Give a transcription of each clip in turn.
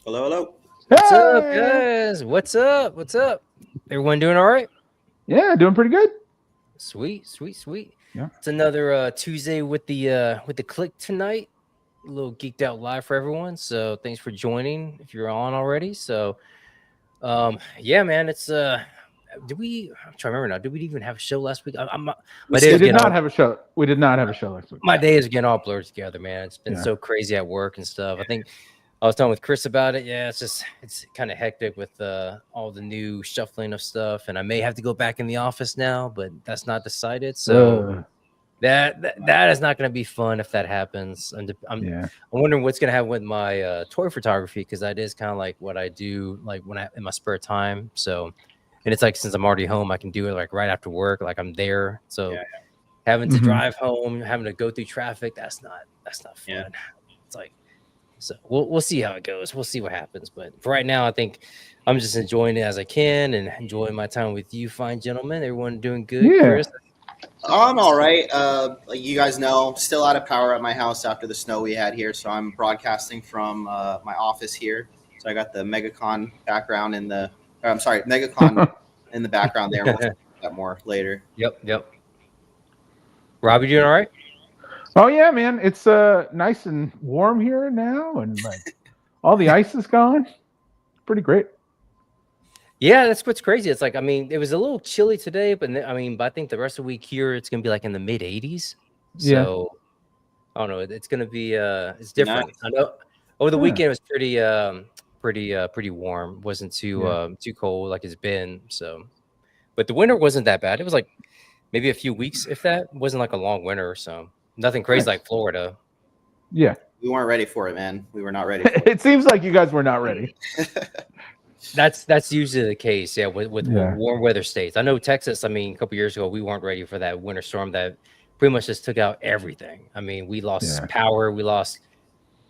Hello, hello. What's up, Hey! guys? What's up? What's up? Everyone doing all right? Yeah, doing pretty good. Sweet, sweet, sweet. Yeah. It's another Tuesday with the click tonight. A little geeked out live for everyone. So thanks for joining if you're on already. So yeah, man, it's did we I'm trying to remember now. Did we even have a show last week? We My day We is skipped did getting not all have a show. We did not have a show last week. my day is getting all blurred together, man. It's been Yeah. so crazy at work and stuff. I think I was talking with Chris about it. Yeah, it's kind of hectic with all the new shuffling of stuff, and I may have to go back in the office now, but that's not decided. So Uh, that is not going to be fun if that happens. yeah. I'm wondering what's going to happen with my toy photography because that is kind of like what I do, like when I in my spare time. So, and it's like since I'm already home, I can do it like right after work, like I'm there. So Yeah, having to Mhm. drive home, having to go through traffic, that's not fun. Yeah. It's like so we'll see how it goes. We'll see what happens. But for right now, I think I'm just enjoying it as I can and enjoying my time with you, fine gentlemen. Everyone doing good, Yeah. Chris? I'm all right. Like you guys know, still out of power at my house after the snow we had here. So I'm broadcasting from my office here. So I got the MegaCon background MegaCon in the background there. We'll talk about that more later. Yep. Robbie, doing all right? Oh yeah, man. It's nice and warm here now, and like all the ice is gone. Pretty great. Yeah, that's what's crazy. It's like I mean, it was a little chilly today, but but I think the rest of the week here it's gonna be like in the mid 80s. Yeah. So I don't know. It's gonna be it's different. Nice. I know over the Yeah. weekend it was pretty warm. Wasn't too Yeah. too cold like it's been. So, but the winter wasn't that bad. It was like maybe a few weeks, if that. It wasn't like a long winter. So nothing crazy Nice. like Florida. Yeah. We weren't ready for it, man. We were not ready for it. It seems like you guys were not ready. That's usually the case. Yeah, with Yeah. warm weather states. I know Texas. I mean, a couple years ago we weren't ready for that winter storm that pretty much just took out everything. I mean, we lost Yeah. power.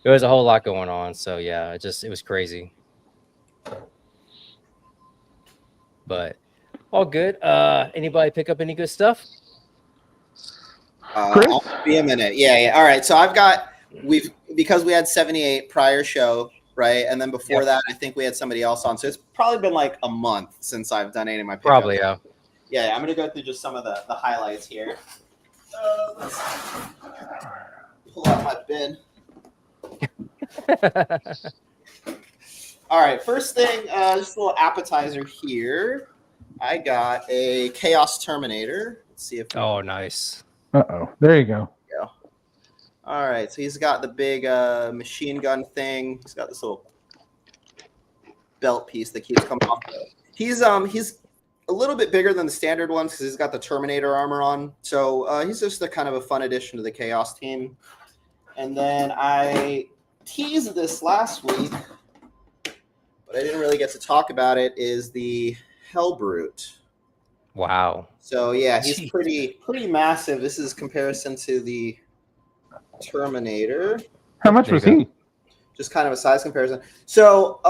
There was a whole lot going on. So yeah, it was crazy. But all good. Anybody pick up any good stuff? Chris? I'll be a minute. Yeah. All right. So because we had 78 prior show, right? And then before that, I think we had somebody else on. So it's probably been like a month since I've done any of my pickups. Probably, yeah. Yeah, I'm going to go through just some of the highlights here. Let's pull out my bin. All right, first thing, just a little appetizer here. I got a Chaos Terminator. Let's see if Oh, nice. Uh-oh. There you go. All right, so he's got the big machine gun thing. He's got this little belt piece that keeps coming off. He's a little bit bigger than the standard ones because he's got the Terminator armor on. So he's just a kind of a fun addition to the Chaos team. And then I teased this last week, but I didn't really get to talk about it, is the Hellbrute. Wow. So yeah, he's Jeez. pretty massive. This is comparison to the Terminator. How much There was you go. he? Just kind of a size comparison. So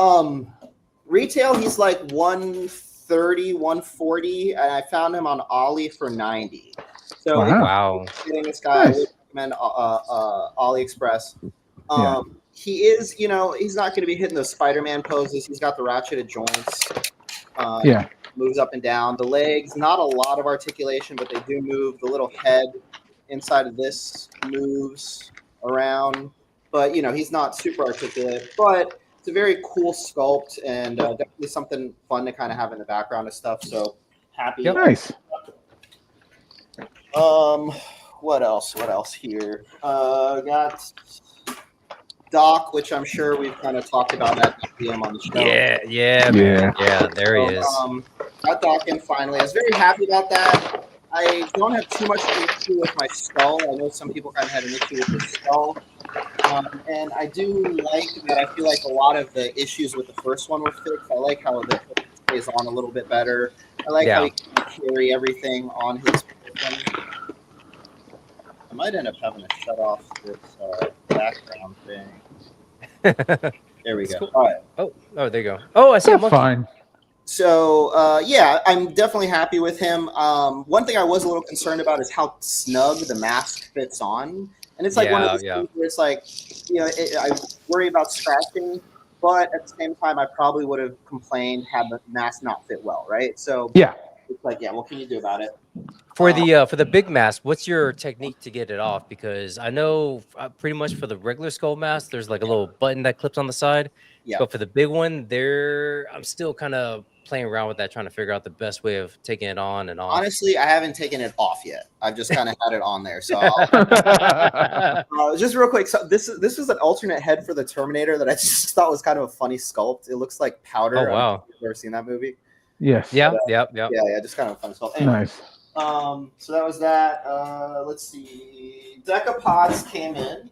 retail, he's like 130, 140, and I found him on Ollie for 90. So if Wow. you're getting this guy, I Nice. would recommend AliExpress. Yeah. He is, he's not going to be hitting those Spider-Man poses. He's got the ratcheted joints. Yeah. Moves up and down. The legs, not a lot of articulation, but they do move. The little head inside of this moves around. But, he's not super articulate. But it's a very cool sculpt and definitely something fun to kind of have in the background of stuff. So happy. Yep. Nice. What else here? Got Doc, which I'm sure we've kind of talked about at him on the show. Yeah, man. Yeah, there he is. Got Doc in finally. I was very happy about that. I don't have too much of an issue with my skull. I know some people kind of had an issue with the skull. And I do like that. I feel like a lot of the issues with the first one were fixed. I like how the stays on a little bit better. I like how he can carry everything on his person. I might end up having to shut off this background thing. There we go. Cool. All right. Oh, there you go. Oh, I see a That's monkey. fine. So, yeah, I'm definitely happy with him. One thing I was a little concerned about is how snug the mask fits on. And it's like one of those things where it's like, I worry about scratching. but at the same time, I probably would have complained had the mask not fit well, right? So Yeah. it's like, yeah, what can you do about it? For the big mask, what's your technique to get it off? Because I know pretty much for the regular skull mask, there's like a little button that clips on the side. Yeah. But for the big one, I'm still kind of playing around with that, trying to figure out the best way of taking it on and off. Honestly, I haven't taken it off yet. I've just kind of had it on there. So just real quick, so this was an alternate head for the Terminator that I just thought was kind of a funny sculpt. It looks like powder. Oh wow! You've ever seen that movie? Yes. Yeah. Yeah, just kind of a fun sculpt. Anyway, Nice. so that was that. Let's see. Decapods came in.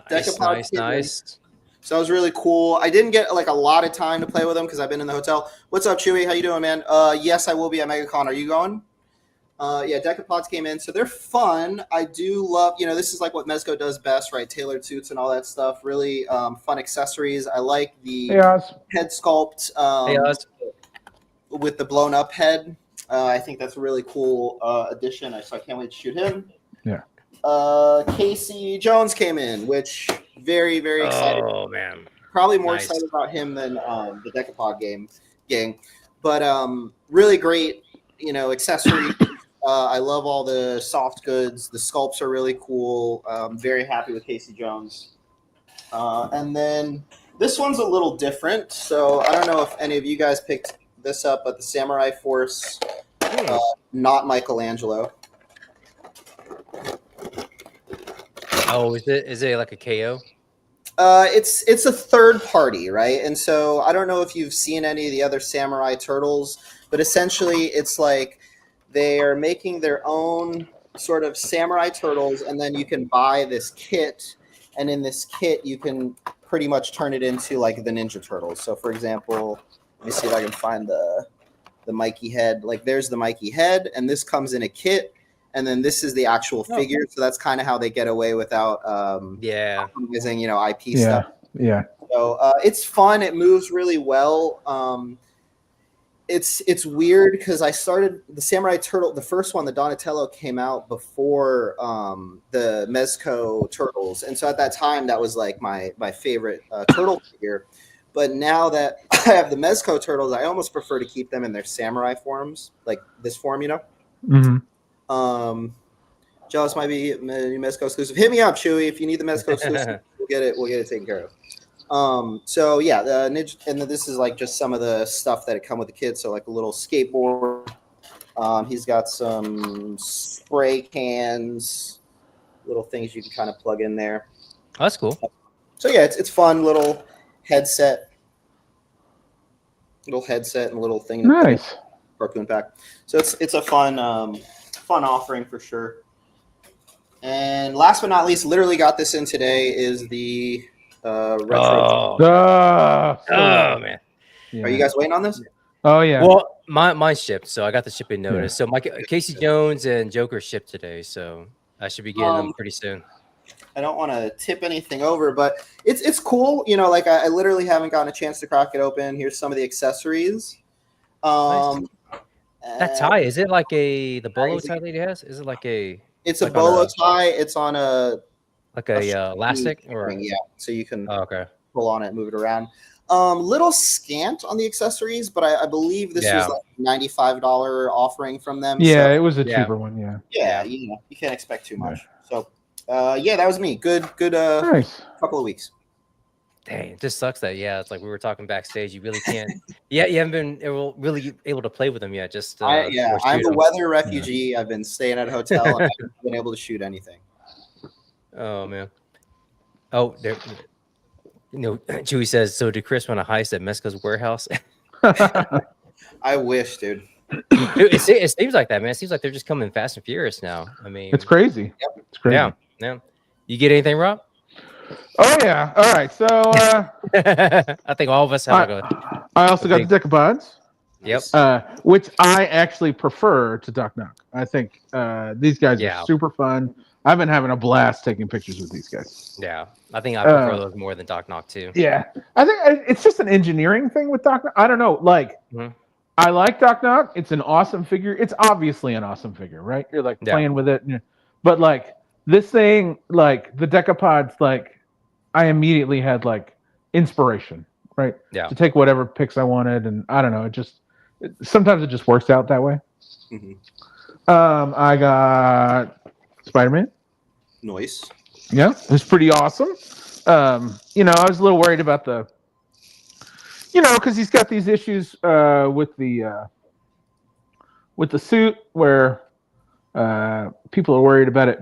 Nice. So that was really cool. I didn't get like a lot of time to play with them because I've been in the hotel. What's up, Chewy? How you doing, man? Yes, I will be at MegaCon. Are you going? Yeah, Decapods came in, so they're fun. I do love, this is like what Mezco does best, right? Tailored suits and all that stuff. Really fun accessories. I like the head sculpt with the blown up head. I think that's a really cool addition. So I can't wait to shoot him. Yeah. Casey Jones came in, which very, very excited. Oh man, probably more excited about him than the Decapod gang. But really great, accessory. I love all the soft goods. The sculpts are really cool. Very happy with Casey Jones. And then this one's a little different. So I don't know if any of you guys picked this up, but the Samurai Force, not Michelangelo. Oh, is it like a KO? It's a third party, right? And so I don't know if you've seen any of the other Samurai Turtles, but essentially it's like they are making their own sort of Samurai Turtles, and then you can buy this kit, and in this kit you can pretty much turn it into like the Ninja Turtles. So for example, let me see if I can find the Mikey head. Like there's the Mikey head, and this comes in a kit. And then this is the actual figure, so that's kind of how they get away without using IP stuff. Yeah. So it's fun. It moves really well. It's weird because I started the Samurai Turtle. The first one, the Donatello, came out before the Mezco Turtles, and so at that time that was like my favorite turtle figure. But now that I have the Mezco Turtles, I almost prefer to keep them in their Samurai forms, like this form, Mm-hmm. Jealous might be Mezco exclusive. Hit me up, Chewy, if you need the Mezco exclusive. We'll get it taken care of. So yeah, the Ninja, and this is like just some of the stuff that come with the kit. So like a little skateboard. He's got some spray cans, little things you can kind of plug in there. Oh, that's cool. So yeah, it's fun. Little headset and little thing. Nice. Harpoon pack. So it's a fun offering for sure. And last but not least, literally got this in today, is the retro. Man. Yeah. Are you guys waiting on this? Oh yeah. Well, mine shipped, so I got the shipping notice. So my Casey Jones and Joker shipped today, so I should be getting them pretty soon. I don't want to tip anything over, but it's cool. Like I literally haven't gotten a chance to crack it open. Here's some of the accessories. Nice. That tie, is it like the bolo tie that he has? Is it like a? It's a bolo tie. It's on a elastic or yeah, so you can okay. pull on it, move it around. Little scant on the accessories, but I believe this was like $95 offering from them. Yeah, so, it was a cheaper one. Yeah. You can't expect too much. So that was me. Good nice. Couple of weeks. Dang, it just sucks that it's like we were talking backstage. You really can't. You haven't been really able to play with them yet. Just I'm a weather refugee. I've been staying at a hotel and I haven't been able to shoot anything. Oh man. Oh, there. Chewy says, so did Chris want a heist at Mezco's warehouse? I wish, dude. It seems like that, man. It seems like they're just coming fast and furious now. I mean, it's crazy. Yep. It's crazy. Yeah. You get anything, Rob? Oh yeah. All right. So I think all of us have I also got the Decapods. Yep. Which I actually prefer to Doc Knock. I think these guys are super fun. I've been having a blast taking pictures with these guys. Yeah. I think I prefer those more than Doc Knock too. Yeah. I think it's just an engineering thing with Doc Knock. I don't know. Like, I like Doc Knock. It's an awesome figure. It's obviously an awesome figure, right? You're like playing with it. But like this thing, like the Decapods, like I immediately had like inspiration, right? Yeah. To take whatever picks I wanted, and I don't know, sometimes it just works out that way. Mm-hmm. I got Spider-Man. Nice. Yeah, it was pretty awesome. I was a little worried about because he's got these issues with the suit where people are worried about it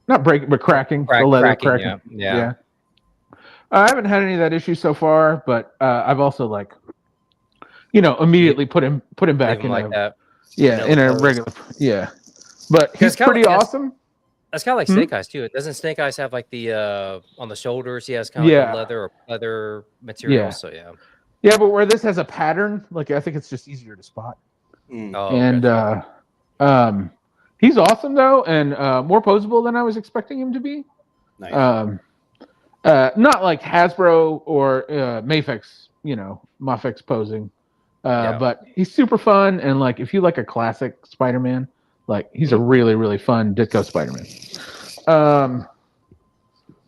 not breaking but cracking, the leather cracking. Yeah. I haven't had any of that issue so far, but I've also immediately put him back in like that. in a regular But he's pretty awesome. That's kind of like Snake Eyes too. Doesn't Snake Eyes have like the on the shoulders? He has kind of like a leather material. Yeah. So yeah. Yeah, but where this has a pattern, like I think it's just easier to spot. Oh, and he's awesome though, and more posable than I was expecting him to be. Nice. Not like Hasbro or Mafex, Mafex posing, but he's super fun. And like, if you like a classic Spider-Man, like he's a really, really fun Ditko Spider-Man.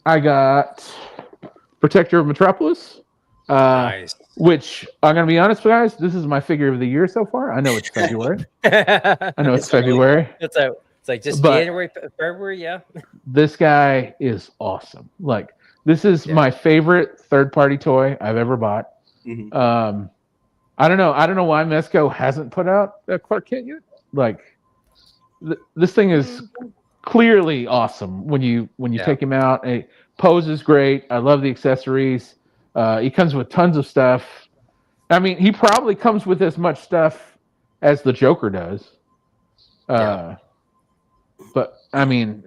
I got Protector of Metropolis. Nice. Which I'm gonna be honest, guys, this is my figure of the year so far. I know it's February. It's February. It's like just January, February, yeah. This guy is awesome. Like, this is my favorite third-party toy I've ever bought. Mm-hmm. I don't know why Mezco hasn't put out a Clark Kent yet. Like, this thing is clearly awesome when you take him out. It poses great. I love the accessories. He comes with tons of stuff. I mean, he probably comes with as much stuff as the Joker does. But I mean,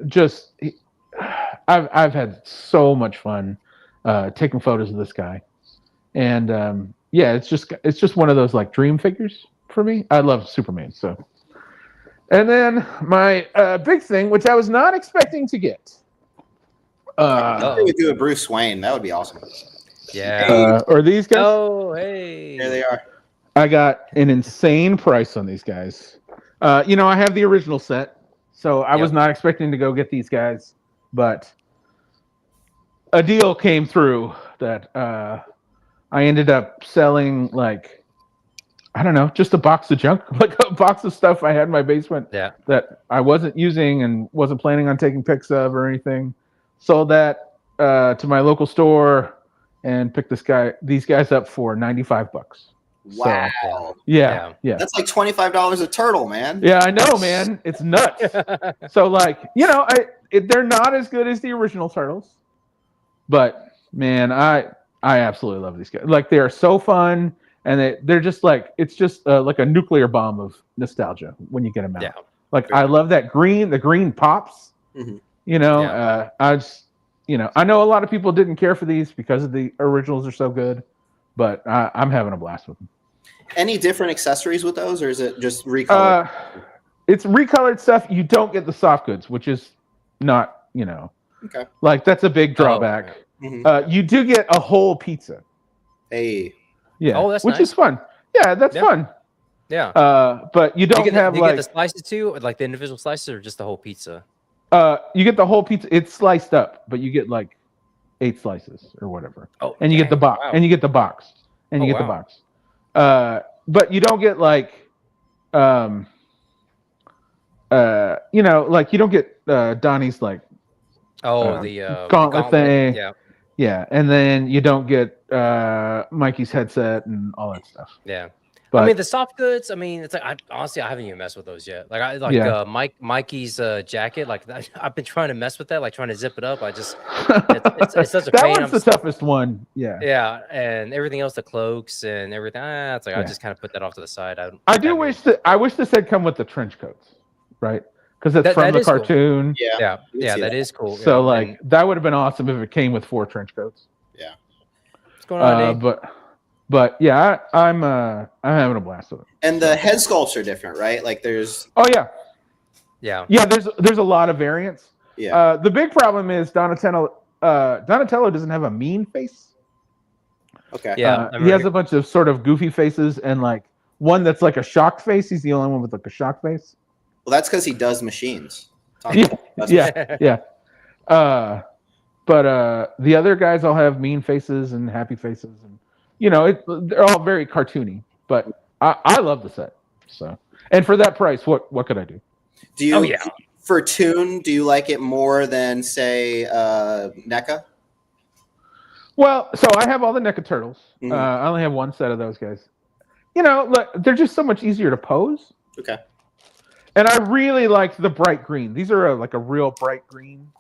I've had so much fun taking photos of this guy, and it's just one of those like dream figures for me. I love Superman so. And then my big thing, which I was not expecting to get. We could do a Bruce Wayne. That would be awesome. Yeah. Or these guys? Oh, hey. There they are. I got an insane price on these guys. I have the original set, so I was not expecting to go get these guys, but a deal came through that I ended up selling, like, I don't know, just a box of junk, like a box of stuff I had in my basement that I wasn't using and wasn't planning on taking pics of or anything. Sold that to my local store and picked these guys up for $95. Wow. So, yeah. That's like $25 a turtle, man. Yeah, I know, man. It's nuts. So, like, they're not as good as the original turtles, but man, I absolutely love these guys. Like, they are so fun, and they're just like, it's just like a nuclear bomb of nostalgia when you get them out. Yeah. Like, I love that green. The green pops. Mm-hmm. I just. I know a lot of people didn't care for these because of the originals are so good, but I'm having a blast with them. Any different accessories with those, or is it just recolored? It's recolored stuff. You don't get the soft goods, which is not, okay. Like, that's a big drawback. Mm-hmm. You do get a whole pizza. Hey. Yeah. Oh, that's which nice. is fun. Yeah, that's fun. Yeah. But you don't have you get the slices too, like the individual slices, or just the whole pizza? You get the whole pizza. It's sliced up, but you get like 8 slices or whatever. Oh, and you get the box. Wow. And you get the box. And you get the box. But you don't get like, like you don't get Donnie's like. The gauntlet thing. Yeah. Yeah, and then you don't get Mikey's headset and all that stuff. Yeah. But, I mean, the soft goods. I mean, it's like honestly, I haven't even messed with those yet. Like Mikey's jacket. Like I've been trying to mess with that, like trying to zip it up. It's such a pain. That one's the toughest one. Yeah. Yeah, and everything else, the cloaks and everything. It's like I just kind of put that off to the side. I wish this had come with the trench coats, right? Because it's from the cartoon. Cool. Yeah, that is cool. So that would have been awesome if it came with 4 trench coats. Yeah. What's going on, Dave? But yeah, I'm having a blast with it. And the head sculpts are different, right? Like there's. Oh yeah. Yeah. Yeah. There's a lot of variants. Yeah. The big problem is Donatello doesn't have a mean face. Okay. Yeah. He has a bunch of sort of goofy faces and like one that's like a shocked face. He's the only one with like a shocked face. Well, that's because he does machines. Yeah. But the other guys all have mean faces and happy faces, and they're all very cartoony. But I love the set. So, and for that price, what could I do? Do you? Oh, yeah. For Toon, do you like it more than say NECA? Well, so I have all the NECA turtles. Mhm. I only have one set of those guys. Look, they're just so much easier to pose. Okay. And I really like the bright green. These are like a real bright green.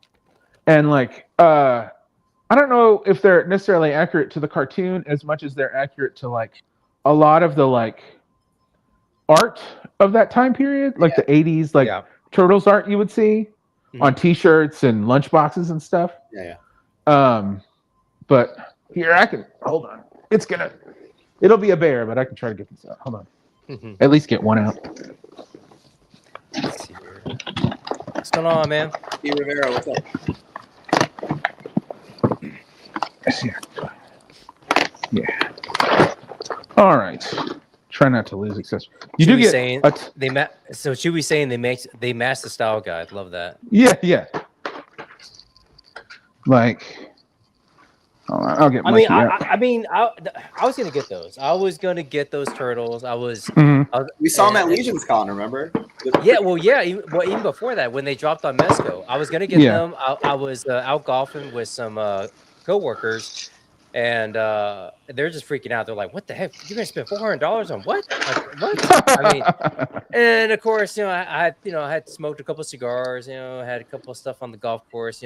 And I don't know if they're necessarily accurate to the cartoon as much as they're accurate to like a lot of the like art of that time period, like the 80s, like Turtles art you would see on T-shirts and lunchboxes and stuff. Yeah. But here I can hold on. It'll be a bear, but I can try to get this out. Hold on. At least get one out. Let's see here. What's going on, man? P. Rivera, what's up? Here. Yeah. All right. Try not to lose access. You do get saying so should we saying they match the style guide. Love that. Yeah. Like, hold on, I'll get. I was gonna get those. I was gonna get those turtles. We saw them at Legion's Con, remember? Even before that, when they dropped on Mesco, I was gonna get them. I was out golfing with some coworkers, and they're just freaking out. They're like, "What the heck? You're gonna spend $400 on what? Like, what?" I mean, and of course, I had smoked a couple of cigars. Had a couple of stuff on the golf course.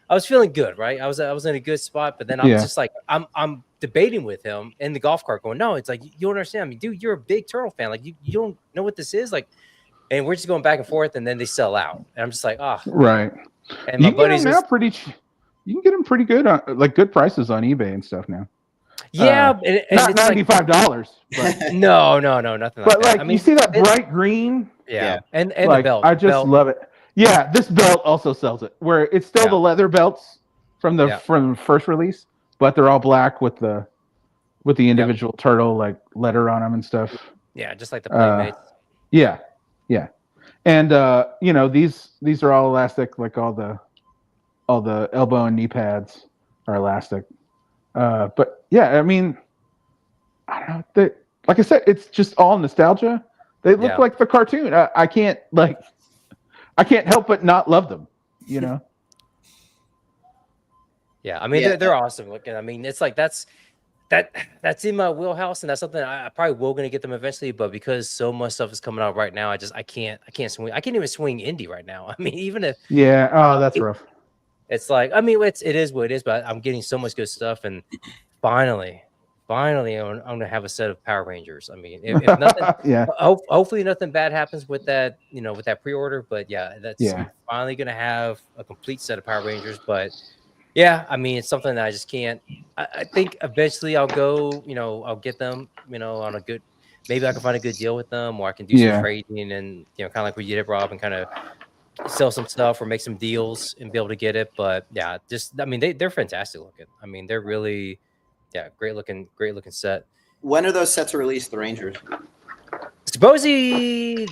I was feeling good, right? I was in a good spot, but then I'm just like, I'm debating with him in the golf cart, going, "No, it's like you don't understand. I mean, dude, you're a big turtle fan. Like, you don't know what this is, like." And we're just going back and forth, and then they sell out, and I'm just like, "Oh, right." And my buddies now you can get them pretty good on like good prices on eBay and stuff now. Yeah, and not it's $95, but no, nothing like but that. like you see that bright green, and like, the belt. I just love it. Yeah, this belt also sells it, where it's still the leather belts from the first release, but they're all black with the individual turtle like letter on them and stuff. Yeah, just like the Playmates. Yeah, and these are all elastic, like all the elbow and knee pads are elastic. But yeah, I mean, I don't know. Like I said, it's just all nostalgia. They look like the cartoon. I can't help but not love them. Yeah, I mean they're awesome looking. I mean, it's like that's in my wheelhouse, and that's something I probably will gonna get them eventually. But because so much stuff is coming out right now, I can't swing. I can't even swing indie right now. I mean, even if that's rough. It's like, I mean, it is what it is, but I'm getting so much good stuff, and finally, I'm gonna have a set of Power Rangers. I mean, if nothing, hopefully nothing bad happens with that, with that pre-order. But I'm finally gonna have a complete set of Power Rangers. But yeah, I mean, it's something that I just can't. I think eventually I'll go, I'll get them, on a good. Maybe I can find a good deal with them, or I can do some trading, and kind of like we did it, Rob, and kind of sell some stuff or make some deals and be able to get it. But they're fantastic looking. I mean, they're really great looking set. When are those sets released, the Rangers? Supposedly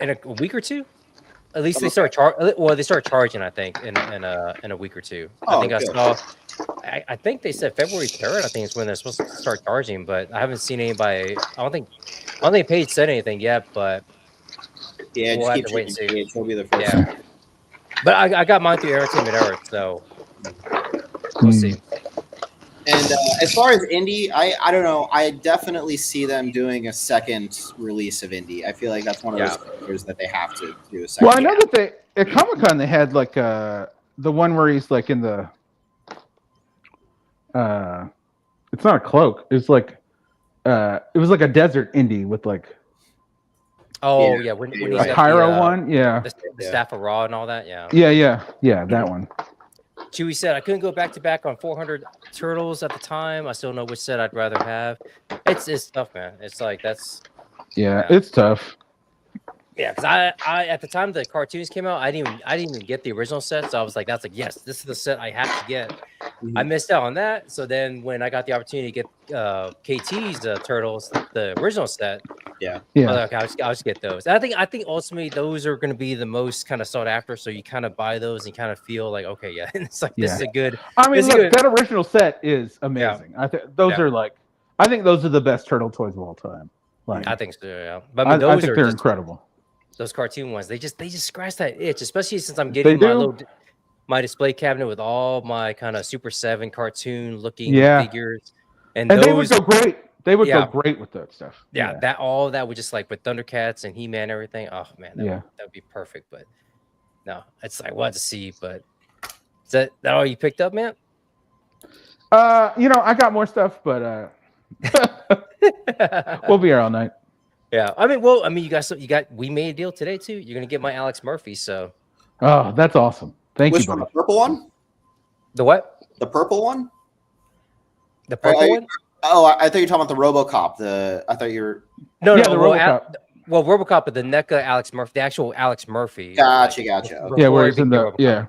in a week or two. At least they start charging, I think, in a week or two. I think they said February 3rd, I think is when they're supposed to start charging, but I haven't seen anybody. I don't think Paige said anything yet, but yeah, we'll just have to wait and see. It'll be the first. Yeah. But I got mine through Entertainment Era, so we'll see. And as far as indie, I don't know. I definitely see them doing a second release of indie. I feel like that's one of those figures that they have to do a second. Well, I know that at Comic-Con they had like the one where he's like in the it's not a cloak. It's like it was like a desert indie with like when he's a Cairo one, the Staff of Ra and all that, that one. Chewie said I couldn't go back to back on 400 turtles at the time. I still know which set I'd rather have. It's tough, man. It's like it's tough. Yeah, because I at the time the cartoons came out, I didn't even get the original set, so I was like, yes, this is the set I have to get. I missed out on that. So then when I got the opportunity to get KT's turtles, the original set, Yeah. Yeah. Oh, okay, I'll just get those. I think ultimately those are going to be the most kind of sought after. So you kind of buy those and kind of feel like, okay, yeah, it's like this is a good. I mean, It's a look, good. that original set is amazing. I think those are like, I think those are the best turtle toys of all time. Like, I think so. Yeah, but I mean, I those think are they're just incredible. those cartoon ones. They just scratch that itch, especially since I'm getting my display cabinet with all my kind of Super 7 cartoon looking figures, and they would those go great. They would go great with that stuff. Yeah, that all that would just like with Thundercats and He-Man and everything. Oh man, that would be perfect. But no, it's like what to see. But is that all you picked up, man? I got more stuff, but we'll be here all night. Yeah, you got. We made a deal today too. You're gonna get my Alex Murphy. So. Oh, that's awesome. Thank you, buddy. The purple one? The what? The purple one? The purple one? Oh, I thought you were talking about the RoboCop. I thought you were. No, the RoboCop. RoboCop, but the NECA Alex Murphy, the actual Alex Murphy. Gotcha. Yeah, where he's in the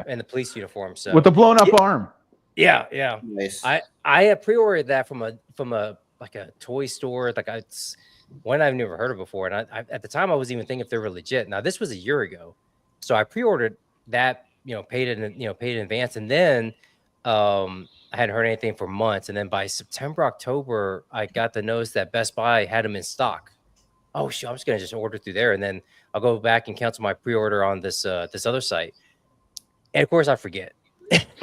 in the police uniform. So with the blown up arm. Yeah. Nice. I had pre-ordered that from a like a toy store. Like it's one I've never heard of before, and I at the time I wasn't even thinking if they were legit. Now this was a year ago, so I pre-ordered that. Paid it in advance, and then I hadn't heard anything for months, and then by September, October, I got the notice that Best Buy had them in stock. Oh shit! I'm just gonna order through there, and then I'll go back and cancel my pre-order on this other site. And of course, I forget.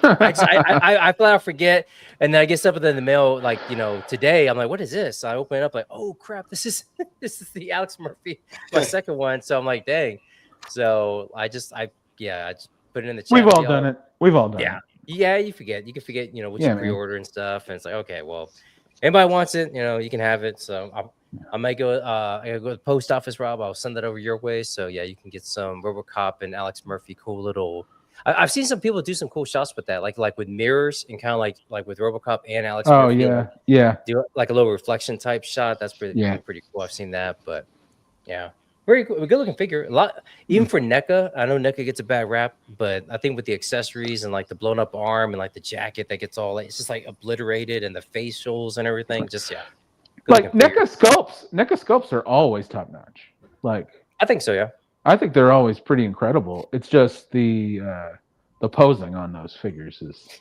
I flat out forget, and then I get something in the mail like today. I'm like, what is this? I open it up like, oh crap, this is the Alex Murphy, my second one. So I'm like, dang. So I just put it in the chat. We've all done it. We've all done it. Yeah, you forget. You can forget, what you pre-order and stuff. And it's like, okay, well, anybody wants it, you can have it. So I might go. I gotta go to the post office, Rob. I'll send that over your way. So yeah, you can get some RoboCop and Alex Murphy cool little. I've seen some people do some cool shots with that, like with mirrors and kind of like with RoboCop and Alex Murphy. Do like a little reflection type shot. That's pretty cool. I've seen that, but yeah. Very good looking figure. A lot, even for NECA. I know NECA gets a bad rap, but I think with the accessories and like the blown up arm and like the jacket that gets all it's just like obliterated and the facials and everything. Just like NECA sculpts are always top notch. Like I think so, yeah. I think they're always pretty incredible. It's just the posing on those figures is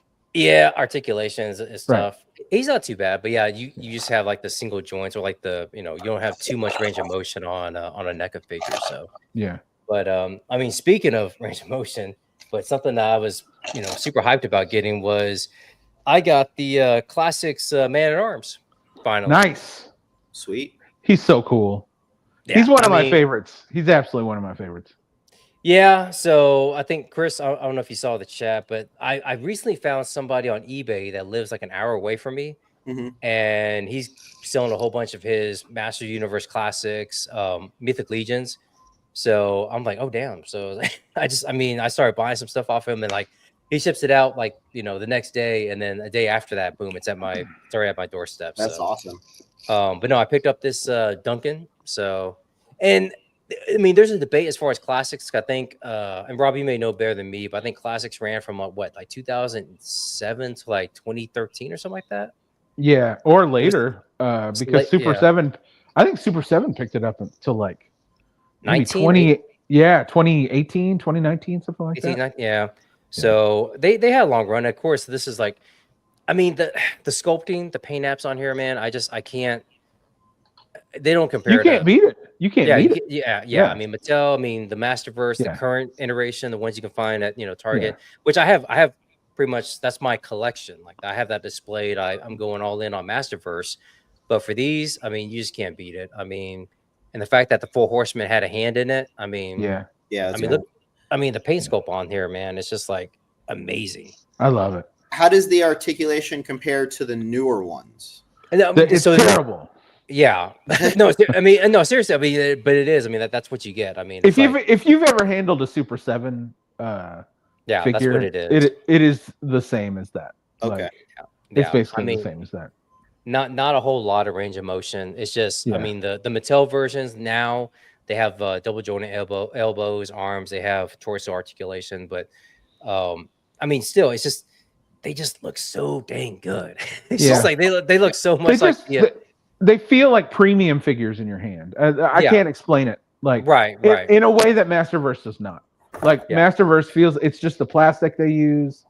articulation is tough. He's not too bad, but yeah, you just have like the single joints or like the you don't have too much range of motion on a NECA figure. So yeah. But I mean, speaking of range of motion, but something that I was super hyped about getting was I got the Classics Man at Arms finally. Nice, sweet. He's so cool. Yeah, he's one of my favorites. He's absolutely one of my favorites. Yeah, so I think Chris, I don't know if you saw the chat, but I recently found somebody on eBay that lives like an hour away from me, and he's selling a whole bunch of his Master Universe Classics, Mythic Legions. So I'm like, oh damn! So I started buying some stuff off him, and like he ships it out like the next day, and then a day after that, boom, it's already at my doorstep. That's awesome. But no, I picked up this Duncan. So and. I mean, there's a debate as far as classics. I think, and Rob, you may know better than me, but I think classics ran from like 2007 to like 2013 or something like that. Yeah, or later, because Super 7. I think Super 7 picked it up until like 2018, 2019, something like that. Yeah. So they had a long run. Of course, this is like, I mean, the sculpting, the paint apps on here, man. I can't. They don't compare. You can't beat it. You can't beat it. Yeah. I mean, Mattel. I mean, the Masterverse, the current iteration, the ones you can find at Target, which I have pretty much. That's my collection. Like I have that displayed. I'm going all in on Masterverse, but for these, I mean, you just can't beat it. I mean, and the fact that the Four Horsemen had a hand in it. I mean, yeah. I mean, look. I mean, the paint sculpt on here, man, it's just like amazing. I love it. How does the articulation compare to the newer ones? It's terrible. Yeah, no, I mean, no, seriously. I mean, but it is. I mean, that's what you get. I mean, if you've ever handled a Super 7, figure, that's what it is. It is the same as that. Okay, it's basically the same as that. Not a whole lot of range of motion. It's just, I mean, the Mattel versions now they have double jointed elbows, arms. They have torso articulation, but I mean, still, it's just they just look so dang good. It's just like they look so much they feel like premium figures in your hand. I can't explain it. Like right. In a way that Masterverse does not. Like Masterverse feels it's just the plastic they use,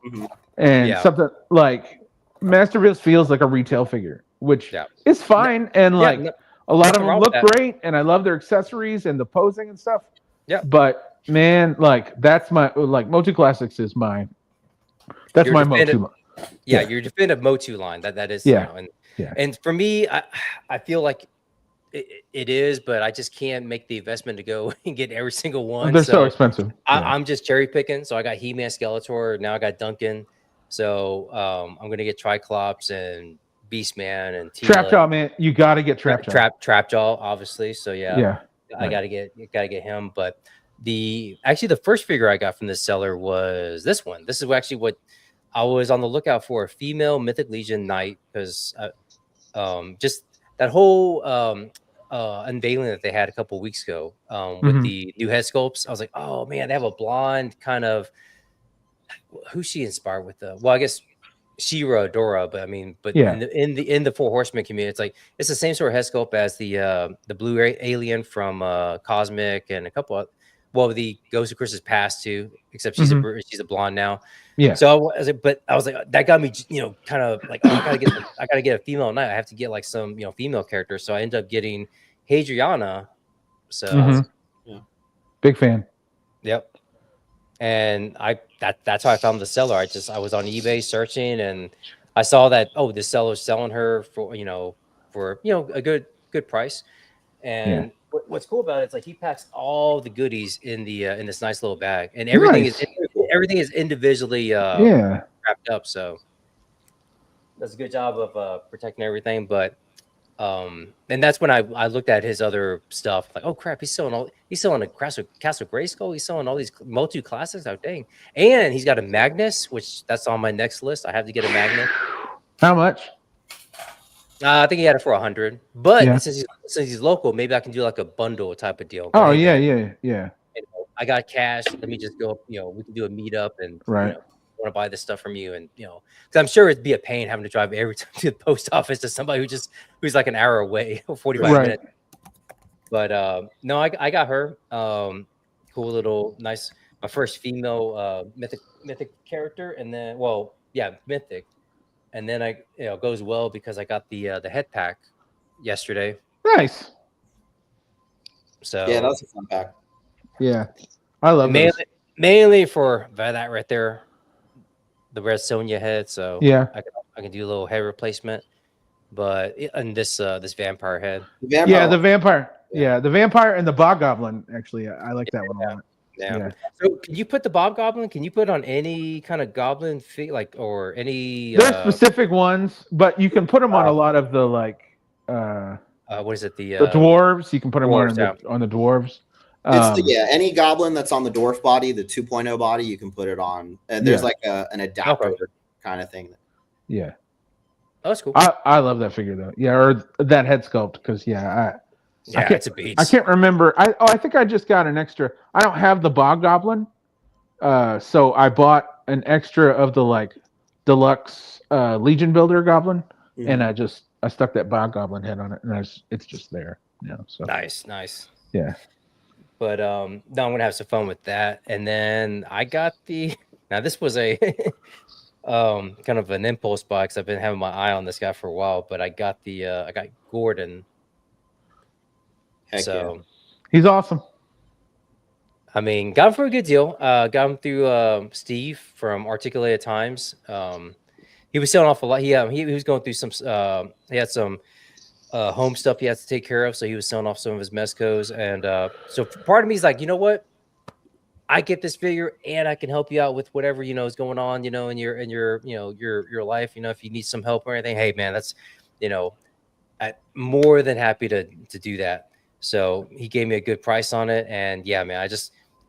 and something like Masterverse feels like a retail figure, which is fine. And like a lot of them look great, and I love their accessories and the posing and stuff. Yeah. But man, like that's my like Motu Classics is mine. That's my Motu line. Yeah, your definitive Motu line. That is, and for me, I feel like it is, but I just can't make the investment to go and get every single one. They're so expensive. I'm just cherry picking. So I got He-Man, Skeletor. Now I got Duncan. So I'm gonna get Triclops and Beastman and Trapjaw, man. You got to get Trapjaw. Trapjaw, obviously. So I gotta get him. But the first figure I got from this seller was this one. This is actually what I was on the lookout for, a female Mythic Legion Knight, because just that whole unveiling that they had a couple weeks ago with the new head sculpts. I was like, oh man, they have a blonde kind of, who's she inspired with? Well, I guess She-Ra, Dora, but I mean, in the Four Horsemen community, it's the same sort of head sculpt as the blue alien from Cosmic and a couple of, the Ghost of Christmas Past too, except she's a blonde now. Yeah. So I was like, that got me, kind of like, I gotta get a female knight. I have to get like some, female character. So I ended up getting Hadriana. So big fan. Yep. And that's how I found the seller. I was on eBay searching, and I saw that this seller's selling her for a good price. And what's cool about it is like he packs all the goodies in this nice little bag, and everything is individually wrapped up. So does a good job of protecting everything. But and that's when I looked at his other stuff, like, oh crap, he's selling a Castle Grayskull, he's selling all these Motu Classics. Oh dang. And he's got a Magnus, which that's on my next list. I have to get a Magnus. How much? I think he had it for 100, but since he's local, maybe I can do like a bundle type of deal. Oh yeah. I got cash. Let me just go. We can do a meetup, and want to buy this stuff from you, and because I'm sure it'd be a pain having to drive every time to the post office to somebody who's like an hour away, 45 minutes. But no, I got her. Cool little nice. My first female mythic character, and then mythic. And then it goes well because I got the head pack yesterday. Nice. So yeah, that's a fun pack. Yeah, I love it. Mainly for that right there, the Red Sonja head. So I can do a little head replacement, but and this vampire head. The vampire. Yeah, the vampire and the Boggoblin. Actually, I like that one a lot. Yeah. So can you put the Boggoblin? Can you put on any kind of goblin figure, or any? There's specific ones, but you can put them on a lot of the what is it? The dwarves. You can put them on the dwarves. It's any goblin that's on the dwarf body, the 2.0 body, you can put it on. And there's like an adapter kind of thing. Yeah. Oh, that's cool. I love that figure though. Yeah, or that head sculpt because it's a beast. I can't remember. I think I just got an extra. I don't have the Boggoblin, so I bought an extra of the deluxe Legion Builder Goblin, and I stuck that Boggoblin head on it, and it's just there. So nice. Yeah. But now I'm gonna have some fun with that, and then I got now this was a kind of an impulse buy because I've been having my eye on this guy for a while, but I got I got Gordon. He's awesome. I mean, got him for a good deal. Got him through Steve from Articulated Times. He was selling off a lot. He was going through some. He had some home stuff he had to take care of, so he was selling off some of his Mezcos. And so part of me is like, you know what? I get this figure, and I can help you out with whatever is going on, in your life. If you need some help or anything, hey man, that's I'm more than happy to do that. So he gave me a good price on it, and yeah, man,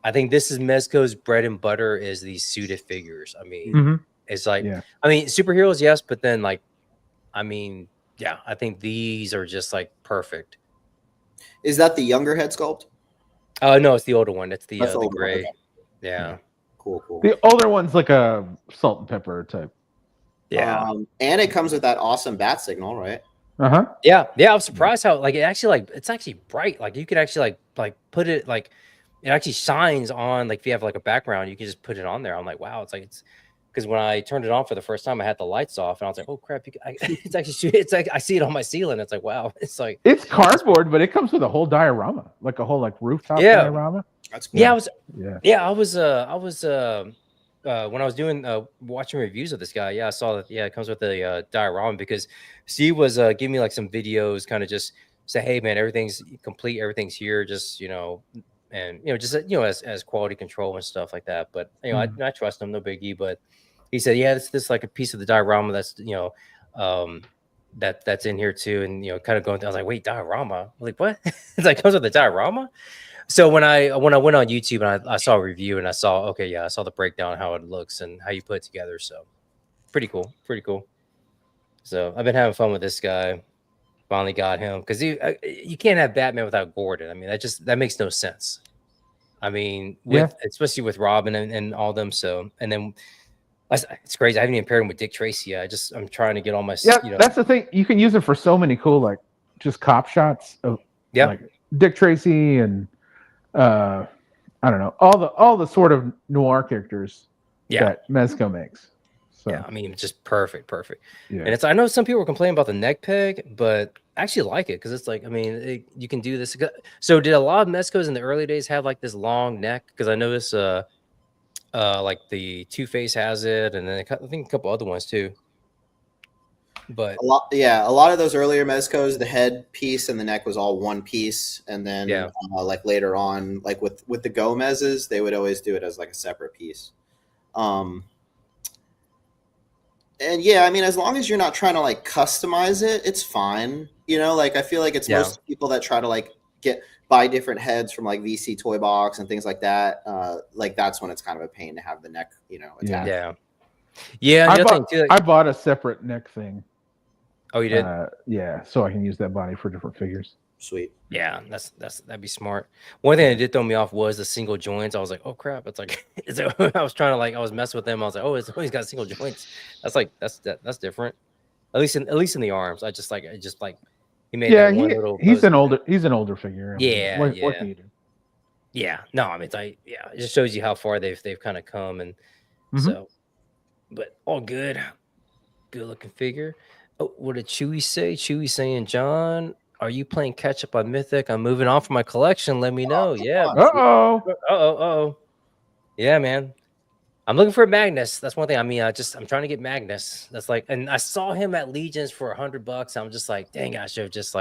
I think this is Mezco's bread and butter is these suited figures. I mean, it's like, I mean, superheroes, yes, but then I think these are just like perfect. Is that the younger head sculpt? No, it's the older one. It's the gray. Yeah. Cool. The older one's like a salt and pepper type. Yeah. And it comes with that awesome bat signal, right? Yeah, I was surprised how like it actually like it's actually bright. Like you could actually like put it like it actually shines on like if you have like a background, you can just put it on there. I'm like, wow, it's because when I turned it on for the first time, I had the lights off, and I was like, oh crap, it's actually it's like I see it on my ceiling. It's like wow, it's like it's cardboard, but it comes with a whole diorama, like a whole like rooftop diorama. That's cool. Yeah, I was when I was doing watching reviews of this guy, I saw that it comes with a diorama because Steve was giving me like some videos, kind of just say, hey man, everything's complete, everything's here, just and just as quality control and stuff like that. But I trust him, no biggie. But he said, yeah, this like a piece of the diorama that's that's in here too, and kind of going through, I was like, wait, diorama? I'm like, what? It's like comes with the diorama. So when I went on YouTube and I saw a review and I saw I saw the breakdown, how it looks and how you put it together. So pretty cool. So I've been having fun with this guy. Finally got him because you can't have Batman without Gordon. I mean that makes no sense. I mean especially with Robin and all them. So and then it's crazy. I haven't even paired him with Dick Tracy yet. I'm trying to get all my That's the thing. You can use it for so many cool like just cop shots of like Dick Tracy and I don't know, all the sort of noir characters that Mezco makes. So I mean, just perfect. Yeah. And I know some people were complaining about the neck peg, but I actually like it because it's like, I mean, you can do this. So did a lot of Mezcos in the early days have like this long neck? Because I noticed like the Two-Face has it, and then I think a couple other ones too. But a lot of those earlier Mezcos, the head piece and the neck was all one piece, and then like later on, like with the Gomez's, they would always do it as like a separate piece. And I mean, as long as you're not trying to like customize it, it's fine. Like I feel like it's most people that try to like buy different heads from like VC Toy Box and things like that. Like that's when it's kind of a pain to have the neck, attached. I bought a separate neck thing. Oh, you did? So I can use that body for different figures. Sweet. Yeah, that'd be smart. One thing that did throw me off was the single joints. I was like, oh crap! It's like I was trying to I was messing with them. I was like, oh, he's got single joints. That's different. At least in the arms. I just he made that one little. He's an older figure. What can you do? Yeah, no, I mean, it just shows you how far they've kind of come, and so, but all good looking figure. Oh, what did Chewy say? Chewy saying, John, are you playing catch up on Mythic? I'm moving on from my collection. Let me know. Uh-oh. Yeah, man. I'm looking for Magnus. That's one thing. I mean, I'm trying to get Magnus. That's like, and I saw him at Legions for $100. I'm just like, dang, I should have just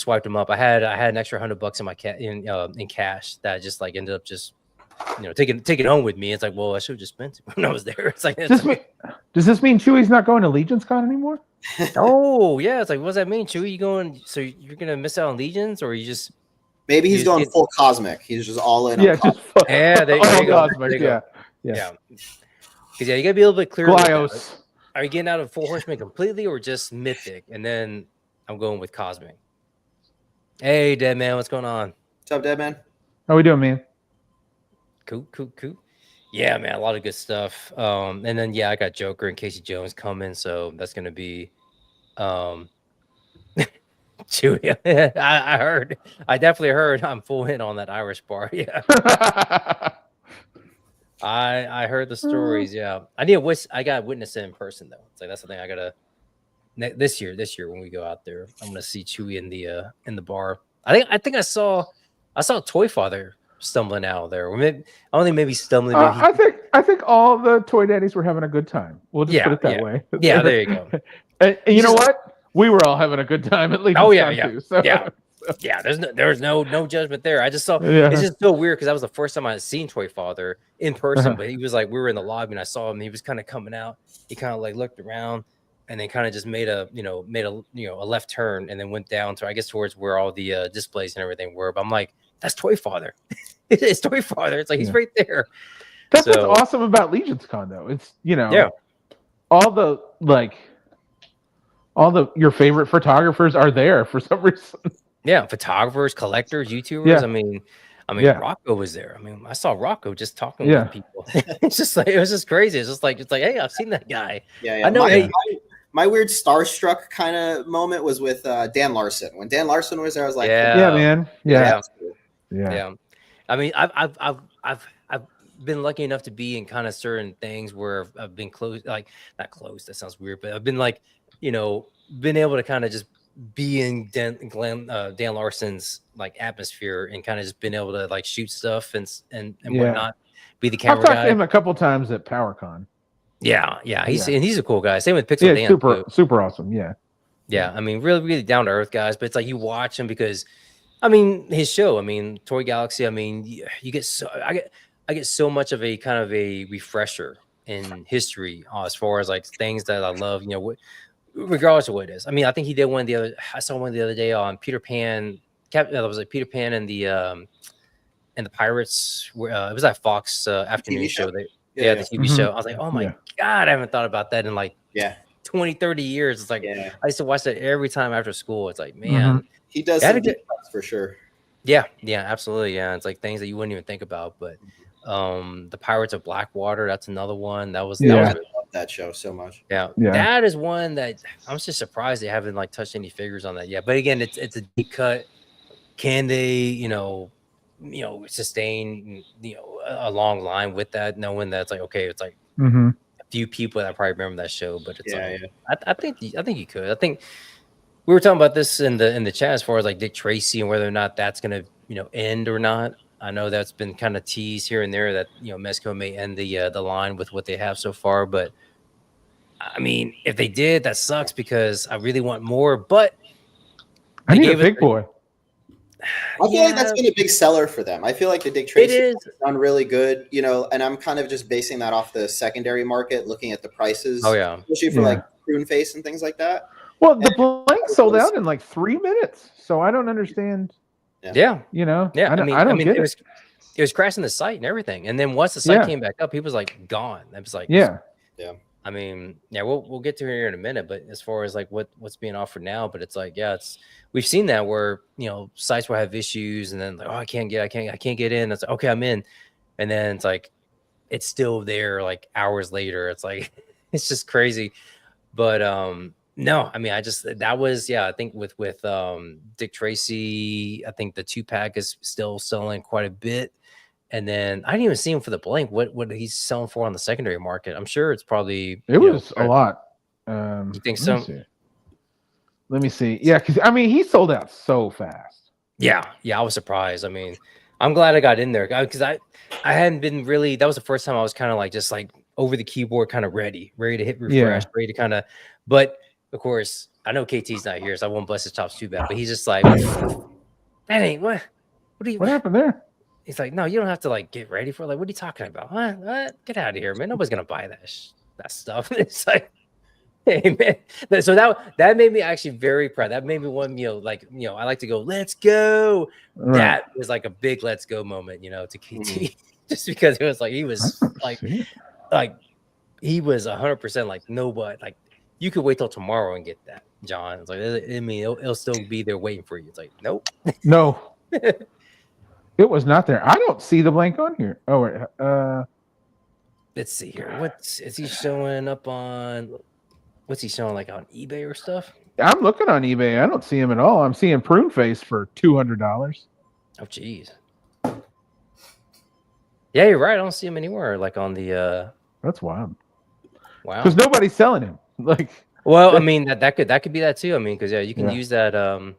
swiped him up. I had an extra $100 in my in cash that I just like ended up just taking it home with me. It's like, well, I should have just spent it when I was there. It's like, does this mean Chewy's not going to Legions Con anymore? Oh yeah, it's like, what does that mean, Chewy? You going? So you're gonna miss out on Legions, or you just maybe he's going full cosmic. He's just all in. There you go. Cosmic, yeah. Because you gotta be a little bit clearer. Are you getting out of Four Horsemen completely, or just Mythic? And then I'm going with Cosmic. Hey, Dead Man, what's going on? What's up, Dead Man? How we doing, man? Cool. Yeah, man, a lot of good stuff. And then I got Joker and Casey Jones coming, so that's gonna be Chewy. I definitely heard I'm full in on that Irish bar. Yeah. I heard the stories. Yeah, I got to witness it in person though. It's like that's the thing I gotta this year when we go out there. I'm gonna see Chewy in the bar. I think I saw Toy Father stumbling out there. I don't think maybe stumbling. I think all the toy daddies were having a good time. We'll just put it that way. Yeah, there you go. And you know what? We were all having a good time at least. Too, so. Yeah. There's no judgment there. I just saw it's just so weird because that was the first time I had seen Toy Father in person. But he was like, we were in the lobby and I saw him. He was kind of coming out. He kind of like looked around and then kind of just made a left turn and then went down to towards where all the displays and everything were. But I'm like, that's Toy Father. It's Toy Father. It's like he's right there. That's what's awesome about Legions Con though. It's all the your favorite photographers are there for some reason. Yeah, photographers, collectors, YouTubers. Yeah. I mean, Rocco was there. I mean, I saw Rocco just talking with people. It's just like it was just crazy. It's like, hey, I've seen that guy. Yeah. I know. my weird starstruck kind of moment was with Dan Larson. When Dan Larson was there, I was like, Yeah, man. Yeah. that's cool. Yeah. I mean, I've been lucky enough to be in kind of certain things where I've been close, like not close. That sounds weird, but I've been like, been able to kind of just be in Dan Larson's like atmosphere and kind of just been able to like shoot stuff and whatnot. Be the camera I've talked guy. to him a couple times at PowerCon. Yeah. He's a cool guy. Same with Pixel Dan. Super awesome. Yeah. Yeah, I mean, really, really down to earth guys. But it's like you watch him because, I mean, his show. I mean, Toy Galaxy. I mean, you get so I get so much of a kind of a refresher in history as far as like things that I love. Regardless of what it is. I mean, I think he did one the other. I saw one the other day on Peter Pan. That was like Peter Pan and the Pirates. Where it was that Fox afternoon show. The TV show. I was like, oh my god, I haven't thought about that in like 20, 30 years. It's like I used to watch that every time after school. It's like, man, he does some deep cuts for sure. Yeah, absolutely. Yeah, it's like things that you wouldn't even think about. But the Pirates of Blackwater, that's another one. I love that show so much. Yeah, that is one that I'm just surprised they haven't like touched any figures on that yet. But again, it's a deep cut. Can they, sustain a long line with that, knowing that it's like okay, it's like a few people that probably remember that show, but it's I think you could. I think we were talking about this in the chat as far as like Dick Tracy and whether or not that's gonna end or not. I know that's been kind of teased here and there that Mezco may end the line with what they have so far, but I mean if they did, that sucks because I really want more. But I need a big boy. I feel like that's been a big seller for them. I feel like the Dick Tracy has done really good, and I'm kind of just basing that off the secondary market, looking at the prices. Oh yeah, especially for like prune face and things like that. Well, the blank sold out in like 3 minutes, so I don't understand. Yeah, I don't get it. It was crashing the site and everything, and then once the site came back up, he was like gone. I was like, yeah. I mean, we'll get to it here in a minute, but as far as like what's being offered now, but it's like, we've seen that where sites will have issues, and then like, oh, I can't get in. It's like, okay, I'm in, and then it's like it's still there like hours later. It's like it's just crazy, but no, I mean, that was I think with Dick Tracy, I think the 2-pack is still selling quite a bit. And then I didn't even see him for the blank. What he's selling for on the secondary market? I'm sure it's probably it was a lot. You think so? Let me see. Yeah, because I mean he sold out so fast. Yeah, I was surprised. I mean, I'm glad I got in there because I hadn't been really. That was the first time I was kind of like just like over the keyboard, kind of ready to hit refresh, ready to kind of. But of course, I know KT's not here, so I won't bust his chops too bad. But he's just like, that ain't what. What happened there? He's like, no, you don't have to like get ready for it. Like, what are you talking about? What? Get out of here, man. Nobody's gonna buy that stuff. It's like, hey, man. So that made me actually very proud. That made me want, I like to go, let's go. Right. That was like a big let's go moment, to KT, just because it was like he was like he was 100% like nobody. Like you could wait till tomorrow and get that, John. It's like, I mean, it'll still be there waiting for you. It's like, nope, no. It was not there. I don't see the blank on here. Oh, wait. Let's see here. Is he showing up on? What's he showing like on eBay or stuff? I'm looking on eBay. I don't see him at all. I'm seeing Prune Face for $200. Oh, geez. Yeah, you're right. I don't see him anywhere. Like on the. That's wild. Wow. Because nobody's selling him. Like. Well, I mean that could be that too. I mean, because you can use that.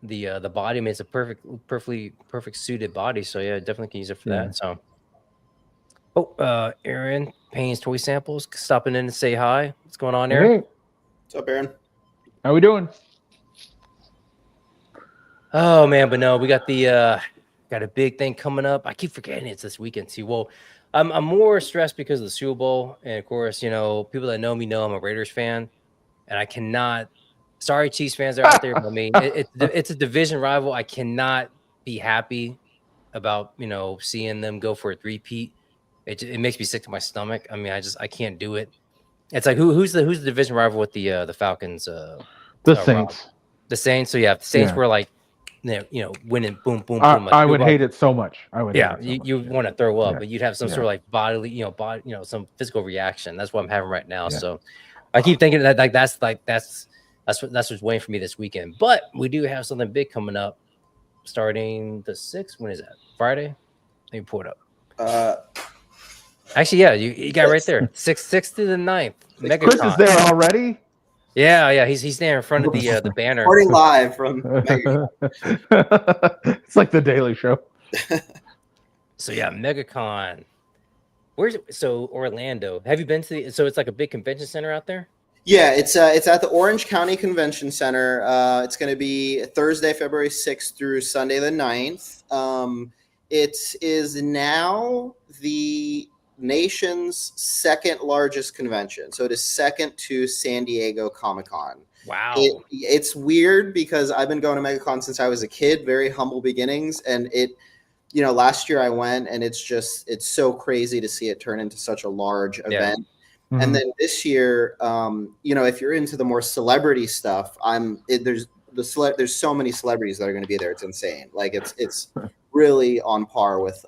The body makes a perfect suited body, so definitely can use it for that. So Aaron Payne's Toy Samples stopping in to say hi. What's going on, Aaron? Hey. What's up, Aaron? How we doing? Oh man, but no, we got got a big thing coming up. I keep forgetting it's this weekend too. Well, I'm more stressed because of the Super Bowl, and of course, people that know me know I'm a Raiders fan, and I cannot. Sorry, Chiefs fans are out there, but I mean, it's a division rival. I cannot be happy about seeing them go for a three-peat. It makes me sick to my stomach. I mean, I can't do it. It's like who's the division rival with the Falcons? The Saints. The Saints. So the Saints were like, winning, boom, boom, boom. I would hate it so much. I would. Yeah, you want to throw up, but you'd have some sort of like bodily, some physical reaction. That's what I'm having right now. So. I keep thinking that that's what's waiting for me this weekend. But we do have something big coming up, starting the 6th. When is that? Friday? Let me pull it up. Actually, yeah, you got right there. 6th to the 9th. Chris is there already. Yeah, he's there in front of the banner. Reporting live from MegaCon. It's like the Daily Show. So yeah, MegaCon. Where's it? So Orlando. Have you been to so it's like a big convention center out there? Yeah, it's at the Orange County Convention Center. It's going to be Thursday, February 6th through Sunday the 9th. It is now the nation's second largest convention. So it is second to San Diego Comic-Con. Wow. It's weird because I've been going to MegaCon since I was a kid, very humble beginnings. And last year I went and it's so crazy to see it turn into such a large event. Mm-hmm. And then this year, if you're into the more celebrity stuff, there's so many celebrities that are going to be there. It's insane. Like it's really on par with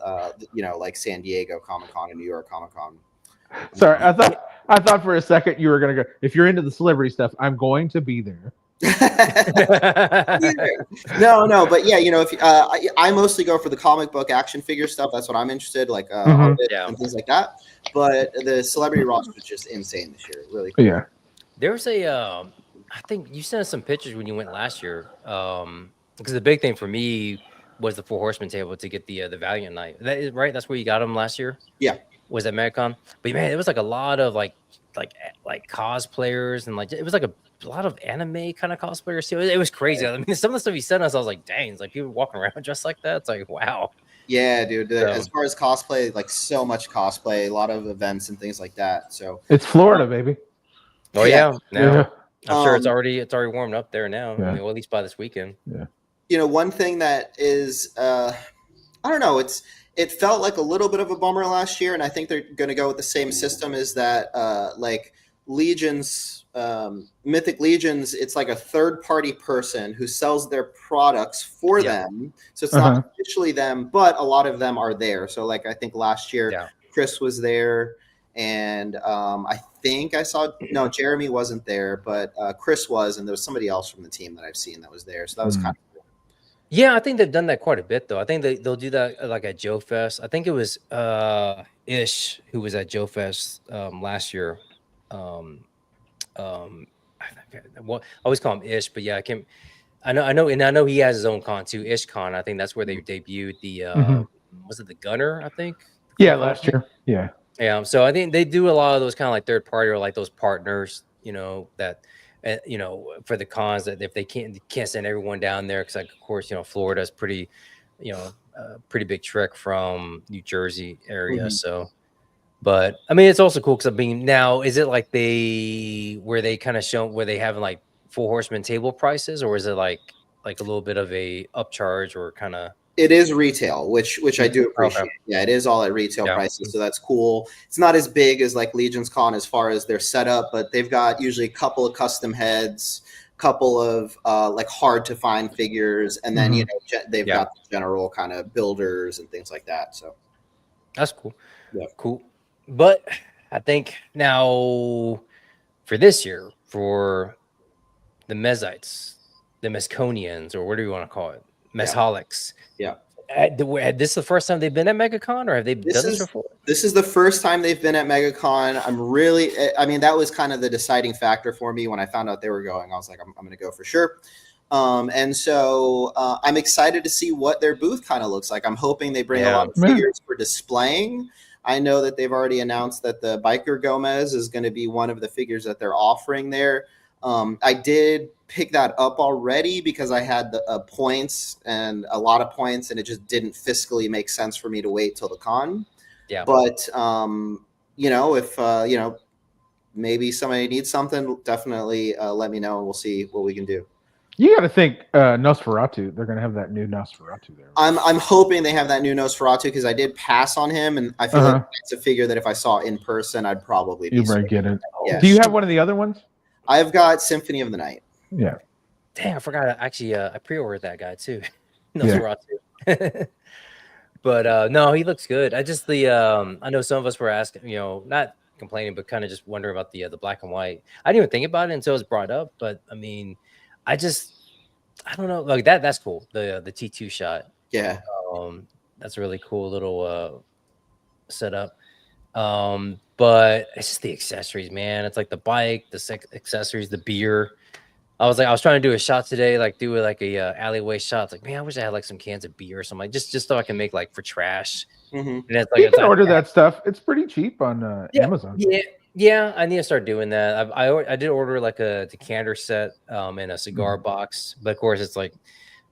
like San Diego Comic-Con and New York Comic-Con. Sorry, I thought for a second you were gonna go. If you're into the celebrity stuff, I'm going to be there. No, but yeah, if I mostly go for the comic book action figure stuff. That's what I'm interested, like and things like that. But the celebrity roster is just insane this year. Really cool. Yeah. There was I think you sent us some pictures when you went last year. Because the big thing for me was the Four Horsemen table to get the Valiant Knight. That is right. That's where you got them last year. Yeah. Was at MegaCon? But man, it was like a lot of like cosplayers and like it was like a lot of anime kind of cosplayers too. It was crazy. I mean, some of the stuff he sent us, I was like, dang, it's like people walking around dressed like that. It's like, wow. Yeah, dude. As far as cosplay, like so much cosplay, a lot of events and things like that. So it's Florida, baby. Oh yeah. Now I'm sure it's already warmed up there now. Yeah. I mean, well, at least by this weekend. Yeah. One thing that is I don't know, it felt like a little bit of a bummer last year, and I think they're going to go with the same system. Is that like Legions, Mythic Legions? It's like a third-party person who sells their products for them, so it's not officially them, but a lot of them are there. So, like I think last year, Chris was there, and I think I saw Jeremy wasn't there, but Chris was, and there was somebody else from the team that I've seen that was there. So that was kind of. Yeah, I think they've done that quite a bit, though. I think they'll do that like at Joe Fest. I think it was Ish who was at Joe Fest last year. I always call him Ish, but yeah, I know he has his own con too, IshCon. I think that's where they debuted the was it the Gunner? I think. Yeah, last year. Yeah. Yeah. So I think they do a lot of those kind of like third party or like those partners, that. For the cons that if they can't send everyone down there because like of course Florida's pretty pretty big trek from New Jersey area. So but I mean it's also cool because I mean now is it like where they kind of show where they have like Four Horsemen table prices, or is it like a little bit of a upcharge or kind of? It is retail, which I do appreciate. Okay. Yeah, it is all at retail prices, so that's cool. It's not as big as like Legion's Con as far as their setup, but they've got usually a couple of custom heads, couple of like hard to find figures, and then they've got the general kind of builders and things like that. So that's cool. Yeah, cool. But I think now for this year, for the Mezites, the Mesconians, or what do you want to call it? Mesholics. Yeah. This is the first time they've been at MegaCon, or have they done this before? This is the first time they've been at MegaCon. I mean, that was kind of the deciding factor for me when I found out they were going. I was like, I'm going to go for sure. And so I'm excited to see what their booth kind of looks like. I'm hoping they bring a lot of figures for displaying. I know that they've already announced that the Biker Gomez is going to be one of the figures that they're offering there. I did pick that up already because I had the points and a lot of points, and it just didn't fiscally make sense for me to wait till the con. Yeah. But if maybe somebody needs something, definitely let me know and we'll see what we can do. You got to think Nosferatu. They're going to have that new Nosferatu there. I'm hoping they have that new Nosferatu because I did pass on him, and I feel like it's a figure that if I saw in person, I'd probably be. You might get it. Yeah. Do you have one of the other ones? I've got Symphony of the Night. Yeah. Dang, I forgot. Actually, I pre-ordered that guy too. Nosferatu. But no, he looks good. I know some of us were asking, not complaining, but kind of just wondering about the black and white. I didn't even think about it until it was brought up, but I mean, I don't know, like that's cool. The T2 shot. Yeah. That's a really cool little setup. But it's just the accessories, man. It's like the bike, the accessories, the beer. I was trying to do a shot today, like do like a alleyway shot. It's like, man, I wish I had like some cans of beer or something, like just so I can make like for trash. Mm-hmm. And it's like, You can order that stuff. It's pretty cheap on Amazon. Yeah. I need to start doing that. I did order like a decanter set and a cigar box, but of course it's like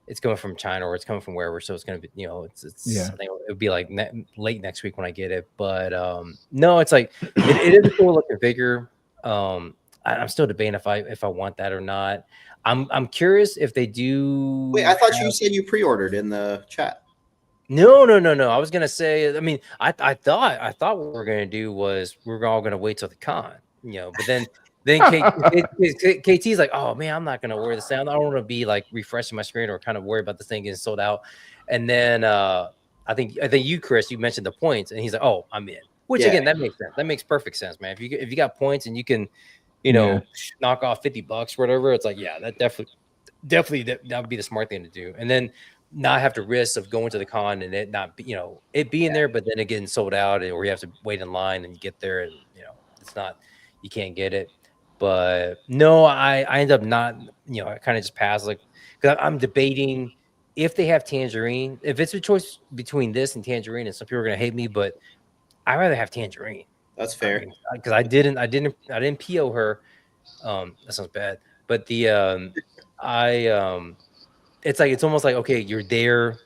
it's coming from China or it's coming from wherever, so it's gonna be, you know, it's I think it would be like late next week when I get it. But no, it's like it is a cool looking figure. I'm still debating if I want that or not. I'm curious if they do. Wait, I thought you said you pre-ordered in the chat. No. I was gonna say. I mean, I thought what we were gonna do was we were all gonna wait till the con, you know. But then KT's like, oh man, I'm not gonna wear this down. I don't want to be like refreshing my screen or kind of worry about this thing getting sold out. And then I think you, Chris, you mentioned the points, and he's like, oh, I'm in. Which again, that makes sense. That makes perfect sense, man. If you got points and you can, you know, knock off $50 or whatever, it's like, yeah, that definitely that would be the smart thing to do. And then not have to risk of going to the con and it not be, you know, it being there, but then it getting sold out, or you have to wait in line and you get there and, you know, it's not, you can't get it. But no, I end up not, you know, I kind of just pass, like, because I'm debating if they have Tangerine, if it's a choice between this and Tangerine, and some people are going to hate me, but I'd rather have Tangerine. That's fair. Because I didn't PO her. That sounds bad, but it's like, it's almost like, okay, you're there,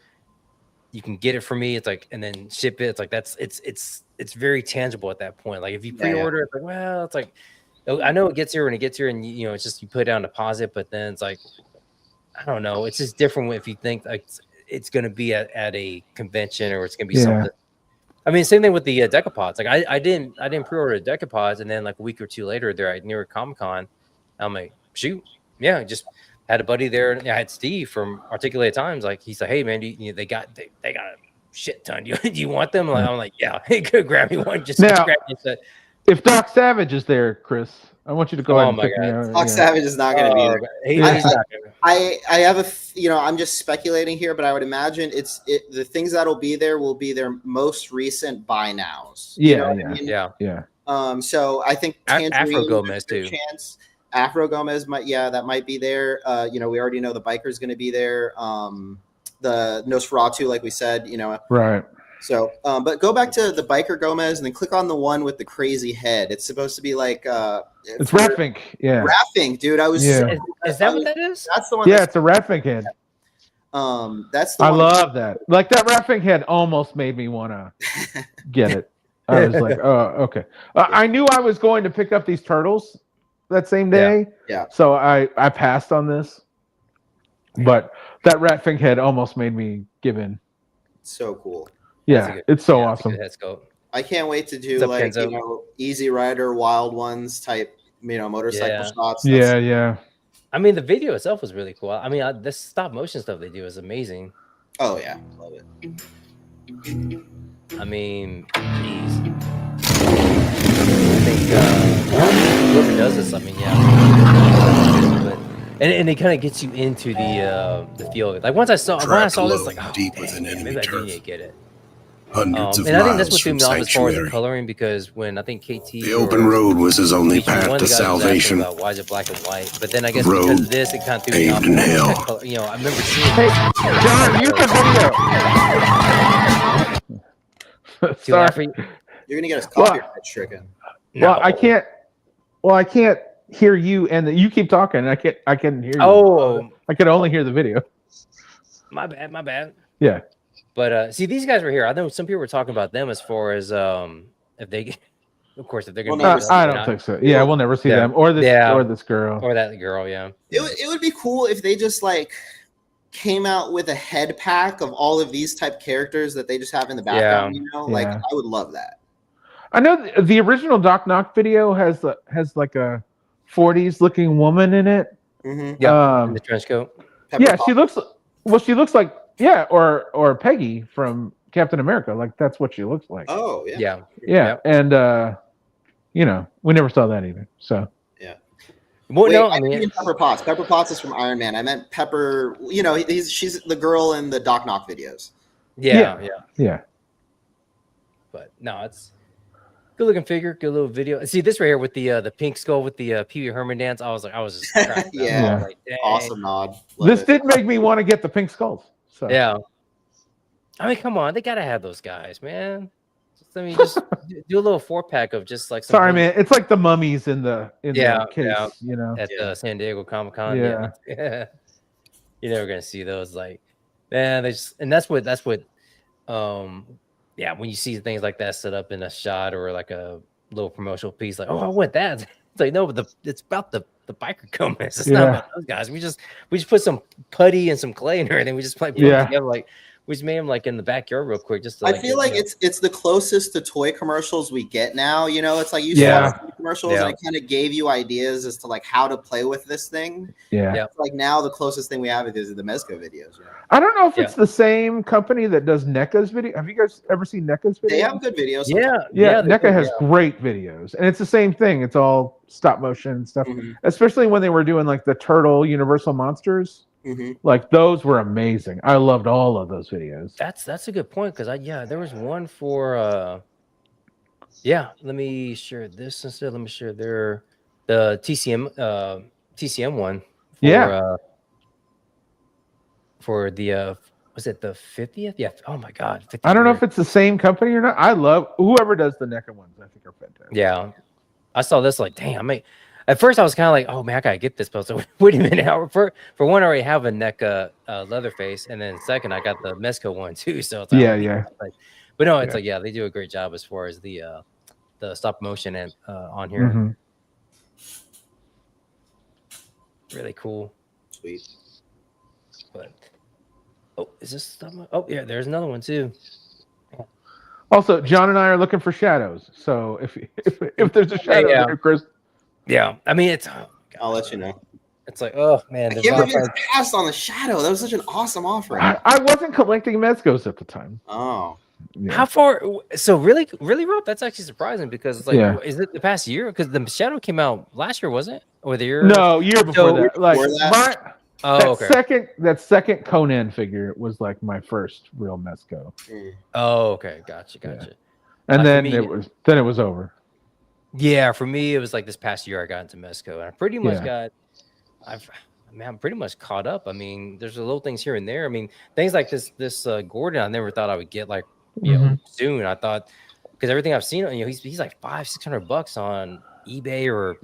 you can get it for me. It's like, and then ship it. It's like, it's very tangible at that point. Like if you pre-order, it's like, well, it's like, I know it gets here when it gets here, and you know, it's just you put down a deposit, but then it's like, I don't know, it's just different if you think like it's going to be at a convention or it's going to be something. I mean, same thing with the Decapods. Like I didn't pre-order the Decapods, and then like a week or two later, they're at near Comic-Con. I'm like, shoot, yeah, just had a buddy there. I had Steve from Articulated Times. Like he's like, hey man, they got a shit ton. Do you want them? Like, I'm like, yeah, hey, grab me one. Just now, grab me a set. If Doc Savage is there, Chris, I want you to go ahead and pick me up. Doc Savage is not going to be there. I have I'm just speculating here, but I would imagine the things that'll be there will be their most recent buy nows. Yeah. So I think Afro Gomez too. Afro Gomez might be there. We already know the biker's going to be there. The Nosferatu, like we said, right. So, but go back to the biker Gomez and then click on the one with the crazy head. It's supposed to be like it's Ratfink. Yeah, Ratfink, dude. I was. Yeah. Is that what that is? That's the one. Yeah, it's a Ratfink head. That's the I one. love that. Like that Ratfink head almost made me want to get it. I was like, oh, okay. I knew I was going to pick up these turtles that same day. Yeah. So I passed on this, but that Ratfink head almost made me give in. So cool. Yeah, it's so awesome. I can't wait to do Easy Rider, Wild Ones type, motorcycle shots. Yeah. I mean, the video itself was really cool. I mean, the stop motion stuff they do is amazing. Oh yeah, love it. I mean, geez. I think whoever does this, I mean, but and it kind of gets you into the feel. Like when I saw this, like, oh, maybe I didn't get it. And I think that's what threw me off as far as the coloring, because when I think KT, the open road was his only path to salvation. About why is it black and white? But then I guess because of this, it kind of threw me off. I remember seeing. Hey, John, mute the video. Sorry, you're gonna get us copyright stricken. Well, I can't hear you, and you keep talking. I couldn't hear you. Oh, I could only hear the video. My bad. Yeah. But see, these guys were here. I know some people were talking about them as far as if they, of course, if they're going to. I don't think so. Yeah, we'll never see them or this girl or that girl. Yeah, it would be cool if they just like came out with a head pack of all of these type characters that they just have in the background. Like I would love that. I know the original Doc Knock video has like a 40s looking woman in it. Mm-hmm. Yeah, in the trench coat. She looks like. Yeah, or Peggy from Captain America. Like that's what she looks like. Oh, yeah. Yeah. And we never saw that either. So Well, Wait, no, I I mean, mean Pepper Potts. Pepper Potts is from Iron Man. I meant Pepper. She's the girl in the Doc Knock videos. yeah. But no, it's good looking figure, good little video. See this right here with the pink skull with the Pee Wee Herman dance. I was just cracking up. Yeah. I was like, dang. Awesome nod. Love This it. did make me want to get the pink skulls. So Yeah. I mean, come on, they gotta have those guys, man. Just do a little 4-pack of just like some Sorry, man. It's like the mummies in the case, at the San Diego Comic-Con. Yeah. You're never gonna see those. Like, man, that's what when you see things like that set up in a shot or like a little promotional piece, like, oh, I want that. It's like, no, but it's about the biker comics. It's not about those guys. We just put some putty and some clay and everything. We just put them together, like we just made them like in the backyard real quick. Just to, I feel like it's the closest to toy commercials we get now. It's like you saw the commercials and it kind of gave you ideas as to like how to play with this thing. It's like now the closest thing we have is the Mezco videos. I don't know if it's the same company that does NECA's video. Have you guys ever seen NECA's videos? They have good videos. Yeah. NECA has great videos, and it's the same thing. It's all stop motion stuff, especially when they were doing like the Turtle Universal Monsters. Like those were amazing. I loved all of those videos. That's a good point because there was one for let me share this instead. Let me share the TCM one. For the was it the 50th? Yeah. Oh my God. I don't know if it's the same company or not. I love whoever does the NECA ones. I think are fantastic. Yeah, I saw this like, damn. At first I was kind of like, oh man, I gotta get this. But I was like, wait a minute. For one, I already have a NECA Leatherface, and then second, I got the Mezco one too. So it's like, but no, it's like they do a great job as far as the stop motion and on here. Really cool. Sweet. But is this stuff? Oh yeah, there's another one too. Also, John and I are looking for shadows. So if there's a shadow there, Chris. Yeah, I mean I'll let you know. It's like, oh man, I can't believe you passed on the shadow. That was such an awesome offering. I wasn't collecting Mezcos at the time. Oh, how far? So really, Rob? That's actually surprising because it's like, is it the past year? Because the shadow came out last year, wasn't it? Or the year? No, year before that. Like that second Conan figure was like my first real Mezco. Oh, okay, gotcha. Yeah. And then it was over. Yeah, for me, it was like this past year I got into Mezco, and I pretty much I'm pretty much caught up. I mean, there's little things here and there. I mean, things like this Gordon, I never thought I would get like soon. I thought because everything I've seen, he's like $500-600 on eBay or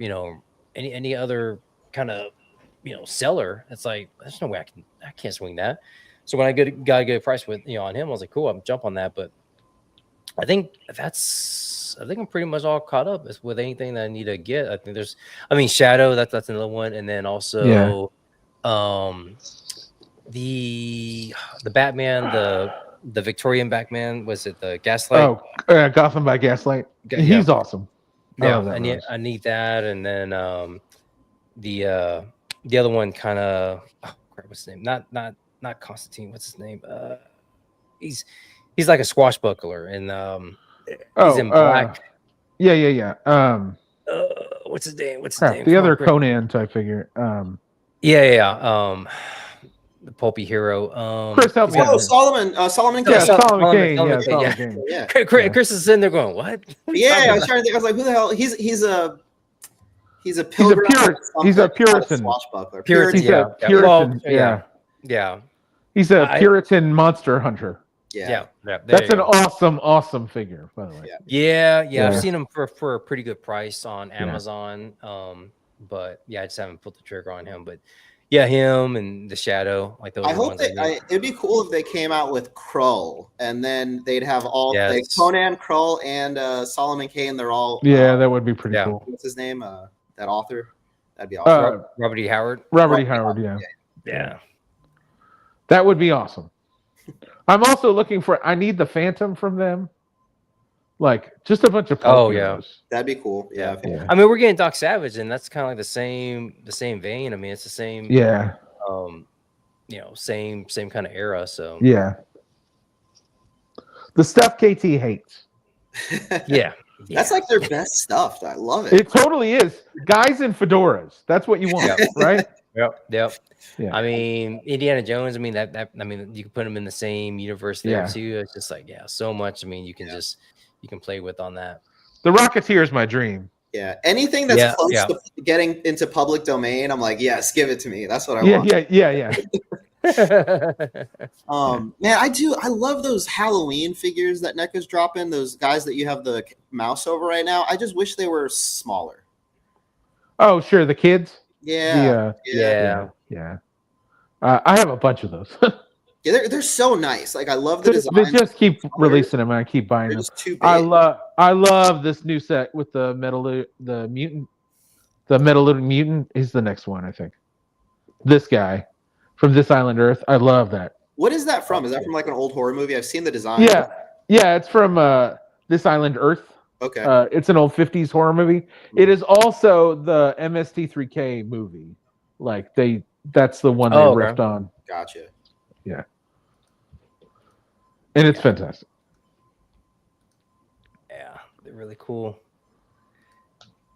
any other kind of seller. It's like there's no way I can't swing that. So when I got a good price with on him, I was like, cool, I'll jump on that. But I think I'm pretty much all caught up with anything that I need to get. I think Shadow, that's another one, and then also the Batman, the Victorian Batman, was it the Gaslight? Oh, Gotham by Gaslight. He's awesome. I need that, and then the other one kind of what's his name? Not Constantine. What's his name? He's like a swashbuckler, and he's in black. Yeah. What's his name? The other Conan type figure. The pulpy hero. Chris, help me. Solomon Kane. Solomon Kane. Yeah. Chris is sitting there going, "What?" Yeah, I was trying to think. I was like, "Who the hell?" He's a pilgrim. He's a Puritan. Puritan. Yeah. He's a Puritan monster hunter. Yeah. That's an awesome figure, by the way. Yeah. I've seen him for a pretty good price on Amazon. But I just haven't put the trigger on him. But him and the Shadow, like those. I hope it'd be cool if they came out with Krull, and then they'd have all like Conan, Krull, and Solomon Kane. They're all that would be pretty cool. What's his name? That author. That'd be awesome. Robert E. Howard. Robert E. Howard. Yeah. That would be awesome. I'm also looking for. I need the Phantom from them. Like just a bunch of heroes. That'd be cool. Yeah. I mean, we're getting Doc Savage, and that's kind of like the same vein. I mean, it's the same. Yeah. Same kind of era. So yeah. The stuff KT hates. Yeah. That's like their best stuff. I love it. It totally is. Guys in fedoras. That's what you want, right? Yep. Yeah. I mean, Indiana Jones. I mean that. I mean, you can put them in the same universe there too. It's just like so much. I mean, you can you can play with on that. The Rocketeer is my dream. Yeah, anything that's close to getting into public domain, I'm like, yes, give it to me. That's what I want. Yeah. Man, I love those Halloween figures that NECA's dropping. Those guys that you have the mouse over right now. I just wish they were smaller. Oh, sure, the kids. Yeah. I have a bunch of those. Yeah, they're so nice. Like I love the design. They just keep releasing them, and I keep buying them. Just too big. I love this new set with the mutant. The Metallic Mutant is the next one, I think. This guy from This Island Earth. I love that. What is that from? Is that from like an old horror movie? I've seen the design. Yeah, it's from This Island Earth. Okay. It's an old 50s horror movie. It is also the MST3K movie. Like that's the one they riffed on. Gotcha. Yeah. And it's fantastic. Yeah, they're really cool.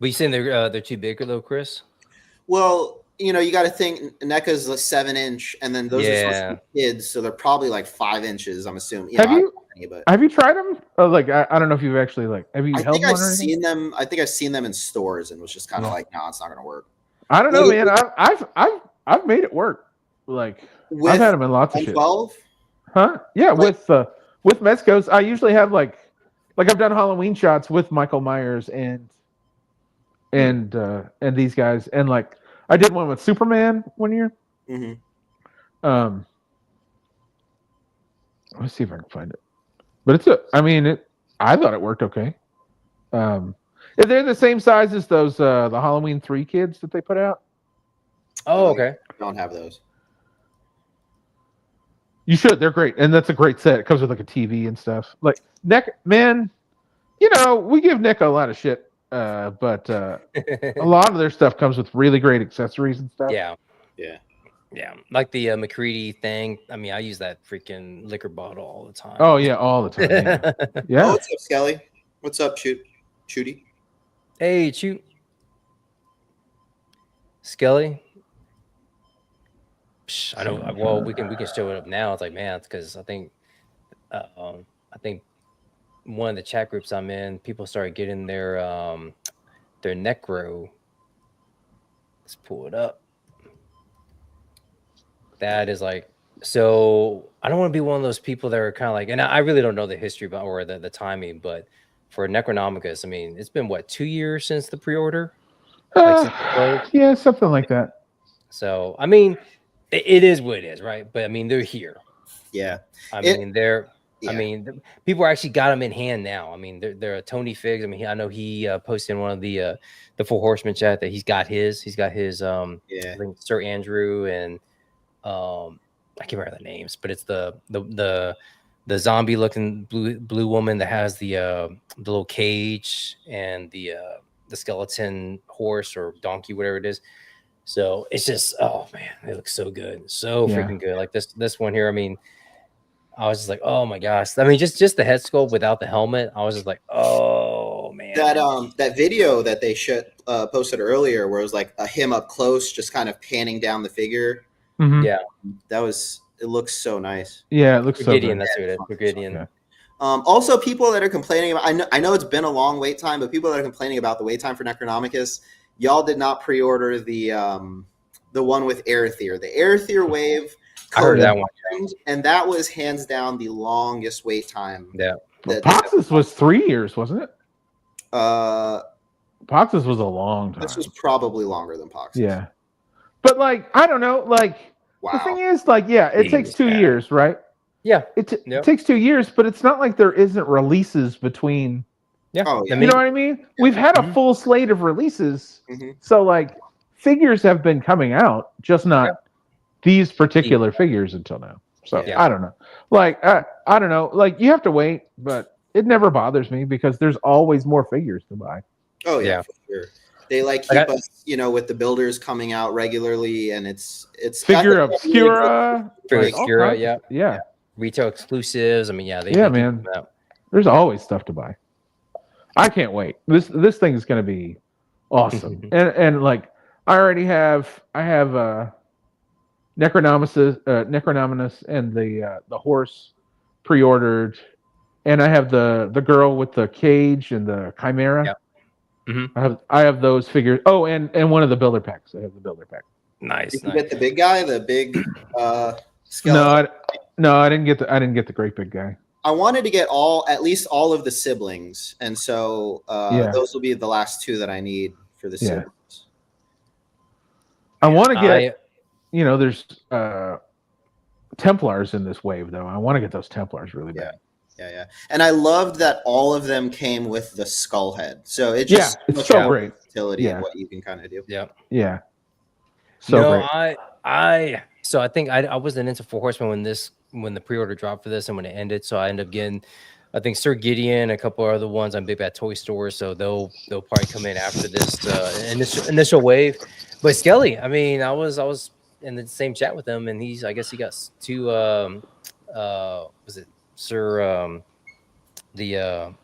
But you saying they're too big though, Chris? Well, you got to think NECA's a 7-inch, and then those are supposed to be kids, so they're probably like 5 inches. I'm assuming. Have you tried them? Like I don't know if you've actually have you held one? I've seen them. I think I've seen them in stores, and was just kind of like, no, it's not going to work. I don't know, man. I've made it work. Like I've had them in lots of shit. 12? Huh? Yeah, with Mezcos, I usually have like I've done Halloween shots with Michael Myers and these guys, and like I did one with Superman one year. Mm-hmm. Let's see if I can find it. But I thought it worked okay. They're the same size as those the Halloween 3 kids that they put out. Oh, okay. I don't have those. You should. They're great, and that's a great set. It comes with like a TV and stuff. Like NECA, man, we give NECA a lot of shit, but a lot of their stuff comes with really great accessories and stuff. Yeah. Like the McCready thing. I mean, I use that freaking liquor bottle all the time. Oh yeah, all the time. Yeah. Oh, what's up, Skelly? What's up, Shooty? Hey, Shoot. Skelly. I know. Well, we can show it up now. It's like, man, it's because I think one of the chat groups I'm in, people started getting their Necro. Let's pull it up. That is like, so I don't want to be one of those people that are kind of like, and I really don't know the history about or the timing, but for Necronomicus, I mean, it's been 2 years since the pre-order? Yeah, something like that. So, I mean, it is what it is, right? But I mean, they're here. Yeah. I mean, people actually got them in hand now. I mean, they're a Tony Figs. I mean, I know he posted in one of the Four Horsemen chat that he's got his. I think Sir Andrew and I can't remember the names, but it's the zombie looking blue woman that has the little cage and the skeleton horse or donkey, whatever it is. So it's just, oh man, they look so good, freaking good. Like this one here. I mean, I was just like, oh my gosh. I mean, just the head sculpt without the helmet. I was just like, oh man. That video that they posted earlier, where it was like him up close, just kind of panning down the figure. Mm-hmm. Yeah, it looks so nice. Yeah, it looks so good. That's what it is. Gideon. Yeah. Also, people that are complaining about, I know it's been a long wait time, but people that are complaining about the wait time for Necronomicus, y'all did not pre-order the one with Arethyr. The Arethyr wave. I heard that one. And that was hands down the longest wait time. Yeah. Poxus was 3 years, wasn't it? Poxus was a long time. This was probably longer than Poxus. Yeah. But like, I don't know, like the thing is, like, it takes 2 years, right? Yeah. It takes 2 years, but it's not like there isn't releases between. Yeah. Oh, yeah. You know what I mean? We've had a full slate of releases. Mm-hmm. So like figures have been coming out, just not these particular figures until now. So I don't know. Like I don't know. Like you have to wait, but it never bothers me because there's always more figures to buy. Oh yeah. For sure. They keep us, with the builders coming out regularly, and it's Figure Obscura. Yeah. Retail exclusives. I mean, man. There's always stuff to buy. I can't wait. This thing is going to be awesome. and like I have Necronominus and the horse pre-ordered, and I have the girl with the cage and the chimera. Yep. I have those figures. Oh, and one of the builder packs. I have the builder pack. Nice. Did you get the big guy, the big No, skeleton? I didn't get the great big guy. I wanted to get at least all of the siblings, and so those will be the last two that I need for the siblings. I want to get, there's Templars in this wave though. I want to get those Templars really bad. Yeah. And I loved that all of them came with the skull head. So it's just it's so great. Utility and what you can kind of do. Yeah. So great. So I think I wasn't into Four Horsemen when the pre-order dropped for this and when it ended. So I ended up getting, I think, Sir Gideon, a couple of other ones on Big Bad Toy Store. So they'll probably come in after this initial wave. But Skelly, I mean, I was in the same chat with him, and I guess he got two. Was it Sir the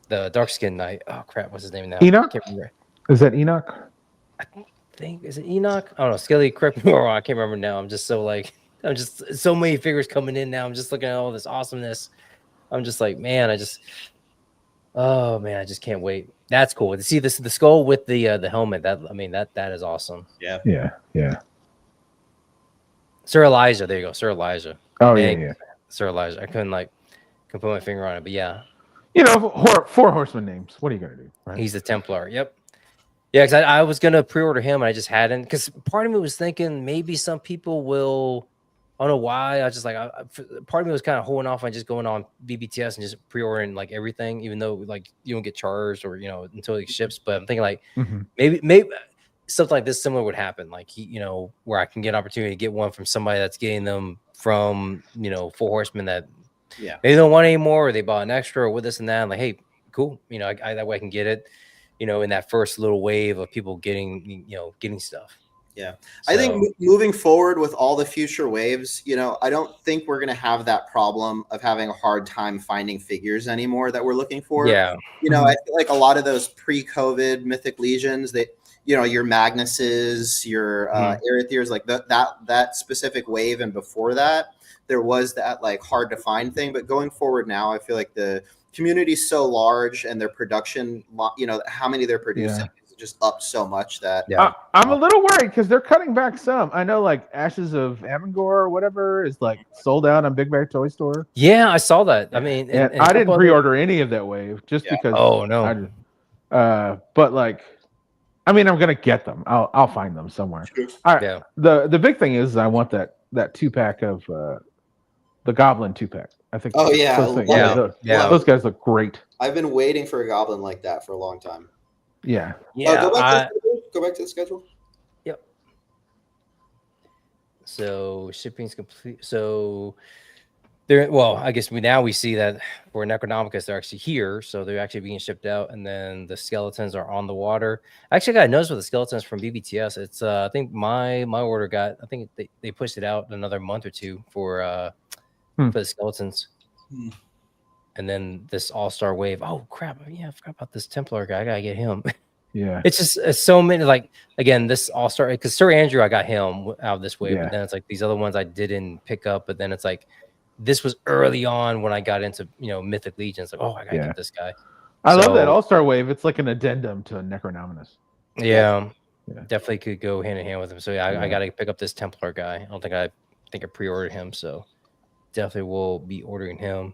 dark skinned knight? Oh crap, what's his name now? Enoch. I can't remember. Is that Enoch? I think is it Enoch? I don't know. Skelly, correct me or wrong. I can't remember now. I'm just so many figures coming in now. I'm just looking at all this awesomeness. I'm just like, man, I just can't wait. That's cool to see the skull with the helmet. That is awesome. Yeah. Sir Elijah, there you go, Sir Elijah. Oh yeah. Sir Elijah. I couldn't put my finger on it, but yeah. Four horseman names. What are you gonna do? Right? He's the Templar. Yep. Yeah, because I was gonna pre-order him, and I just hadn't. Because part of me was thinking maybe some people will. I don't know why. I was just like, part of me was kind of holding off on just going on BBTS and just pre-ordering like everything, even though like you don't get charged or until it ships. But I'm thinking like maybe something like this similar would happen, like where I can get an opportunity to get one from somebody that's getting them from Four Horsemen that they don't want anymore, or they bought an extra or with this and that. I'm like, hey, cool, I that way I can get it, in that first little wave of people getting stuff. Yeah. So, I think moving forward with all the future waves, I don't think we're going to have that problem of having a hard time finding figures anymore that we're looking for. Yeah. I feel like a lot of those pre-COVID Mythic Legions that, your Magnuses, your Arethirs, like that specific wave. And before that, there was that like hard to find thing. But going forward now, I feel like the community is so large and their production, how many they're producing. Just up so much that I'm a little worried because they're cutting back some. I know like Ashes of Avangor or whatever is like sold out on Big Bad Toy Store. Yeah, I saw that. I mean, and I didn't pre-order any of that wave just because. Oh no. But like, I mean, I'm gonna get them. I'll find them somewhere. The big thing is I want that 2-pack of the Goblin 2-pack. I think. Oh yeah, those guys look great. I've been waiting for a Goblin like that for a long time. Yeah. Go back to the schedule. Yep. So shipping's complete. So I guess we see that for Necronomicus, they're actually here. So they're actually being shipped out, and then the skeletons are on the water. I actually got a notice with the skeletons from BBTS. It's I think my order I think they pushed it out another month or two for the skeletons. And then this all-star wave. Oh crap! Yeah, I forgot about this Templar guy. I gotta get him. Yeah, it's so many. Like again, this all-star because Sir Andrew, I got him out of this wave. But then it's like these other ones I didn't pick up. But then it's like this was early on when I got into Mythic Legions. Like, oh, I gotta get this guy. I love that all-star wave. It's like an addendum to Necronominus. Yeah, definitely could go hand in hand with him. So I gotta pick up this Templar guy. I think I pre-ordered him. So definitely will be ordering him.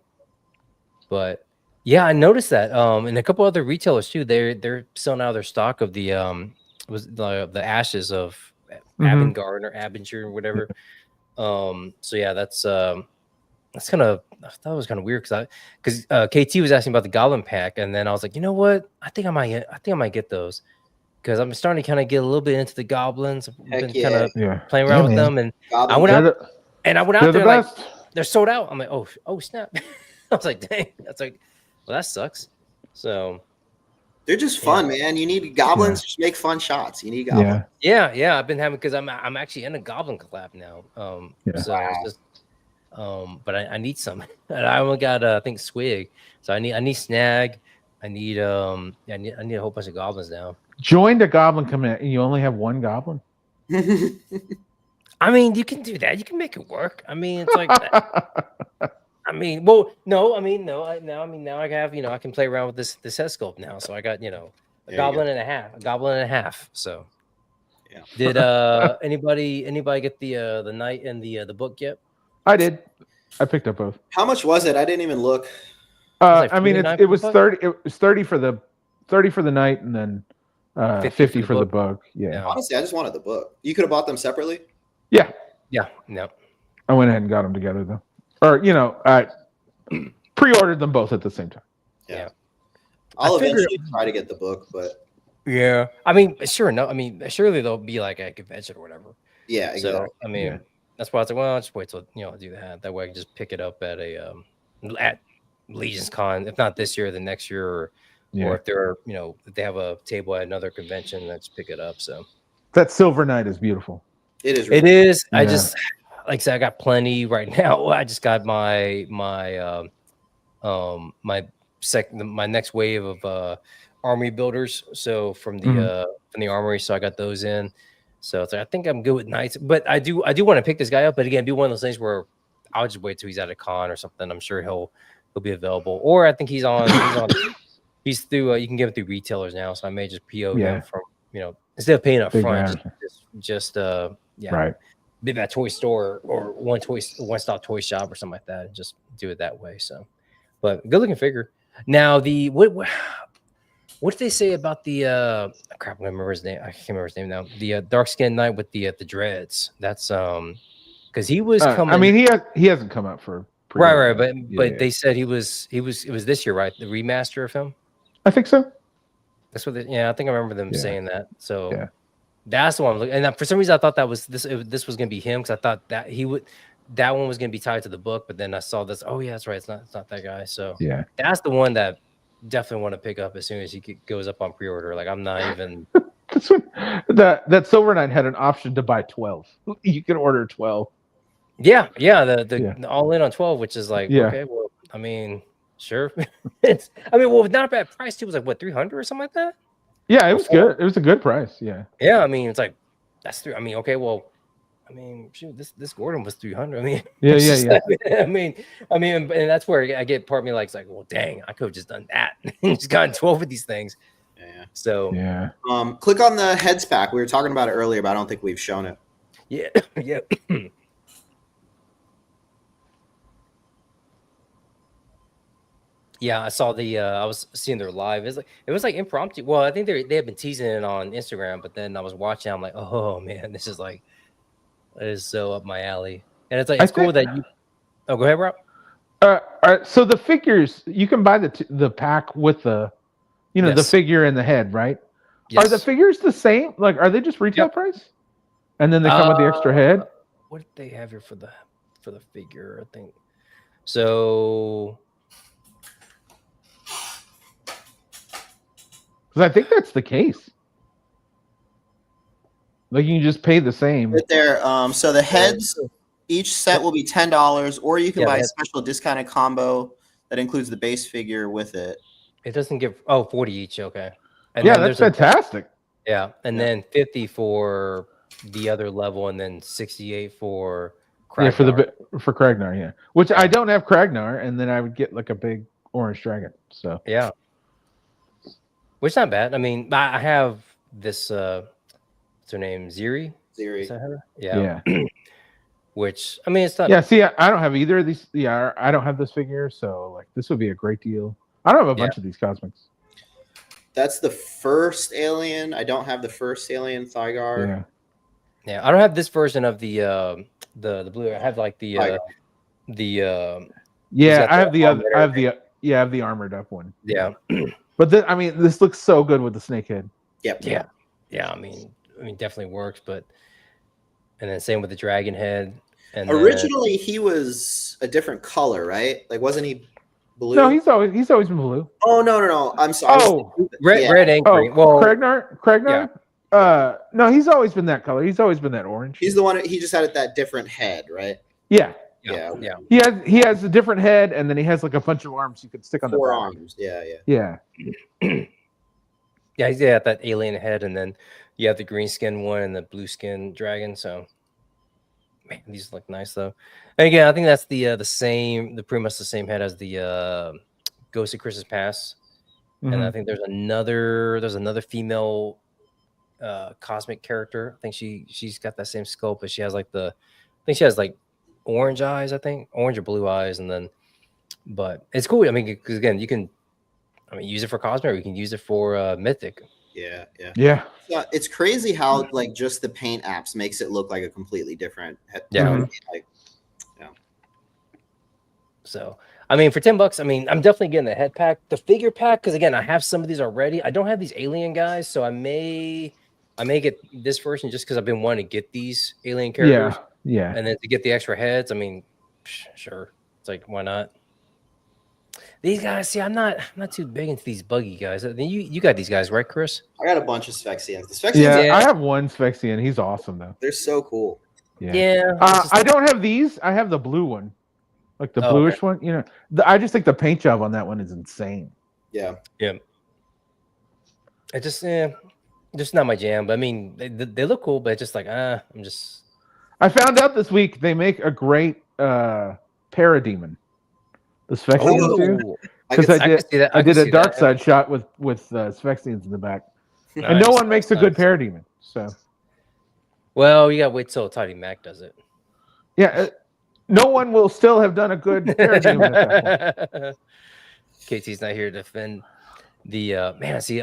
But yeah, I noticed that. And a couple other retailers too. They're selling out their stock of the the ashes of Avangard or Abinger or whatever. So yeah, that's kind of I thought it was kind of weird because KT was asking about the Goblin pack, and then I was like, you know what? I think I might get those because I'm starting to kind of get a little bit into the Goblins. I've been kind of playing around with them, and I went out there like they're sold out. I'm like, oh snap. I was like, dang, that's like, well, that sucks. So they're just fun, man. You need goblins to make fun shots. You need goblins. Yeah. I've been having because I'm actually in a goblin collab now. So it's just but I need some. And I only got I think Swig. So I need Snag. I need I need a whole bunch of goblins now. Joined a goblin command, and you only have one goblin. I mean, you can do that. You can make it work. I mean, it's like, I mean, well, no, I mean, no, now I have, I can play around with this head sculpt now. So I got, a goblin and a half. So, yeah. Did anybody get the knight and the book yet? I did. I picked up both. How much was it? I didn't even look. I mean, it was 30. It was 30 for the night, and then 50 for the book. Yeah. Honestly, I just wanted the book. You could have bought them separately. Yeah. Yeah. No. I went ahead and got them together though, or I pre-ordered them both at the same time. Yeah. I'll eventually try to get the book, but yeah. I mean, sure. No. I mean, surely they'll be like at a convention or whatever. Yeah. Exactly. So I mean, that's why I was like, well, I'll just wait till I do that. That way I can just pick it up at at Legion's Con, if not this year, the next year, or if they're if they have a table at another convention, let's pick it up. So that Silver Knight is beautiful. It is. It is. Yeah. I just like I said, I got plenty right now. I just got my next wave of army builders. So from the armory, so I got those in. So it's like, I think I'm good with knights, but I do want to pick this guy up. But again, it'd be one of those things where I'll just wait till he's at a con or something. I'm sure he'll be available, or I think he's through. You can get him through retailers now, so I may just PO him from instead of paying up front, just right. Maybe that toy store or one stop toy shop or something like that, and just do it that way. So, but good looking figure. Now what did they say about the crap? I remember his name. I can't remember his name now. The dark skinned knight with the dreads. That's because he was coming. I mean, he hasn't come out for right, but they said it was this year, right? The remaster of him. I think so. That's what. I think I remember them saying that. So that's the one. And for some reason, I thought that was this was gonna be him, because I thought that that one was gonna be tied to the book. But then I saw this. Oh yeah, that's right. It's not that guy. So that's the one that definitely want to pick up as soon as he goes up on pre-order. Like, I'm not even. This one, that Silver Knight had an option to buy 12. You can order 12. Yeah, the all in on 12, which is like okay, well, I mean, sure. Not a bad price too. It was like what, 300 or something like that. Yeah, it was good. It was a good price. Yeah. Yeah, I mean, it's like that's three. I mean, okay, well, I mean, shoot, this Gordon was 300. I mean, yeah. I mean, and that's where I get part of me like, it's like, well, dang, I could have just done that and just gotten 12 of these things. Yeah. So click on the heads pack. We were talking about it earlier, but I don't think we've shown it. Yeah, yeah. Yeah, I saw I was seeing their live. It was like impromptu. Well, I think they had been teasing it on Instagram, but then I was watching. I'm like, oh man, this is like, it is so up my alley. And it's like, it's cool that you. Oh, go ahead, Rob. All right, so the figures, you can buy the pack with the, the figure and the head, right? Yes. Are the figures the same? Like, are they just retail price? And then they come with the extra head. What did they have here for the figure? I think so. Because I think that's the case. Like, you can just pay the same. Right there. So the heads, each set will be $10, or you can buy a special discounted combo that includes the base figure with it. It doesn't give 40 each. Okay. And that's fantastic. And then 50 for the other level, and then 68 for Kragnar. For Kragnar, yeah. Which I don't have Kragnar, and then I would get like a big orange dragon. So which is not bad. I mean, I have this. What's her name? Ziri. Is that her? Yeah. Which, I mean, it's not. Yeah. See, I don't have either of these. Yeah, I don't have this figure, so like this would be a great deal. I don't have a bunch of these cosmics. That's the first alien. I don't have the first alien Thygar. Yeah. I don't have this version of the blue. I have like the I have the other. I have the armored up one. Yeah. But this looks so good with the snake head. Yep. Yeah. I mean, definitely works. But and then same with the dragon head. And originally he was a different color, right? Like, wasn't he blue? No, he's always been blue. Oh no! I'm sorry. Oh, red and green. Well, Kragnar. Yeah. No, he's always been that color. He's always been that orange. He's the one. He just had that different head, right? Yeah. Yeah. He has a different head, and then he has like a bunch of arms you could stick on the 4 back. arms. Yeah. Yeah. Yeah, he's got that alien head, and then you have the green skin one and the blue skin dragon. So, man, these look nice though. And again, I think that's the pretty much the same head as the Ghost of Christmas Past. And I think there's another female cosmic character. I think she's got that same sculpt, but she has like I think she has like orange eyes. I think orange or blue eyes, and then, but it's cool. I mean, because again, you can, use it for cosmic, or you can use it for mythic. Yeah. Yeah. It's crazy how like just the paint apps makes it look like a completely different. Like, yeah. So, I mean, for $10, I mean, I'm definitely getting the head pack, the figure pack, because again, I have some of these already. I don't have these alien guys, so I may get this version just because I've been wanting to get these alien characters. Yeah. And then to get the extra heads, I mean, sure, it's like, why not? These guys, see, I'm not too big into these buggy guys. I mean, you got these guys, right, Chris? I got a bunch of Sphexians. The Sphexians, Yeah, I have one Sphexian. He's awesome though. they're so cool. Yeah. I don't have these. I have the blue one, like the bluish one. You know, I just think the paint job on that one is insane. Yeah. It just not my jam. But I mean, they look cool, but it's just like, I'm just. I found out this week they make a great parademon. The Sphexians do. Because I did a dark side shot with Sphexians in the back, and no one makes a good parademon. So, well, you gotta wait till Toddy Mac does it. Yeah, no one will still have done a good parademon at that point. KT's not here to defend the man. See,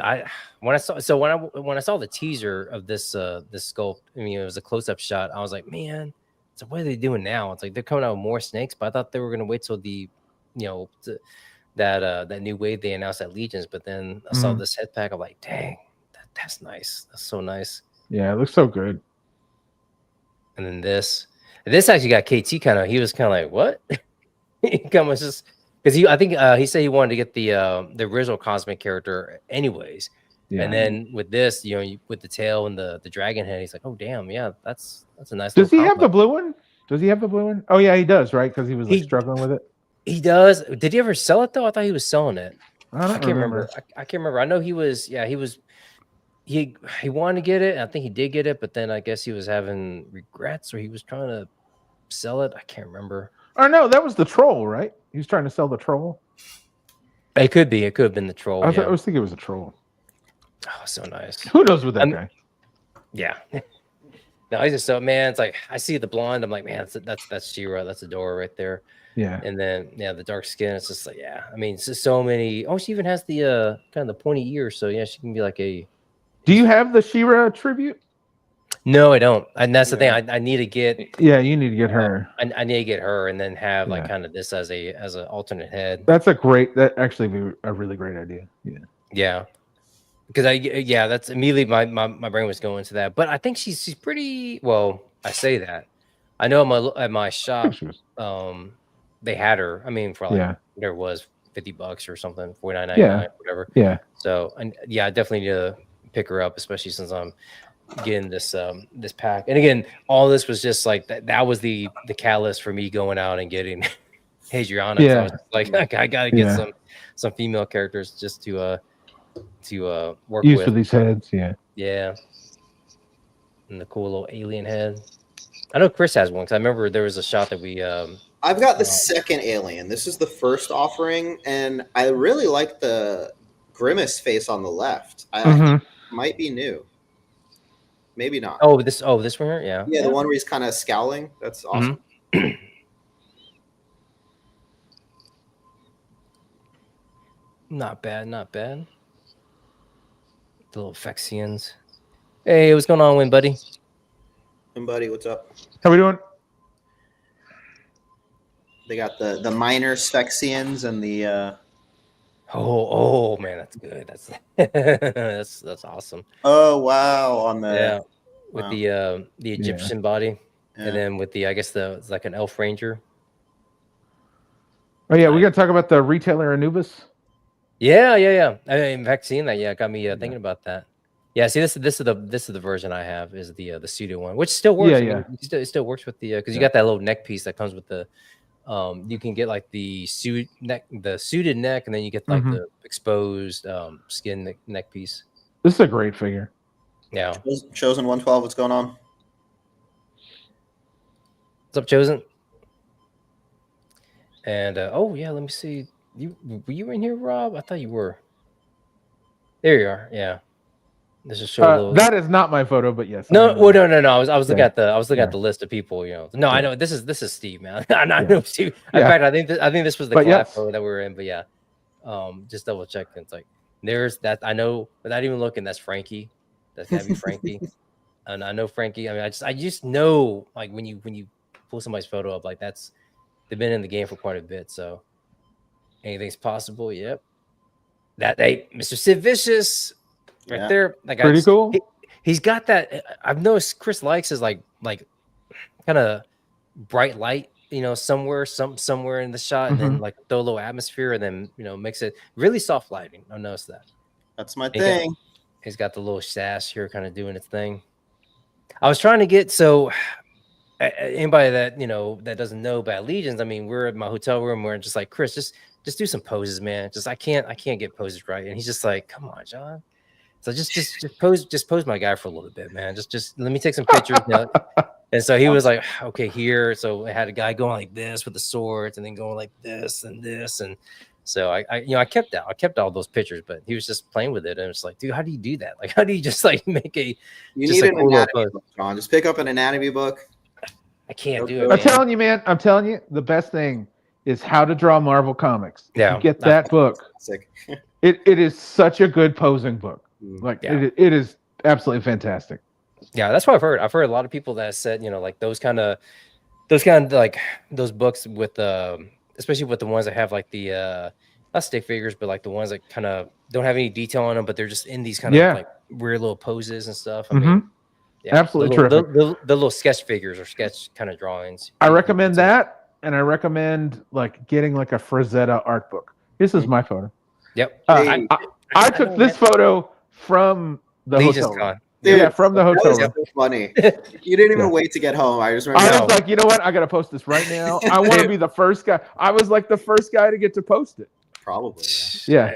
when I saw the teaser of this sculpt, I mean, it was a close up shot. I was like, man, so what are they doing now? It's like they're coming out with more snakes, but I thought they were gonna wait till the that new wave they announced at Legions, but then I saw this head pack. I'm like, dang, that's nice. That's so nice. Yeah, it looks so good. And then this actually got KT kind of. He was kind of like, what? He kind of just because I think he said he wanted to get the original cosmic character anyways. Yeah. And then with this, with the tail and the dragon head, he's like, oh damn, yeah, that's a nice. Does he have the blue one? Does he have the blue one? Oh yeah, he does, right? Because he was struggling with it. He does. Did he ever sell it though? I thought he was selling it. I can't remember. I can't remember. I know he was. Yeah, he was. He wanted to get it. I think he did get it, but then I guess he was having regrets, or he was trying to sell it. I can't remember. Oh no, that was the troll, right? He was trying to sell the troll. It could be. It could have been the troll. I was thinking it was a troll. Oh, so nice. Who knows with that guy? Yeah. No, he's just so man. It's like I see the blonde. I'm like, man, that's She-Ra. That's Adora right there. Yeah. And then the dark skin. It's just like, yeah. I mean, it's just so many. Oh, she even has the kind of the pointy ears. So yeah, she can be like a. Do you have the She-Ra tribute? No, I don't. And that's the thing. I need to get. Yeah, you need to get her. I need to get her, and then have like kind of this as an alternate head. That actually be a really great idea. Yeah. Yeah. Because that's immediately my brain was going to that. But I think she's pretty well. I say that. I know at my shop, they had her. I mean, for like there was $50 or something, $49.99, whatever. Yeah. So I definitely need to pick her up, especially since I'm getting this pack. And again, all this was just like that was the catalyst for me going out and getting Hadriana. Yeah. So I was like, I gotta get some female characters just to work use for these heads. Yeah. And the cool little alien head. I know Chris has one because I remember there was a shot that we I've got the second alien. This is the first offering, and I really like the Grimace face on the left. I think it might be new. Maybe not. Oh, this one here? Yeah. Yeah, the one where he's kind of scowling. That's awesome. Not bad. The little Phyrexians. Hey, what's going on, Win buddy? Win buddy, what's up? How we doing? They got the minor Sphexians and the Oh man, that's good. That's awesome. Oh wow, on the with the Egyptian body, and then with the it's like an elf ranger. Oh yeah, we got to talk about the retailer Anubis. Yeah. I in fact seeing that, got me thinking about that. Yeah, see, this is the version I have is the pseudo one, which still works. Yeah, I mean, yeah. it still works with the because you got that little neck piece that comes with the you can get like the suited neck, and then you get like Mhm. the exposed skin neck piece. This is a great figure. Yeah, Chosen 112. What's going on? what's up, Chosen? And oh yeah, let me see. Were you in here, Rob? I thought you were. There you are. Yeah. This is show a little. That is not my photo, but yes. No, well, no. I was looking Yeah. at Yeah. the list of people. You know, no, I Yeah. know this is Steve, man. I know Yeah. Steve. In Yeah. fact, I think this was the But collab yes. photo that we were in. But yeah, just double checking. It's like there's that. I know without even looking, that's Frankie. That's gotta be Frankie. And I know Frankie. I mean, I just know like when you pull somebody's photo up, like they've been in the game for quite a bit. So anything's possible. Yep. That hey, Mr. Sid Vicious, right there. That guy Pretty cool. He's got that. I've noticed Chris likes his like kind of bright light, somewhere in the shot, and then like throw a little atmosphere, and then mix it really soft lighting. I noticed that. That's my thing. He's got the little sash here, kind of doing its thing. I was trying to get anybody that that doesn't know about Legions. I mean, we're at my hotel room. We're just like, Chris, just do some poses, man. Just I can't get poses right, and he's just like, come on, John. So just pose my guy for a little bit, man. Just let me take some pictures. And so he was like, okay, here. So I had a guy going like this with the swords, and then going like this and this, and so I kept all those pictures, but he was just playing with it, and it's like, dude, how do you do that? Like, how do you just like make a you need an anatomy book, John? Just pick up an anatomy book. I can't do it. I'm telling you, man. I'm telling you, the best thing is How to Draw Marvel Comics. If you get that book. It is such a good posing book. Like it is absolutely fantastic. Yeah, that's what I've heard. I've heard a lot of people that said, like those kind of like those books with especially with the ones that have like the not stick figures, but like the ones that kind of don't have any detail on them, but they're just in these kind of like weird little poses and stuff. I mean, absolutely terrific. The little sketch figures or sketch kind of drawings. I recommend that, and I recommend like getting like a Frazetta art book. This is my photo. Yep. I took this photo from the Legion's hotel room. Dude, from the hotel room. So funny. You didn't even wait to get home. I was like, you know what? I got to post this right now. I want to be the first guy. I was like the first guy to get to post it. Probably. Yeah.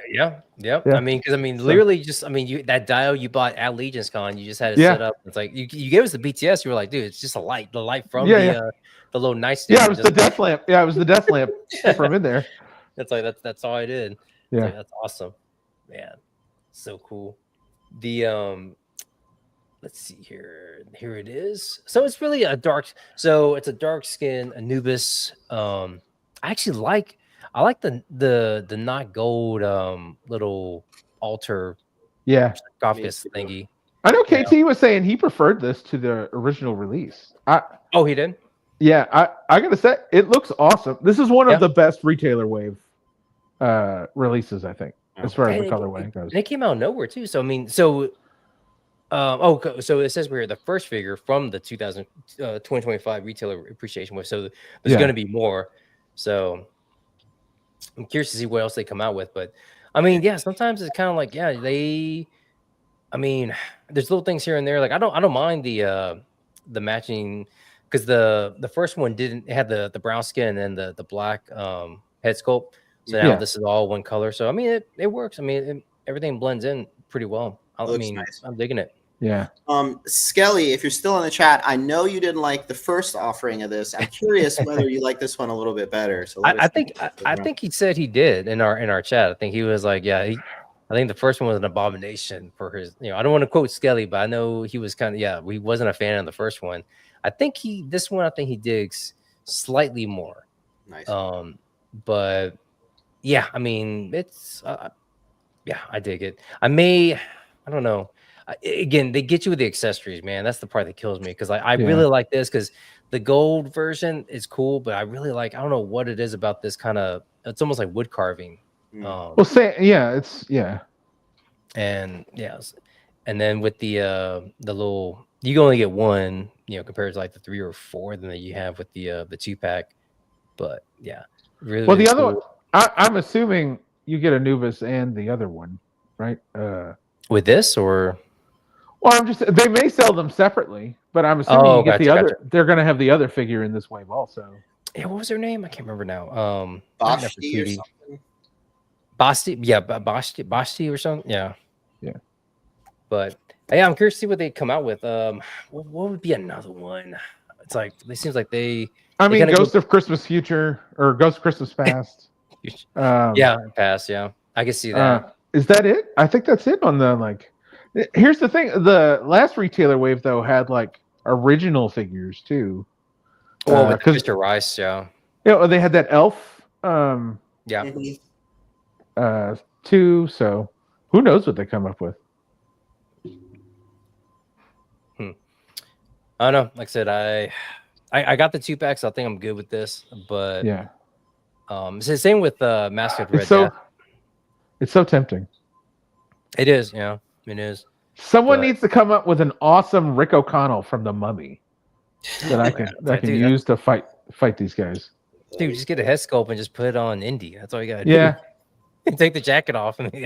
I mean, literally just, that dial you bought at Legion's Con, you just had it set up. It's like, you gave us the BTS. You were like, dude, it's just the light from the little nightstand. Yeah, it was the death lamp. Yeah, it was the death lamp from in there. It's like, that's all I did. Yeah. Like, that's awesome. Man. So cool. The, let's see here. Here it is. So it's really it's a dark skin Anubis. I like the not gold little altar sarcophagus thingy. I know KT was saying he preferred this to the original release. He did? Yeah, I gotta say it looks awesome. This is one of the best retailer wave releases, I think, as far as the colorway goes. It came out of nowhere too. So so it says we're the first figure from the 2025 retailer appreciation wave. So there's going to be more. So I'm curious to see what else they come out with. But sometimes it's kind of like there's little things here and there. Like I don't mind the matching, because the first one had the brown skin and the black head sculpt. So now this is all one color. So it works. Everything blends in pretty well. Nice. I'm digging it. Yeah. Skelly, if you're still in the chat, I know you didn't like the first offering of this. I'm curious whether you like this one a little bit better. So I think he said he did in our chat. I think he was like, I think the first one was an abomination for his. I don't want to quote Skelly, but I know he was kind of he wasn't a fan of the first one. I think he digs slightly more. Nice. But it's I dig it. I don't know. Again, they get you with the accessories, man. That's the part that kills me, because I really like this, because the gold version is cool, but I really I don't know what it is about this kind of. It's almost like wood carving. And then with the little, you can only get one, compared to like the 3 or 4 that you have with the 2-pack. But really. Well, the other one, I'm assuming you get Anubis and the other one, right? With this, or Well, they may sell them separately, but I'm assuming you get the other. They're going to have the other figure in this wave also. Yeah, what was her name? I can't remember now. Bashti or something. Basti, yeah, Basti or something. Yeah. But yeah, I'm curious to see what they come out with. What would be another one? It's like it seems like they. I mean, Ghost of Christmas Future or Ghost of Christmas Past. Yeah, past. Yeah, I can see that. Is that it? I think that's it on the like. Here's the thing: the last retailer wave though had like original figures too. Well, with Mr. Rice, yeah. Yeah, they had that elf. Yeah. Too. So who knows what they come up with? I don't know. Like I said, I got the 2-packs. So I think I'm good with this. But yeah, it's the same with Mask of Red Death. It's so tempting. It is, yeah, it is. Someone needs to come up with an awesome Rick O'Connell from The Mummy that I can use to fight these guys. Dude, just get a head sculpt and just put it on Indy. That's all you gotta do. Yeah. And take the jacket off. And you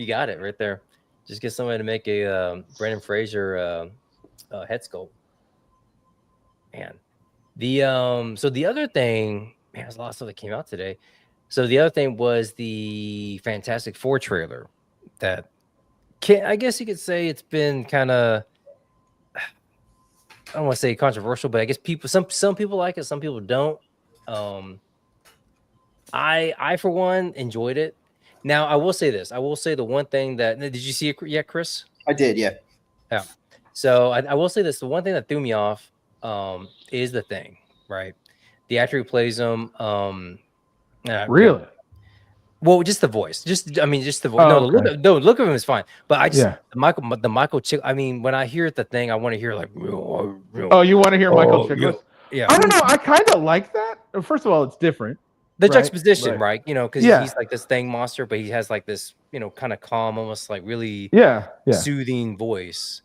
got it right there. Just get somebody to make a Brendan Fraser head sculpt. Man. So the other thing, man, there's a lot of stuff that came out today. So the other thing was the Fantastic Four trailer that I guess you could say it's been kind of, I don't want to say controversial, but I guess some people like it, some people don't. I for one enjoyed it. Now I will say this. I will say the one thing that did you see it yet, Chris? I did, yeah. Yeah. So I will say this. The one thing that threw me off is the Thing, right? The actor who plays him. Really? Well, just the voice. Just the voice. Oh, no, look of him is fine. But I just the Michael Chick. I mean, when I hear the Thing, I want to hear like. Oh, you want to hear Michael Chiklis? Yeah. I don't know. I kind of like that. First of all, it's different. The juxtaposition, right? You know, because he's like this Thing monster, but he has like this, kind of calm, almost like really soothing voice.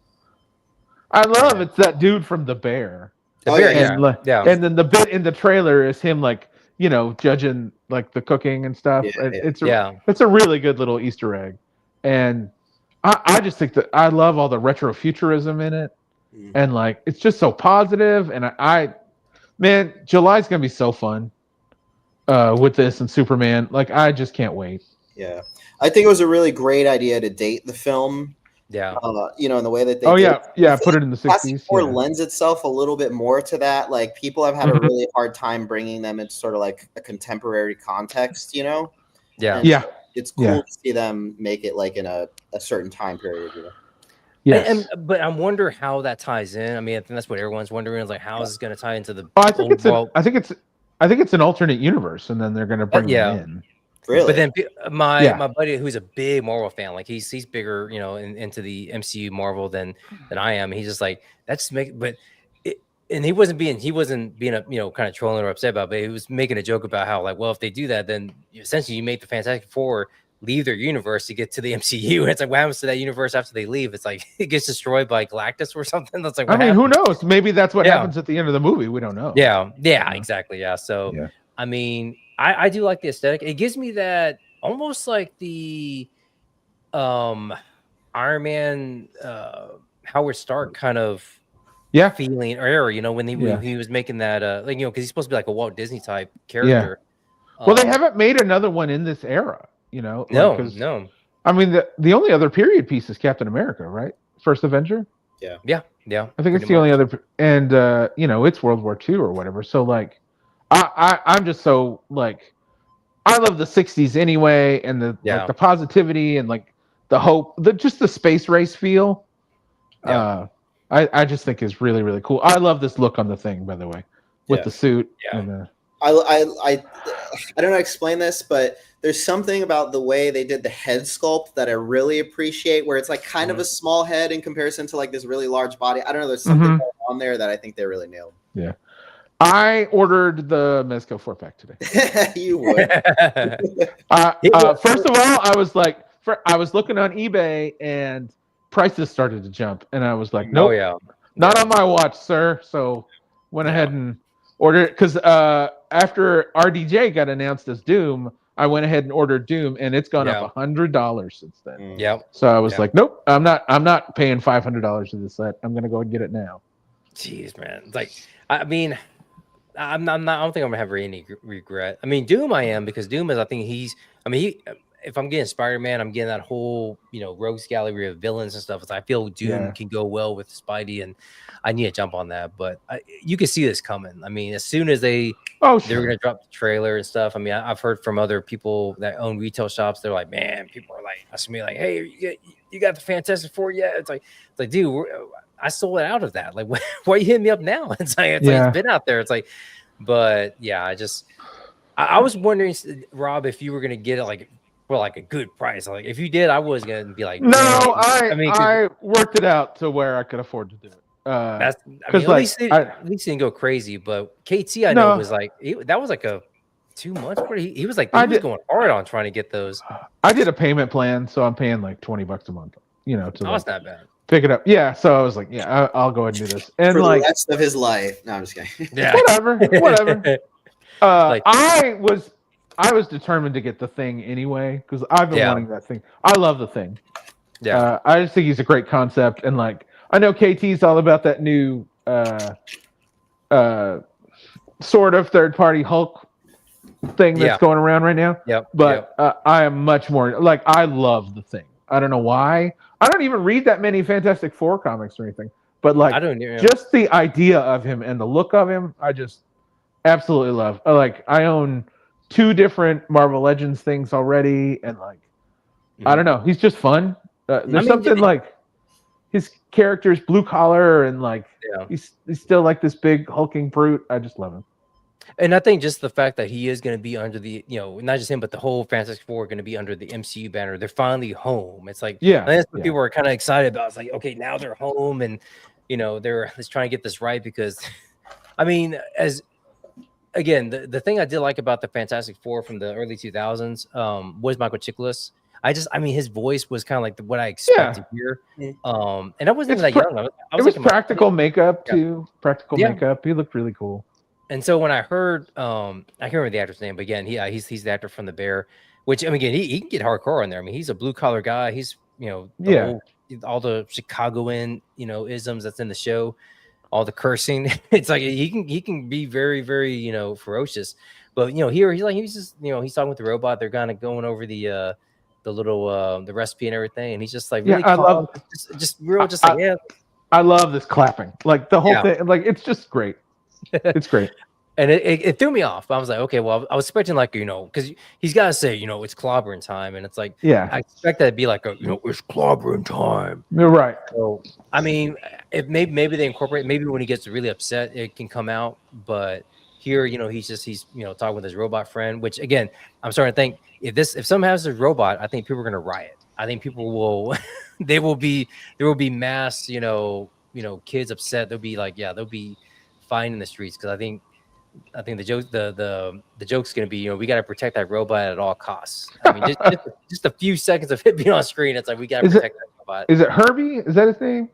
I love it's that dude from The Bear. The Bear, and then the bit in the trailer is him like judging like the cooking and stuff. It's a really good little Easter egg, and I just think that I love all the retrofuturism in it, and like it's just so positive. And man, July's gonna be so fun with this and Superman. Like I just can't wait. Yeah, I think it was a really great idea to date the film. Yeah, in the way that they. Put it in the 60s. Or lends itself a little bit more to that. Like people have had a really hard time bringing them into sort of like a contemporary context. Yeah, and it's cool to see them make it like in a certain time period. Yes. But I wonder how that ties in. I mean, I think that's what everyone's wondering is like how is this going to tie into the. I think it's an alternate universe, and then they're going to bring them in. Really? But then my buddy who's a big Marvel fan, like he's bigger, into the MCU Marvel than I am. He's just like and he wasn't being a kind of trolling or upset about it, but he was making a joke about how like, well, if they do that, then essentially you make the Fantastic Four leave their universe to get to the MCU. And it's like, what happens to that universe after they leave? It's like it gets destroyed by Galactus or something. That's like, who knows? Maybe that's what happens at the end of the movie. We don't know. Yeah, exactly. Yeah. So I mean, I do like the aesthetic. It gives me that almost like the Iron Man Howard Stark kind of feeling or era, when he was making that because he's supposed to be like a Walt Disney type character. Well, they haven't made another one in this era, No. I mean, the only other period piece is Captain America, right? First Avenger. Yeah. I think it's the only other, and it's World War II or whatever. So like, I'm just so like, I love the '60s anyway, and like the positivity and like the hope, just the space race feel. I just think is really really cool. I love this look on the Thing, by the way, with the suit. Yeah. And, I don't know how to explain this, but there's something about the way they did the head sculpt that I really appreciate, where it's like kind of a small head in comparison to like this really large body. I don't know. There's something on there that I think they really nailed. Yeah. I ordered the Mezco 4-pack today. You would. First of all, I was looking on eBay and prices started to jump, and I was like, nope, not on my watch, sir. So went ahead and ordered it because after RDJ got announced as Doom, I went ahead and ordered Doom, and it's gone up $100 since then. Yep. So I was like, nope, I'm not paying $500 for this set. I'm gonna go and get it now. Jeez, man. Like, I mean, I'm not. I don't think I'm gonna have any regret. I mean, Doom, I am, because Doom is. I think he's. I mean, if I'm getting Spider-Man, I'm getting that whole rogues gallery of villains and stuff. So I feel Doom can go well with Spidey, and I need to jump on that. But you can see this coming. I mean, as soon as they're gonna drop the trailer and stuff. I mean, I've heard from other people that own retail shops. They're like, man, people are like asking me like, hey, you got the Fantastic Four yet? It's like, dude, I sold it out of that. Like, why are you hitting me up now? It's like it's been out there. It's like, but yeah, I was wondering, Rob, if you were gonna get it like for like a good price. Like, if you did, I was gonna be like, no, I worked it out to where I could afford to do it. That's, I mean, at least he didn't go crazy. But KT, I know, was like that was like a 2 months. He was like he was going hard on trying to get those. I did a payment plan, so I'm paying like $20 a month. That's not bad. Pick it up. Yeah, so I was like, I'll go ahead and do this. And for like the rest of his life. No, I'm just kidding. Yeah, whatever. I was determined to get the Thing anyway because I've been wanting that Thing. I love the Thing. Yeah, I just think he's a great concept, and like I know KT's all about that new sort of third-party Hulk thing that's going around right now. But I am much more like I love the Thing. I don't know why. I don't even read that many Fantastic Four comics or anything. But like, just the idea of him and the look of him, I just absolutely love. Like, I own 2 different Marvel Legends things already, and like, I don't know, he's just fun. There's something like his character's blue collar, and like he's still like this big hulking brute. I just love him. And I think just the fact that he is going to be under the, not just him, but the whole Fantastic Four are going to be under the MCU banner. They're finally home. It's like, that's what people are kind of excited about. It's like, okay, now they're home, and they're just trying to get this right because, I mean, again, the thing I did like about the Fantastic Four from the early 2000s was Michael Chiklis. I mean, his voice was kind of like what I expected to hear. And I wasn't even that young. I was like practical makeup too. Practical makeup. He looked really cool. And so when I heard, I can't remember the actor's name, but again, he's the actor from The Bear, which, I mean, again, he can get hardcore on there. I mean, he's a blue collar guy. He's, all the Chicagoan, isms that's in the show, all the cursing. It's like he can be very, very, ferocious. But here he's just, he's talking with the robot. They're kind of going over the little the recipe and everything, and he's just like really calm, I love this clapping, like the whole thing, like it's just great. It's great. And it threw me off. I was like, okay, well, I was expecting like, because he's got to say, it's clobbering time. And it's like, I expect that to be like, it's clobbering time. You're right. So, I mean, if maybe they incorporate, maybe when he gets really upset, it can come out. But here, he's talking with his robot friend, which again, I'm starting to think if someone has a robot, I think people are going to riot. I think people will, there will be mass, kids upset. They'll be like, they'll be fine in the streets because I think the joke the joke's gonna be we got to protect that robot at all costs. I mean just a few seconds of it being on screen, it's like we got to protect that robot. Is it Herbie? Is that his name?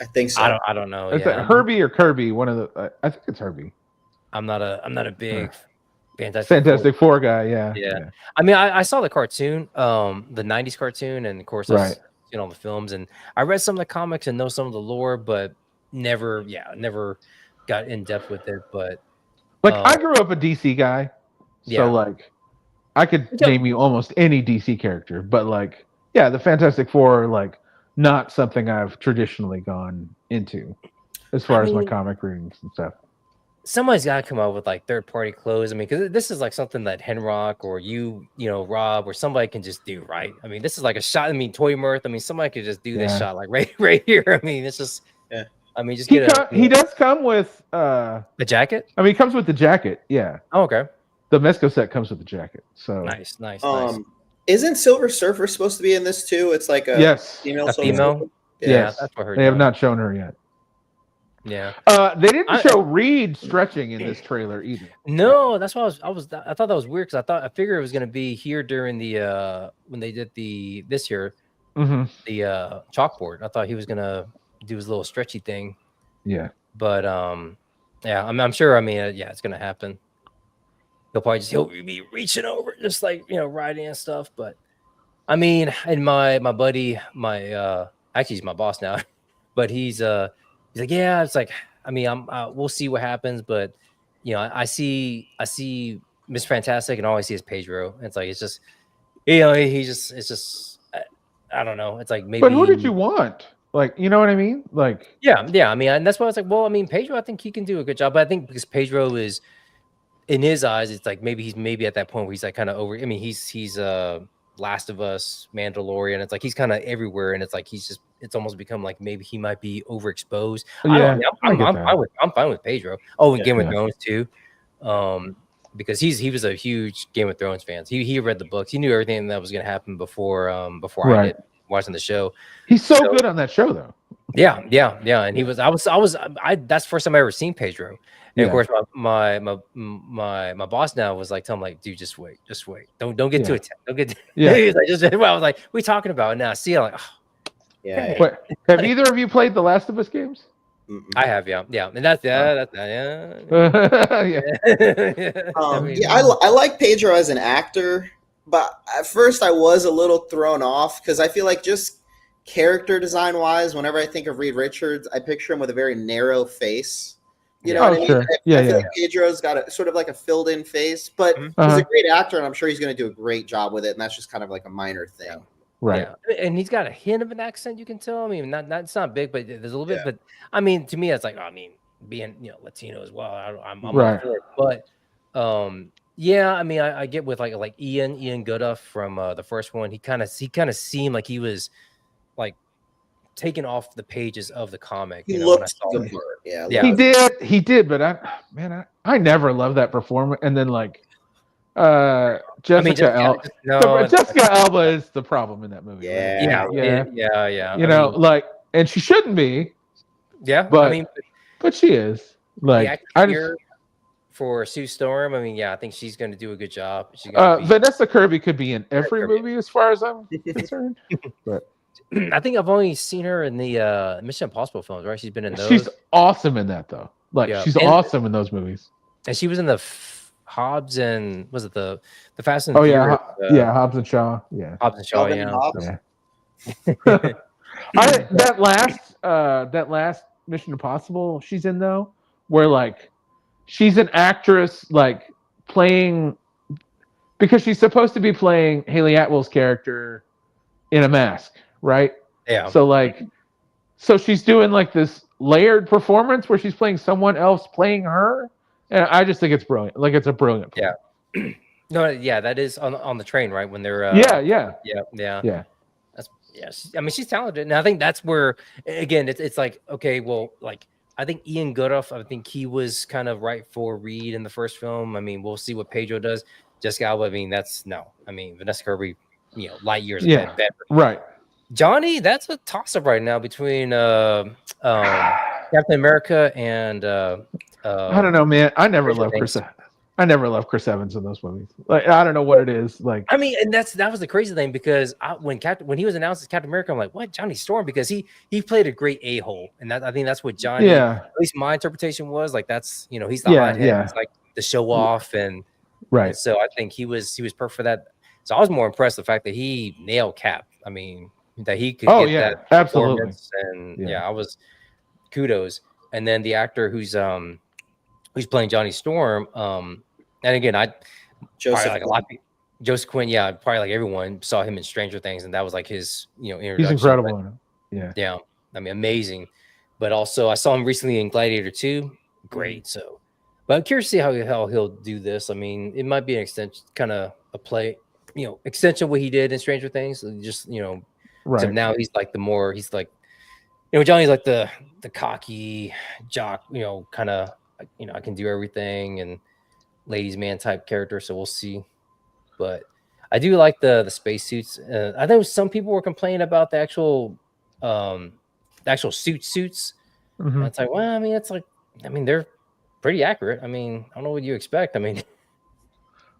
I think so. I don't know. Is it Herbie or Kirby? One of the I think it's Herbie. I'm not a big Fantastic Four guy. Yeah. I mean I saw the cartoon, the 90s cartoon, and of course I've seen all the films, and I read some of the comics and know some of the lore, but never got in depth with it. But like I grew up a DC guy, so like I could name you almost any DC character, but like the Fantastic Four are like not something I've traditionally gone into as far as my comic readings and stuff. Somebody's got to come up with like third-party clothes. I mean, because this is like something that Henrock or Rob or somebody can just do, right? I mean, this is like a shot. I mean, Toy Mirth. I mean, somebody could just do this shot like right here. I mean, it's just I mean, just he does come with the jacket. I mean, he comes with the jacket. Yeah. Oh, okay. The Mezco set comes with the jacket. So nice. Isn't Silver Surfer supposed to be in this too? It's like a female. Yes, that's what I heard. They have not shown her yet. Yeah. They didn't show Reed stretching in this trailer either. No, that's why I thought that was weird because I figured it was going to be here during the when they did this year the chalkboard. I thought he was going to do his little stretchy thing. Yeah. But I'm sure. I mean, it's going to happen. he'll be reaching over, just like riding and stuff. But I mean, and my buddy, actually he's my boss now, but he's like, yeah, it's like, I mean, we'll see what happens, but I see Miss Fantastic, and all I see is Pedro. And it's like, it's just, it's just, I don't know. It's like maybe. But who did you want? Like, you know what I mean? Like, yeah. I mean, and that's why I was like, well, I mean, Pedro, I think he can do a good job, but I think because Pedro is, in his eyes, it's like maybe he's at that point where he's like kind of over. I mean, he's Last of Us, Mandalorian. It's like he's kind of everywhere, and it's like it's almost become like maybe he might be overexposed. yeah, I'm fine with Pedro. Oh, and Game of Yeah. Thrones too, because he was a huge Game of Thrones fan. He read the books. He knew everything that was going to happen before I Right. did watching the show. He's so good on that show, though. Yeah. And he was. That's the first time I ever seen Pedro. And of course, my boss now was like, tell him like, dude, just wait, don't get too attached. Don't get. Yeah. He was like, I was like, what are we talking about now? See, I'm like, oh, Yeah. Wait, have either of you played the Last of Us games? I have, yeah, and that's yeah. Yeah. I like Pedro as an actor, but at first I was a little thrown off because I feel like just character design wise, whenever I think of Reed Richards, I picture him with a very narrow face. You know what I mean? Sure. I feel like Pedro's got a sort of like a filled in face, but he's a great actor, and I'm sure he's going to do a great job with it. And that's just kind of like a minor thing. Right. Yeah. And he's got a hint of an accent, you can tell. I mean, it's not big, but there's a little bit. But I mean, to me, it's like, I mean, being Latino as well, I'm right. For it. But yeah, I mean, I get with like Ian Gooduff from the first one. He kind of seemed like he was like taken off the pages of the comic. He looked good. Yeah. He did, but I never loved that performance. And then like Jessica Alba is the problem in that movie. Yeah. You know, like, and she shouldn't be. Yeah, but I mean, but she is. Like, for Sue Storm, I mean, yeah, I think she's going to do a good job. Vanessa Kirby could be in every movie, as far as I'm concerned. But I think I've only seen her in the Mission Impossible films, right? She's been in those. She's awesome in that, though. Like, she's awesome in those movies. And she was in the Hobbs and was it the Fast and Furious? Hobbs and Shaw. Yeah, Hobbs and Shaw. That last Mission Impossible she's in, though, where like she's an actress like playing, because she's supposed to be playing Haley Atwell's character in a mask, right? Yeah. So she's doing like this layered performance where she's playing someone else playing her, and I just think it's brilliant. Like, it's a brilliant performance. Yeah. No, yeah, that is on the train, right? When they're yeah. I mean, she's talented, and I think that's where, again, it's like, okay, well, like, I think Ian Gooduff, I think he was kind of right for Reed in the first film. I mean, we'll see what Pedro does. Jessica Alba, I mean, Vanessa Kirby, light years ahead. Right. Johnny, that's a toss-up right now between Captain America and I don't know, man. I never loved Chris Evans in those movies. Like, I don't know what it is. Like, I mean, and that was the crazy thing, because when he was announced as Captain America, I'm like, what, Johnny Storm? Because he played a great a-hole, and I think that's what Johnny. Yeah. At least my interpretation was like, that's he's the hothead. Yeah. It's like the show off, and right. And so I think he was perfect for that. So I was more impressed the fact that he nailed Cap. I mean, that he could get that absolutely. And I was kudos. And then the actor who's playing Johnny Storm, and again, Joseph Quinn, probably like everyone saw him in Stranger Things, and that was like his, introduction. He's incredible in it. Yeah, I mean, amazing. But also, I saw him recently in Gladiator 2. Great. So, but I'm curious to see how he'll do this. I mean, it might be an extension, kind of a play, extension of what he did in Stranger Things. Just right. So now he's like Johnny's like the cocky jock, kind of, I can do everything and ladies man type character. So we'll see. But I do like the spacesuits. I know some people were complaining about the actual suits. Mm-hmm. It's like, well, I mean, they're pretty accurate. I mean, I don't know what you expect. I mean,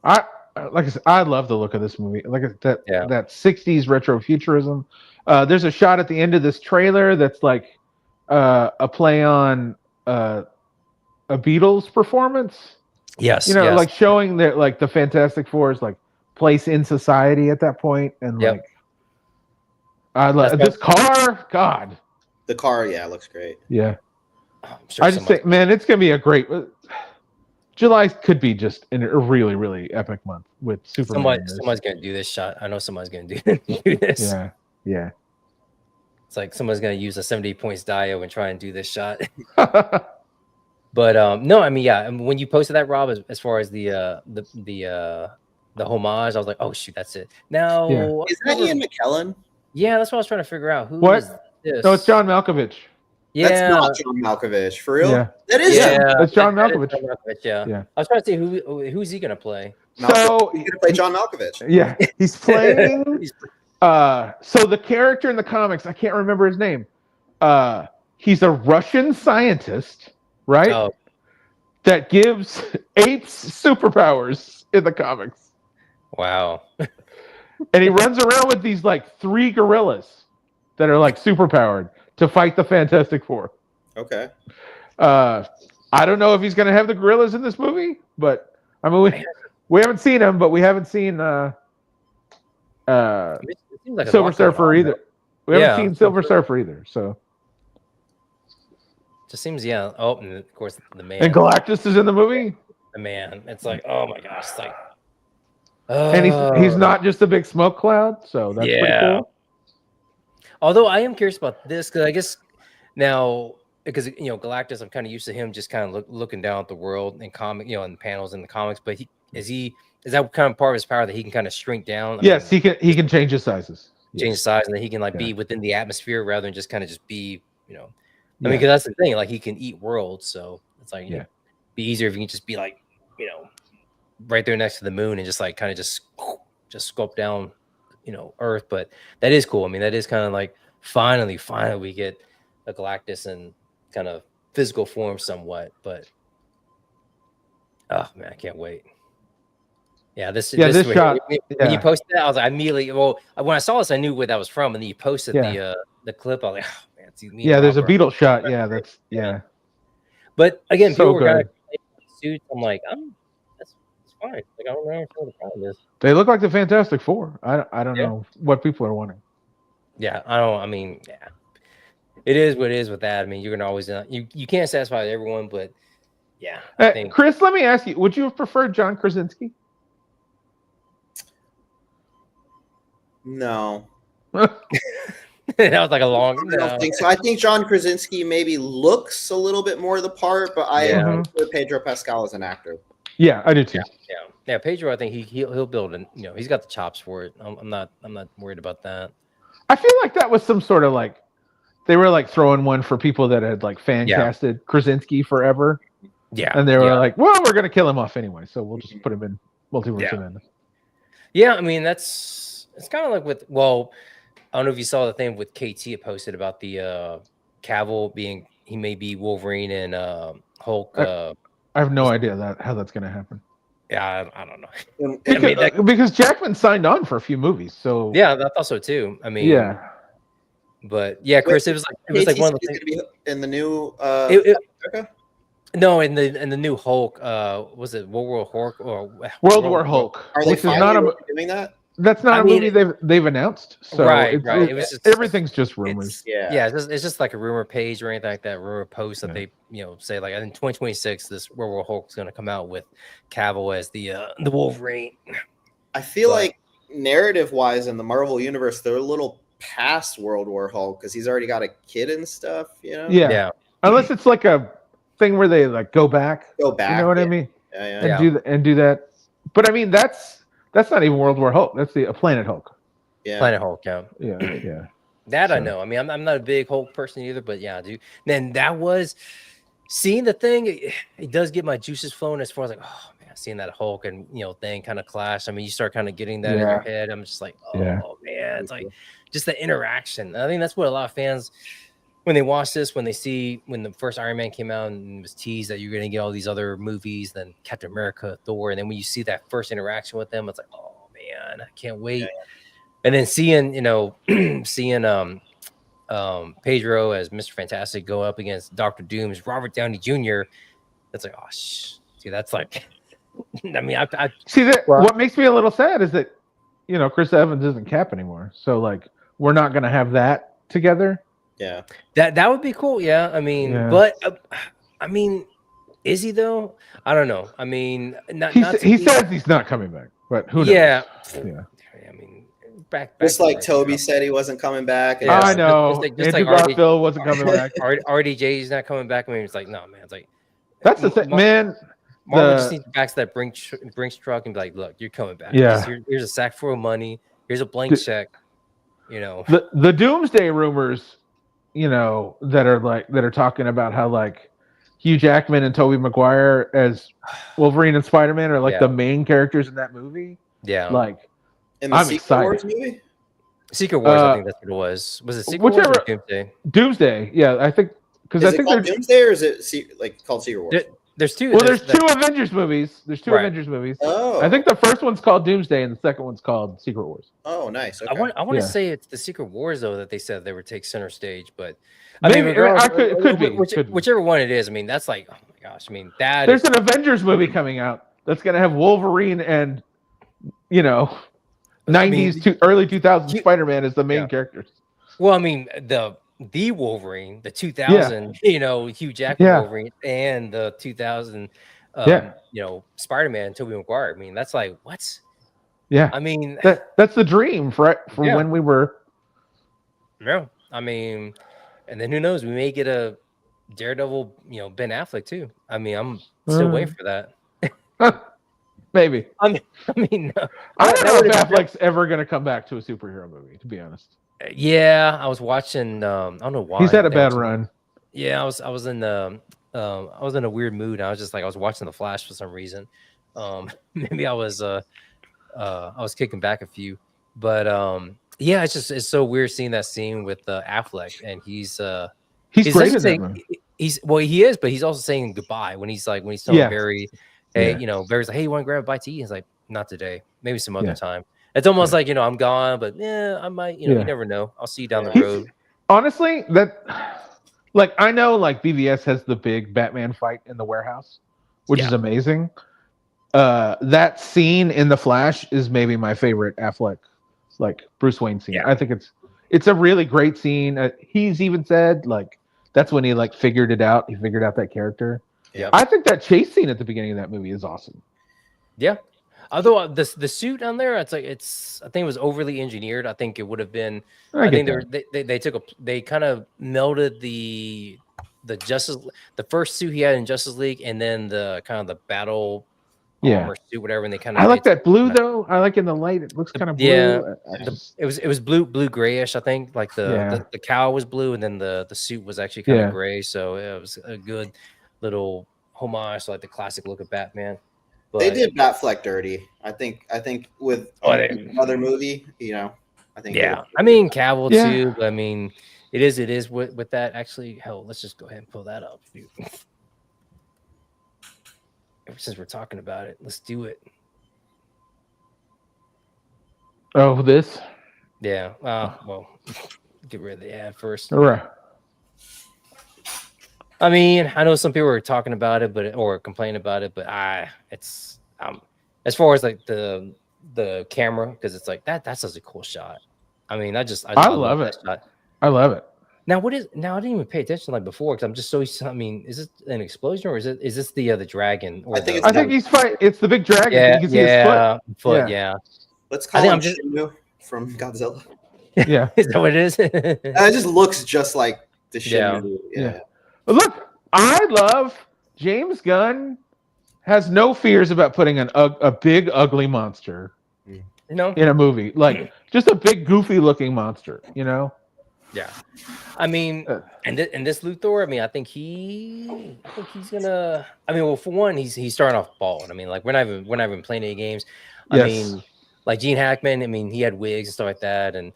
like I said, I love the look of this movie. Like that 60s retro futurism. There's a shot at the end of this trailer that's like a play on a Beatles performance. Yes, You know, yes. like showing that like the Fantastic Four's like place in society at that point, and Yep. like I love That's this car. God, The car, yeah, looks great. yeah. I'm sure I just think, man, it's gonna be a great. July could be just a really, really epic month with Superman. in this. somebody's gonna do this shot. I know somebody's gonna do this. Yeah, yeah. It's like someone's gonna use a 70 points dio and try and do this shot. But no, I mean, yeah. When you posted that, Rob, as far as the homage, I was like, oh shoot, that's it. Now, Yeah. Is that Ian McKellen? Yeah, that's what I was trying to figure out. Who What? is this? No, it's John Malkovich. Yeah, That's not John Malkovich, for real? Yeah. That is yeah, That's John that is Malkovich. John Malkovich. Yeah. Yeah. I was trying to see who's he gonna play. So He's gonna play John Malkovich. yeah, he's playing. He's- So the character in the comics, I can't remember his name. He's a Russian scientist, right? Oh, That gives apes superpowers in the comics, wow. and he runs around with these like 3 gorillas that are like superpowered to fight the Fantastic Four. Okay. I don't know if he's going to have the gorillas in this movie, but I mean, we haven't seen them, but we haven't seen It seems like a Silver lot going Surfer on, either. We Yeah. haven't seen Silver Surfer either. So, Just seems, yeah. Oh, and of course the man. and Galactus is in the movie, The man. It's like, oh my gosh, it's like, and he's not just a big smoke cloud. So that's pretty Yeah. cool. Although I am curious about this because I guess now because Galactus, I'm kind of used to him just kind of looking down at the world and comic, in panels in the comics. But is that kind of part of his power that he can kind of shrink down? Yes, he can change his sizes. Change Yes. size, and then he can like Yeah. be within the atmosphere rather than just kind of just be, I mean, Yeah. because that's the thing. Like he can eat worlds, so it's like Yeah. be easier if you can just be like, right there next to the moon and just like kind of just sculpt down, Earth. But that is cool. I mean, that is kind of like finally we get a Galactus in kind of physical form somewhat. But oh man, I can't wait. Yeah, this shot. When you posted that, I was like immediately. Well, when I saw this, I knew where that was from, and then you posted Yeah. the clip. I was like, oh, man, it's me. Yeah, and there's a Robert. beetle shot. Yeah, that's yeah. But again, So people were kind good. of suits. I'm like, that's fine. Like I don't know what the problem is. They look like the Fantastic Four. I don't Yeah. know what people are wanting. Yeah, I don't. I mean, yeah, it is what it is with that. I mean, you're gonna always you can't satisfy everyone, but yeah, I think Chris, let me ask you: would you have preferred John Krasinski? No. that was like a long. I don't think so. I think John Krasinski maybe looks a little bit more the part, but I Yeah. prefer Pedro Pascal as an actor. Yeah, I do too. Yeah. Pedro, I think he'll build an. He's got the chops for it. I'm not worried about that. I feel like that was some sort of like they were like throwing one for people that had like fan casted Krasinski forever. Yeah, And they were like, well, we're gonna kill him off anyway, so we'll just put him in Multiverse Yeah. of Madness. Yeah, I mean it's kind of like with I don't know if you saw the thing with KT it posted about the Cavill he may be Wolverine and Hulk. I have no idea how that's gonna happen. Yeah, I don't know. And Because Jackman signed on for a few movies, so Yeah, I thought so too. I mean, yeah. But yeah, Chris, it was like one of the KTC is things. gonna be in the new okay. No, in the new Hulk, was it World War Hulk or World War Hulk, Are they which is not finally doing that? that's not I a mean, movie they've announced. So Right. it's- It was just everything's just rumors. Yeah. it's just like a rumor page or anything like that. Rumor post that they say like in 2026 this World War Hulk is going to come out with Cavill as the Wolverine. I feel like narrative wise in the Marvel universe, they're a little past World War Hulk because he's already got a kid and stuff, Yeah. Unless it's like a thing where they like go back. Go back. You know what I mean? Yeah. And do that. But I mean that's not even World War Hulk. That's a Planet Hulk. Yeah. Planet Hulk, yeah. Yeah. That I know. I mean, I'm not a big Hulk person either, but yeah, dude. Then that was seeing the thing. It does get my juices flowing as far as like, oh man, seeing that Hulk and thing kind of clash. I mean, you start kind of getting that in your head. I'm just like, oh man, it's like just the interaction. I think that's what a lot of fans when they watch this, when the first Iron Man came out and it was teased that you're going to get all these other movies, then Captain America, Thor, and then when you see that first interaction with them, it's like, oh man, I can't wait. And then seeing Pedro as Mr. Fantastic go up against Dr. Doom's Robert Downey Jr. That's like, oh dude, that's like I mean, I See that well, what makes me a little sad is that Chris Evans isn't Cap anymore. So like we're not gonna have that together. Yeah. that would be cool. Yeah, I mean, Yeah. but I mean, is he though? I don't know. I mean, not He to be, says he's not coming back, but who yeah, knows? Yeah. I mean, back Just to like that, Toby said, he wasn't coming back. And Yeah. I know. Just Andrew like Garfield wasn't coming back. RDJ's not coming back. I mean, it's like, no, man. It's like That's the thing, man. Marvel just needs to back to that Brinks truck and be like, look, you're coming back. Yeah. Here's a sack full of money. Here's a blank check. The Doomsday rumors, that are talking about how like Hugh Jackman and Tobey Maguire as Wolverine and Spider-Man are like the main characters in that movie. Yeah. Like in the I'm Secret excited. Wars movie? Secret Wars, I think that's what it was. Was it Secret Wars or Doomsday? Doomsday, yeah, I think because I think called Doomsday or is it called Secret Wars? There's two. Well, there's two Avengers movies. Avengers movies. Oh, I think the first one's called Doomsday and the second one's called Secret Wars. Oh, nice. Okay. I want to say it's the Secret Wars though that they said they would take center stage, but Maybe, it could be. Whichever one it is. I mean, that's like, oh my gosh. I mean, there's an Avengers movie coming out that's gonna have Wolverine and 90s to early 2000s Spider-Man as the main characters. Well, I mean the Wolverine, the 2000, Hugh Jackman Wolverine, and the 2000, Spider-Man, Tobey Maguire. I mean, that's like what? Yeah, I mean, that's the dream for when we were. Yeah, I mean, and then who knows? We may get a Daredevil, Ben Affleck too. I mean, I'm still waiting for that. Maybe. I mean, I don't know if Affleck's ever going to come back to a superhero movie. To be honest. Yeah, I was watching. I don't know why he's had a bad run. Yeah, I was in I was in a weird mood. I was just like I was watching The Flash for some reason. Maybe I was kicking back a few, but yeah, it's so weird seeing that scene with Affleck, and he's great in that movie. He is, but he's also saying goodbye when he's telling Barry, hey, Barry's like, hey, you want to grab a bite to eat? He's like, not today, maybe some other time. It's almost like I'm gone, but I might. You never know. I'll see you down the road. Honestly, I know BVS has the big Batman fight in the warehouse, which is amazing. That scene in The Flash is maybe my favorite Affleck, Bruce Wayne scene. I think it's a really great scene. He's even said that's when he figured it out. He figured out that character. Yeah, I think that chase scene at the beginning of that movie is awesome. Yeah. Although the suit on there, I think it was overly engineered. I think it would have been. I think they kind of melded the first suit he had in Justice League, and then the kind of the battle armor suit, whatever. And they kind of. I like that blue though. I like in the light. It looks kind of blue. Yeah, it was blue grayish. I think the cowl was blue, and then the suit was actually kind of gray. So it was a good little homage to the classic look of Batman. But they did Batfleck dirty. I think with another movie, I think. Yeah, I mean Cavill too. But I mean, it is with that. Actually, hell, let's just go ahead and pull that up. Since we're talking about it, let's do it. Oh, this? Yeah. Well, get rid of the ad first. All right. I mean, I know some people are talking about it, or complaining about it, but it's as far as the camera, because it's that's such a cool shot. I mean, I love it. Shot. I love it. Now I didn't even pay attention before because I'm just so. I mean, is this an explosion or is this the dragon? Or I think he's fighting. It's the big dragon. Yeah, you can see his foot. Yeah. Let's call him Shinmu from Godzilla. Yeah, is that what it is? It just looks just like the Shinmu. Yeah. Look, I love James Gunn. Has no fears about putting a big ugly monster, in a movie, just a big goofy looking monster, Yeah, I mean, and this Luthor, I mean, I think he's gonna. I mean, well, for one, he's starting off bald. I mean, we're not even playing any games. I mean, Gene Hackman. I mean, he had wigs and stuff like that, and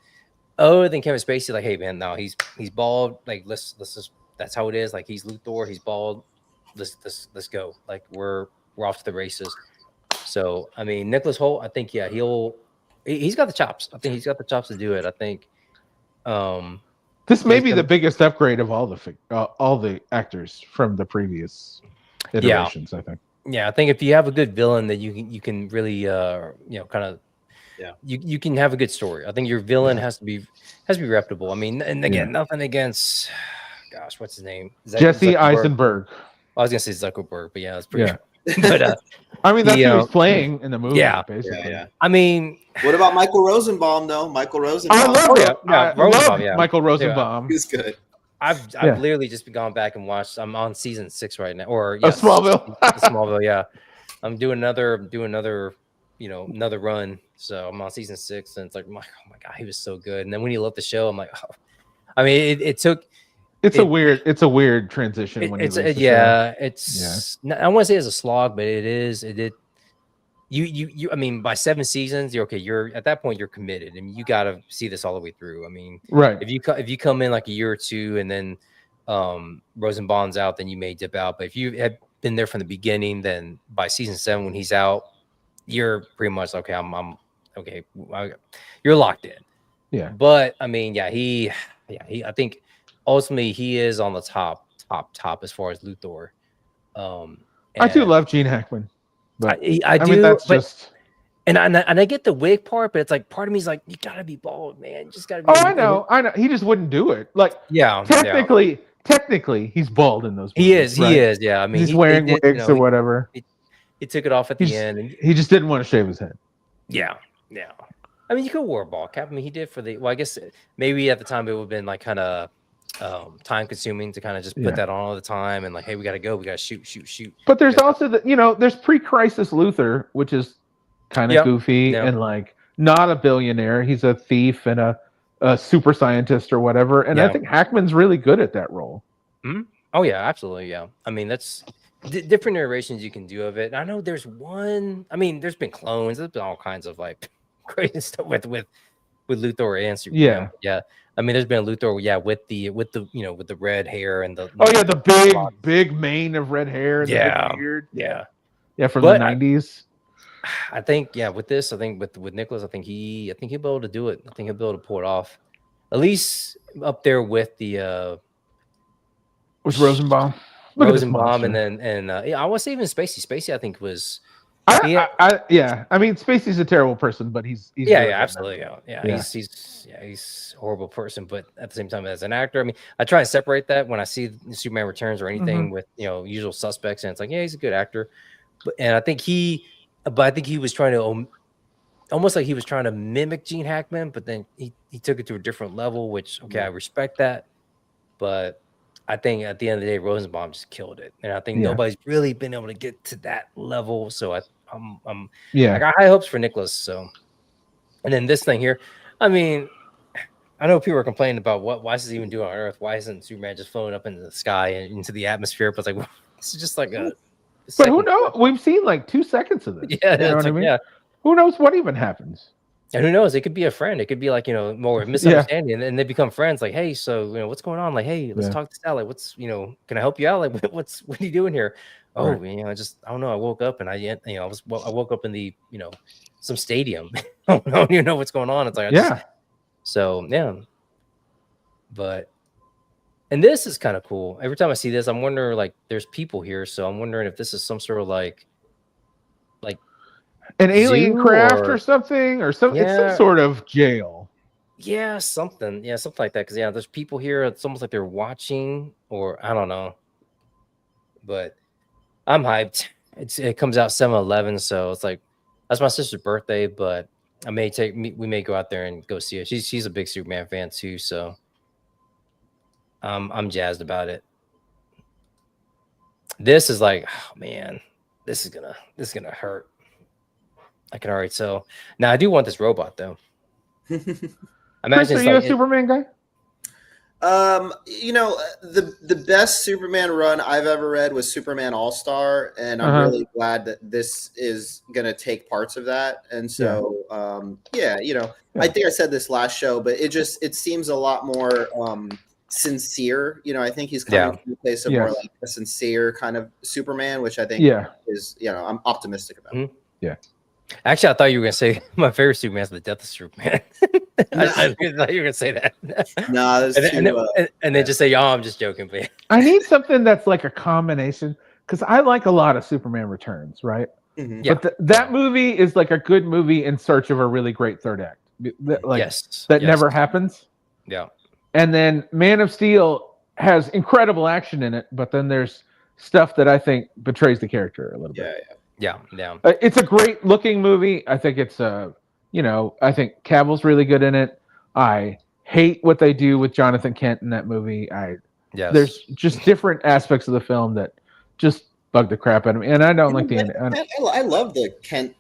other than Kevin Spacey, hey man, no, he's bald. Let's just that's how it is. He's Luthor, he's bald. Let's go. We're off to the races. So I mean, Nicholas Hoult, I think he's got the chops. I think he's got the chops to do it. I think. This may be the biggest upgrade of all the actors from the previous iterations. I think. Yeah, I think if you have a good villain that you can really kind of you can have a good story. I think your villain has to be reputable. I mean, and again, nothing against gosh, what's his name? Jesse Zuckerberg. Eisenberg. I was gonna say Zuckerberg, but yeah, that's pretty. Yeah. But I mean, that's who he's playing in the movie. Yeah, basically. Yeah. I mean, what about Michael Rosenbaum though? Michael Rosenbaum. I love Rosenbaum, Michael Rosenbaum. He's good. I've literally just gone back and watched. I'm on season 6 right now, or Smallville. Smallville. Yeah, I'm doing another another run. So I'm on season 6, and it's like, oh my god, he was so good. And then when he left the show, I'm like, oh. I mean, it took. It's a weird transition when it's he leaves the show. I want to say it's a slog, but it did. You I mean, by 7 seasons, you're at that point, you're committed. I mean, you got to see this all the way through. I mean, right. If you come in like a year or two and then Rosenbaum's out, then you may dip out. But if you had been there from the beginning, then by season 7 when he's out, you're pretty much okay. I'm okay. You're locked in. Yeah. But I mean, I think ultimately he is on the top as far as Luthor. I do love Gene Hackman. But I do. Mean, that's just. And I get the wig part, but it's like part of me is like, you gotta be bald, man. You just gotta be. Oh, I know. He just wouldn't do it. Like, technically, he's bald in those movies. He is. Yeah, I mean, he's wearing wigs or whatever. He took it off at the end, and he just didn't want to shave his head. Yeah. I mean, you could wear a ball cap. I mean, he did for the. Well, I guess maybe at the time it would have been like kind of time consuming to kind of just put that on all the time and like, hey, we gotta go, we gotta shoot. But there's also there's pre-crisis Luthor, which is kind of goofy and like not a billionaire. He's a thief and a super scientist or whatever. And I think Hackman's really good at that role. Mm-hmm. Oh yeah, absolutely. Yeah, I mean that's different iterations you can do of it. I know there's one. I mean, there's been clones. There's been all kinds of like crazy stuff with Luthor and Superman. Yeah. I mean, there's been Luthor, with the with the red hair and the the big mane of red hair and the big beard. From the 90s. I think with this, I think with Nicholas, I think he'll be able to do it. I think he'll be able to pull it off, at least up there with the with Rosenbaum. Rosenbaum, and then I want to say even Spacey. Spacey, I think was. I mean, Spacey's a terrible person, but he's absolutely. He's a horrible person, but at the same time, as an actor, I mean, I try and separate that when I see Superman Returns or anything with Usual Suspects, and it's like, he's a good actor, but I think he was trying to almost like he was trying to mimic Gene Hackman, but then he took it to a different level, which I respect that, but I think at the end of the day, Rosenbaum just killed it, and I think nobody's really been able to get to that level. So I got high hopes for Nicholas. So, and then this thing here, I mean, I know people are complaining about why is this even doing on Earth? Why isn't Superman just floating up into the sky and into the atmosphere? But it's like, this is just like a. But who knows? We've seen like 2 seconds of this. Yeah, you know what I mean? Yeah. Who knows what even happens? And who knows? It could be a friend. It could be like, more misunderstanding, and they become friends. Like, hey, so what's going on? Like, hey, let's talk this out. Like, what's can I help you out? Like, what are you doing here? Oh, I don't know. I woke up and I woke up in the some stadium. I don't even know what's going on. It's like But and this is kind of cool. Every time I see this, I'm wondering like there's people here, so I'm wondering if this is some sort of like an alien craft or something, or some. It's some sort of jail. Yeah, something like that. Because there's people here. It's almost like they're watching, or I don't know. But I'm hyped. It comes out 7/11, so it's like that's my sister's birthday. But we may go out there and go see it. She's a big Superman fan too, so I'm jazzed about it. This is like, oh man, this is gonna hurt. I can already tell. Now I do want this robot though. Imagine. Are you a Superman guy? The best Superman run I've ever read was Superman All-Star, and I'm really glad that this is gonna take parts of that. And so, I think I said this last show, but it seems a lot more sincere. I think he's coming from a place of more like a sincere kind of Superman, which I think is, I'm optimistic about. Mm-hmm. Yeah. Actually, I thought you were gonna say my favorite Superman is the death of Superman. I thought you were gonna say that. No, and then just say, "Oh, I'm just joking." But I need something that's like a combination. because I like a lot of Superman Returns, right? Mhm. Yeah. But that movie is like a good movie in search of a really great third act. That never happens. Yeah. And then Man of Steel has incredible action in it, but then there's stuff that I think betrays the character a little bit. Yeah. It's a great looking movie. I think it's I think Cavill's really good in it. I hate what they do with Jonathan Kent in that movie. There's just different aspects of the film that just bug the crap out of me, and I don't like the end. I love the Kent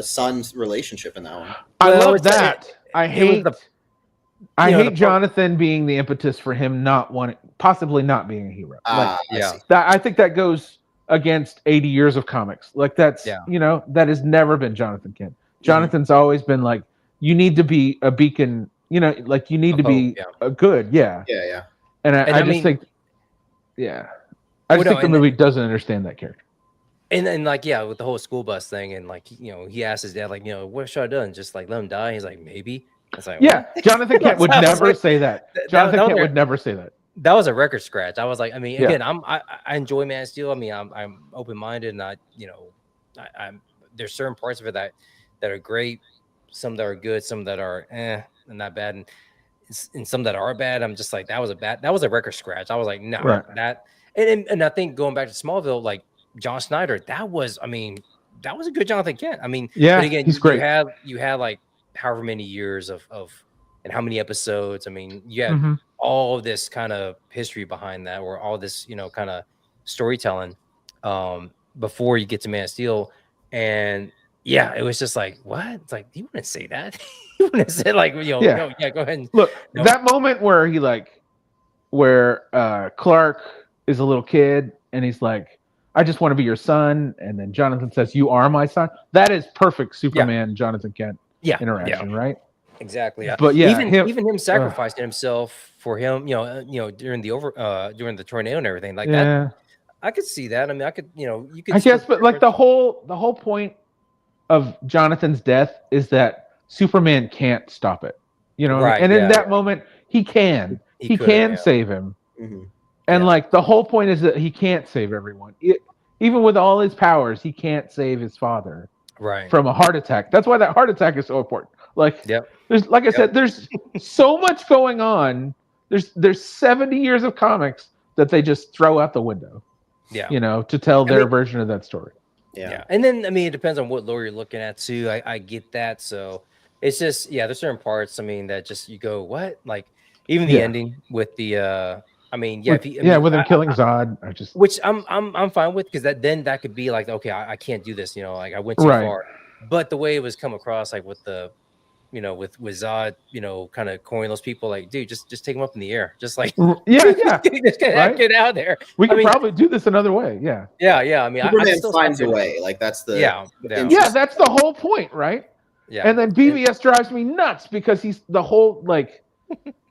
son's relationship in that one. I love that. I hate Jonathan being the impetus for him possibly not being a hero. I think that goes against 80 years of comics. Like that has never been Jonathan Kent. Jonathan's always been like, you need to be a beacon, like you need to be a good. Yeah. And I just think the movie doesn't understand that character. And like, with the whole school bus thing, and like, he asked his dad, like, what should I have done? Just like let him die? He's like, maybe. It's like, what? Jonathan Kent would never say that. Jonathan Kent would never say that. That was a record scratch. I was like, I mean, again, I enjoy Man of Steel. I mean, I'm open minded, and I'm there's certain parts of it that are great, some that are good, some that are and not bad, and some that are bad. I'm just like, that was a record scratch. I was like, no, that, and I think going back to Smallville, like John Snyder, that was a good Jonathan Kent. I mean, but again, he's great. You had like however many years of and how many episodes. I mean, you had all of this kind of history behind that, or all this, kind of storytelling before you get to Man of Steel. And it was just like, what? It's like, you wouldn't say that. You wouldn't say like, no, go ahead. And, look, that moment where where Clark is a little kid and he's like, I just want to be your son. And then Jonathan says, you are my son. That is perfect Superman, Jonathan Kent interaction, right? Exactly. Yeah. But even him sacrificing himself for him, during the tornado and everything like that. I could see that. I mean, I could, you could. I guess, but like the whole point of Jonathan's death is that Superman can't stop it. Right, and in that moment, he can. He can save him. Mm-hmm. And like the whole point is that he can't save everyone. Even with all his powers, he can't save his father from a heart attack. That's why that heart attack is so important. Like, there's, like I said, there's so much going on. There's 70 years of comics that they just throw out the window. To tell their version of that story. Yeah. And then, I mean, it depends on what lore you're looking at too. I get that. So it's just, there's certain parts, I mean, that just, you go, what? Like even the ending with the, with him killing Zod, which I'm fine with, because that could be like, okay, I can't do this, like I went too far. But the way it was come across, like with the, with Zod, kind of coining those people, like, dude, just take them up in the air, just like, just get out there. We can probably do this another way, yeah. I mean, Superman finds a way, like that's the that's the whole point, right? Yeah. And then BVS drives me nuts because he's the whole like.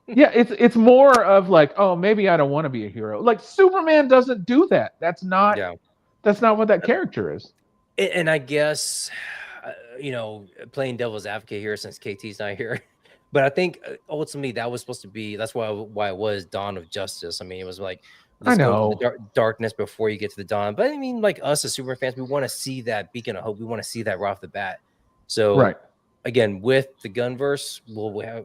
It's more of like, oh, maybe I don't want to be a hero. Like Superman doesn't do that. That's not what that character is. And I guess, playing devil's advocate here, since KT's not here, but I think ultimately that was supposed to be, that's why it was Dawn of Justice. I mean, it was like, let's go to the darkness before you get to the dawn. But I mean, like us as Superman fans, we want to see that beacon of hope. We want to see that right off the bat. So again, with the Gunverse,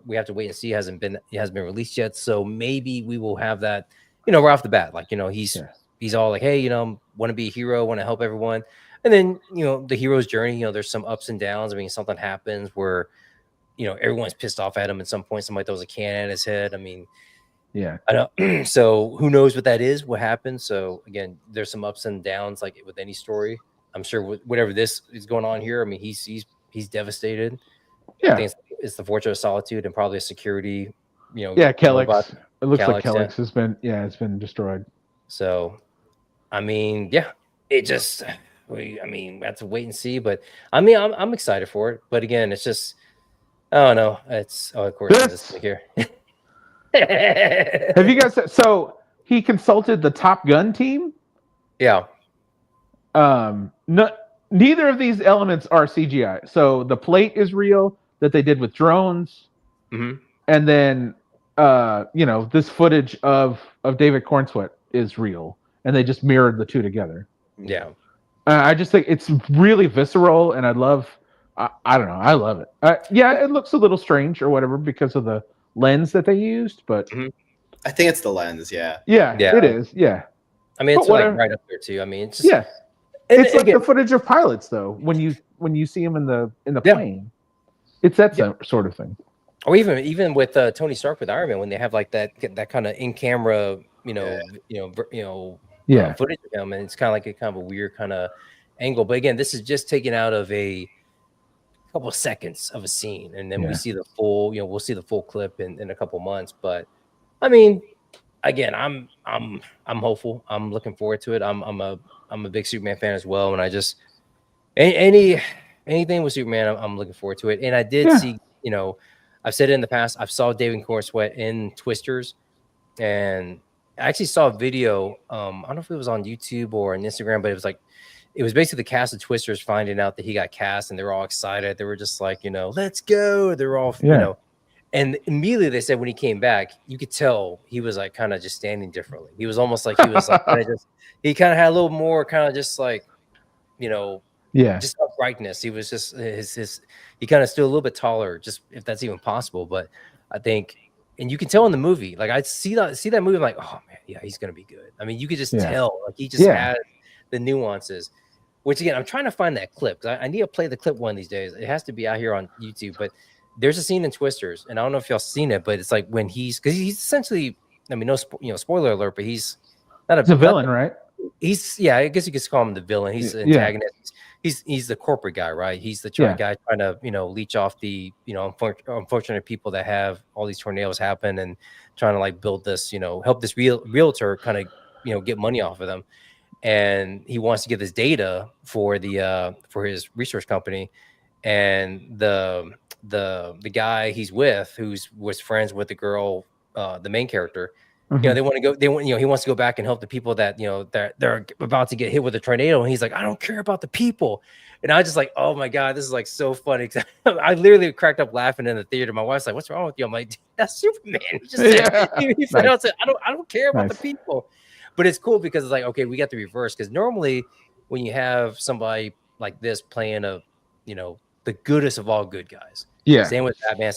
we have to wait and see. It hasn't been released yet, so maybe we will have that, right off the bat. Like, he's all like, hey, want to be a hero, want to help everyone, and then the hero's journey. There's some ups and downs. I mean, something happens where everyone's pissed off at him at some point. Somebody throws a can at his head. I mean, I know. So who knows what that is? What happened? So again, there's some ups and downs, like with any story. I'm sure whatever this is going on here. I mean, he's devastated. I think it's the Fortress of Solitude and probably a security, Kellex. It looks like Kellex has been, it's been destroyed. So, I mean, it just, we have to wait and see. But I mean, I'm excited for it. But again, it's just, I don't know. Of course, this here. Have you guys? So he consulted the Top Gun team. Yeah. Neither of these elements are CGI. So the plate is real that they did with drones, and then this footage of David Cornsweet is real, and they just mirrored the two together. Yeah. I just think it's really visceral, and I don't know, I love it. Yeah, it looks a little strange or whatever because of the lens that they used, but I think it's the lens. Yeah. yeah, it is. Yeah, I mean, but it's like whatever. right up there too. I mean, it's just Yeah, and it's like again, the footage of pilots though. When you see them in the Yeah. plane, it's that sort of thing. or even with Tony Stark with Iron Man, when they have like that kind of in camera, Yeah. footage of him, and it's kind of like a kind of a weird kind of angle. But again, this is just taken out of a couple of seconds of a scene, and then we Yeah. see the full, we'll see the full clip in a couple months. But I mean, again, I'm hopeful. I'm looking forward to it. I'm a big Superman fan as well, and I just anything with Superman, I'm looking forward to it. And I did see, I've said it in the past. I saw David Corn Sweat in Twisters, and I actually saw a video. I don't know if it was on YouTube or on Instagram, but it was basically the cast of Twisters finding out that he got cast, and they were all excited. They were just like, let's go. They're all, and immediately they said when he came back, you could tell he was like kind of just standing differently. He was almost like he was like he kind of had a little more kind of just like, just uprightness. He was just he kind of stood a little bit taller, just if that's even possible. But I think, and you can tell in the movie, like I see that movie, I'm like, oh man, yeah, he's gonna be good. I mean, you could just tell, like he just had the nuances. Which again, I'm trying to find that clip because I need to play the clip one of these days. It has to be out here on YouTube. But there's a scene in Twisters, and I don't know if y'all seen it, but it's like when because he's essentially, I mean, no, spoiler alert, but he's not a villain, right? I guess you could call him the villain. He's the antagonist. He's the corporate guy, right? He's the guy trying to leech off the unfortunate people that have all these tornadoes happen and trying to like build this help this realtor kind of get money off of them. And he wants to get this data for for his research company, and the guy he's with, was friends with the girl, the main character. They want to go. He wants to go back and help the people that that they're about to get hit with a tornado, and he's like, I don't care about the people. And I was just like, oh my god, this is like so funny. I literally cracked up laughing in the theater. My wife's like, what's wrong with you? I'm like, that's Superman. He just said, he said, I don't care about the people. But it's cool because it's like, okay, we got the reverse. Because normally when you have somebody like this playing the goodest of all good guys. Same with Batman.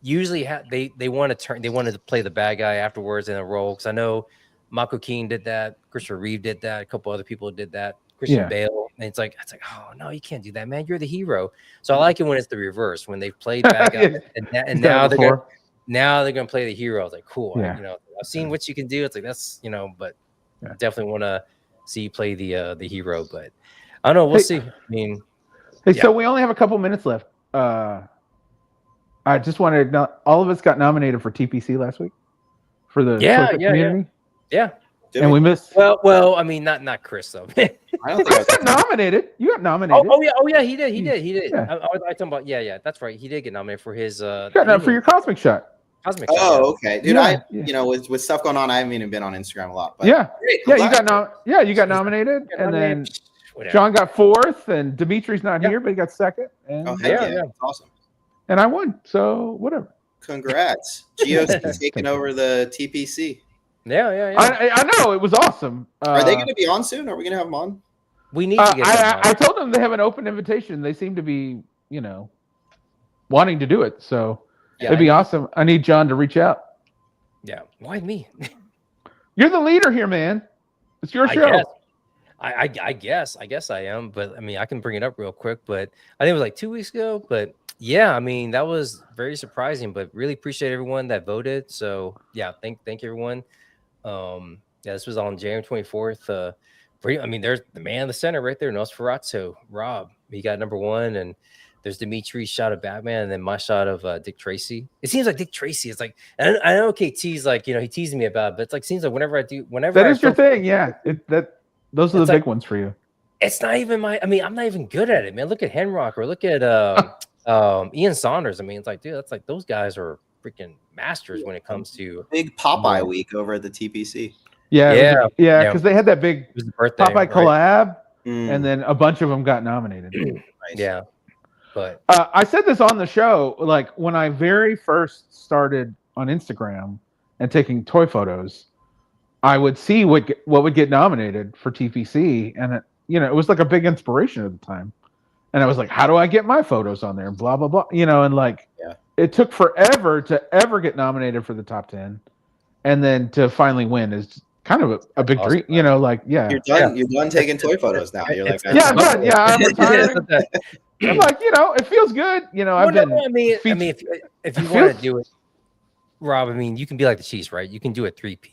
Usually they wanted to play the bad guy afterwards in a role. Because I know Michael Keaton did that. Christopher Reeve did that. A couple other people did that. Christian Bale. And it's like, oh no, you can't do that, man. You're the hero. So I like it when it's the reverse, when they've played bad guys and now they're gonna play the hero. It's like, cool. I've seen what you can do. It's like that's but definitely want to see you play the hero. But I don't know. We'll see. I mean, so we only have a couple minutes left. I just wanted to all of us got nominated for TPC last week for the community. Yeah. And we missed. Well, I mean, not Chris though. I don't think I got nominated. You got nominated. Oh yeah, he did. Yeah. I was talking about that's right. He did get nominated for his for your Cosmic Shot. Okay, dude. With stuff going on, I haven't even been on Instagram a lot. But you got nominated, and then John got fourth, and Dimitri's not here, but he got second. And, that's awesome. And I won, so whatever. Congrats, Geo's taking over the TPC. Yeah. I know, it was awesome. Are they going to be on soon? Are we going to have them on? We need to get them on. I told them they have an open invitation. They seem to be, wanting to do it. So it'd be awesome. I need John to reach out. Yeah. Why me? You're the leader here, man. It's your show. I guess I am. But I mean, I can bring it up real quick. But I think it was like 2 weeks ago. But yeah, I mean, that was very surprising. But really appreciate everyone that voted. So yeah, thank everyone. This was on January 24th. I mean, there's the man in the center right there, Nosferatu, Rob. He got number one, and there's Dimitri's shot of Batman, and then my shot of Dick Tracy. It seems like Dick Tracy is like, I know KT's like, he teased me about it, but it's like seems like whenever that is your thing, yeah. Those are the big ones for you. It's not even I'm not even good at it, man. Look at Henrock or look at Ian Saunders. I mean, it's like, dude, that's like those guys are freaking masters when it comes to big Popeye week over at the TPC. Yeah, because they had that big birthday, Popeye collab, and then a bunch of them got nominated. Nice. Yeah, but I said this on the show, like when I very first started on Instagram and taking toy photos, I would see what would get nominated for TPC, and it was like a big inspiration at the time. And I was like, how do I get my photos on there? And blah, blah, blah. And like, it took forever to ever get nominated for the top 10. And then to finally win is kind of a big dream, like, You're done taking toy photos now. You're like, yeah, I'm done. Yeah, I'm retiring. I'm like, it feels good. I've been. I mean, if you want to do it, Rob, I mean, you can be like the Chiefs, right? You can do a 3P,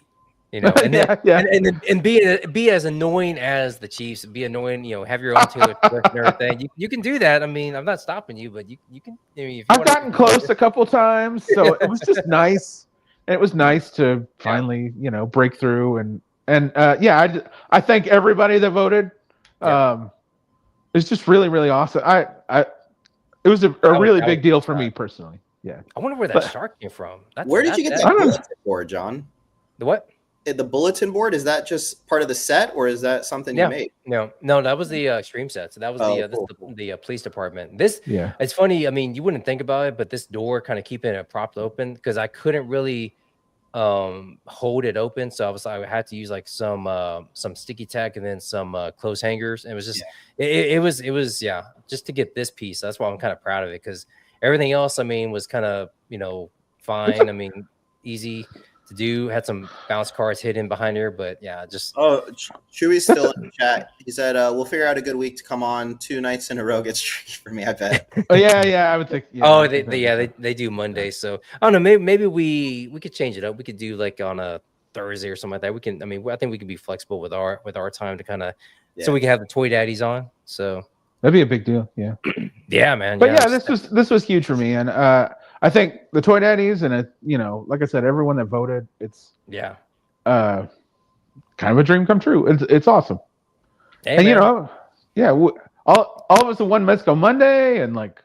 and then, and be as annoying as the Chiefs, be annoying, have your own team and everything. You can do that. I mean, I'm not stopping you, but you can. I mean, if you I've gotten close a couple times, so it was just nice. And it was nice to finally, break through I thank everybody that voted. It's just really, really awesome. It was a really big deal for me personally. Yeah. I wonder where that shark came from. Where did you get that bulletin board, John? The what? The bulletin board, is that just part of the set, or is that something you made? No, that was the stream set. So that was the police department. It's funny. I mean, you wouldn't think about it, but this door kind of keeping it propped open because I couldn't really hold it open, so I had to use like some sticky tack and then some clothes hangers. And it was just it was just to get this piece. That's why I'm kind of proud of it, because everything else, I mean, was kind of fine. I mean, easy to do. Had some bounce cards hidden behind her, but just Chewy's still in the chat. He said we'll figure out a good week to come on. 2 nights in a row gets tricky for me, I bet. I would think. They do Monday, so I don't know, maybe we could change it up. We could do like on a Thursday or something like that. We can, I think we can be flexible with our time to kind of so we can have the toy daddies on. So that'd be a big deal. Yeah, man. But this was huge for me, and I think the toy daddies and like I said, everyone that voted, it's kind of a dream come true. It's awesome. Hey, and all of us at One Mezco Monday, and like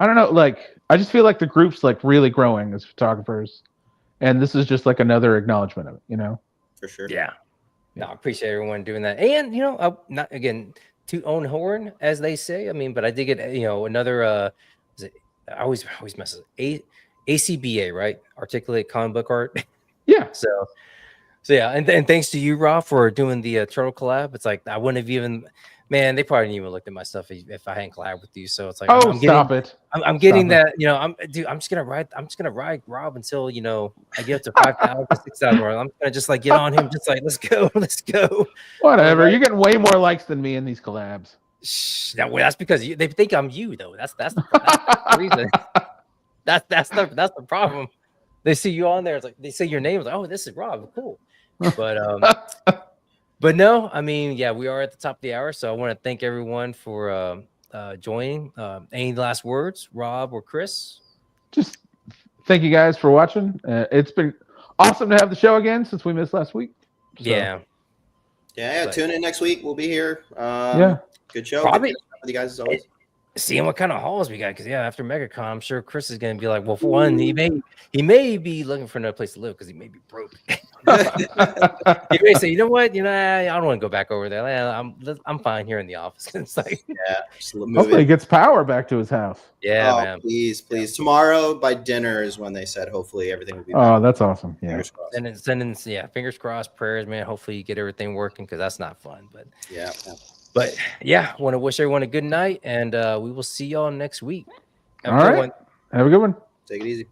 I don't know, like I just feel like the group's like really growing as photographers, and this is just like another acknowledgement of it, For sure. No, I appreciate everyone doing that, and not again to own horn, as they say. I mean, but I did get another. I always mess it. ACBA, right? Articulate Comic Book Art. Yeah. So and thanks to you, Rob, for doing the turtle collab. It's like I wouldn't have even. Man, they probably didn't even looked at my stuff if I hadn't collabed with you. So it's like, stop it. I'm getting that. I'm just gonna ride Rob until I get up to 5,000, 6,000. I'm gonna just like get on him, just like let's go. Whatever. You're getting way more likes than me in these collabs. That's because they think I'm you, though. That's the reason. That's the problem. They see you on there. It's like they say your name. It's like, oh, this is Rob. Cool. But no, I mean, we are at the top of the hour, so I want to thank everyone for joining. Any last words, Rob or Chris? Just thank you guys for watching. It's been awesome to have the show again since we missed last week. So. Yeah. Tune in next week. We'll be here. Good show. Probably with you guys as always. Seeing what kind of hauls we got, because after MegaCon, I'm sure Chris is going to be like, well, for one, he may be looking for another place to live because he may be broke. He may say, you know what, I don't want to go back over there. I'm fine here in the office. It's like, hopefully he gets power back to his house. Man. Please. Tomorrow by dinner is when they said hopefully everything will be back. Oh, that's awesome. Yeah. Fingers crossed. Sending fingers crossed, prayers, man. Hopefully you get everything working, because that's not fun. But But want to wish everyone a good night, and we will see y'all next week. All right. Have a good one. Take it easy.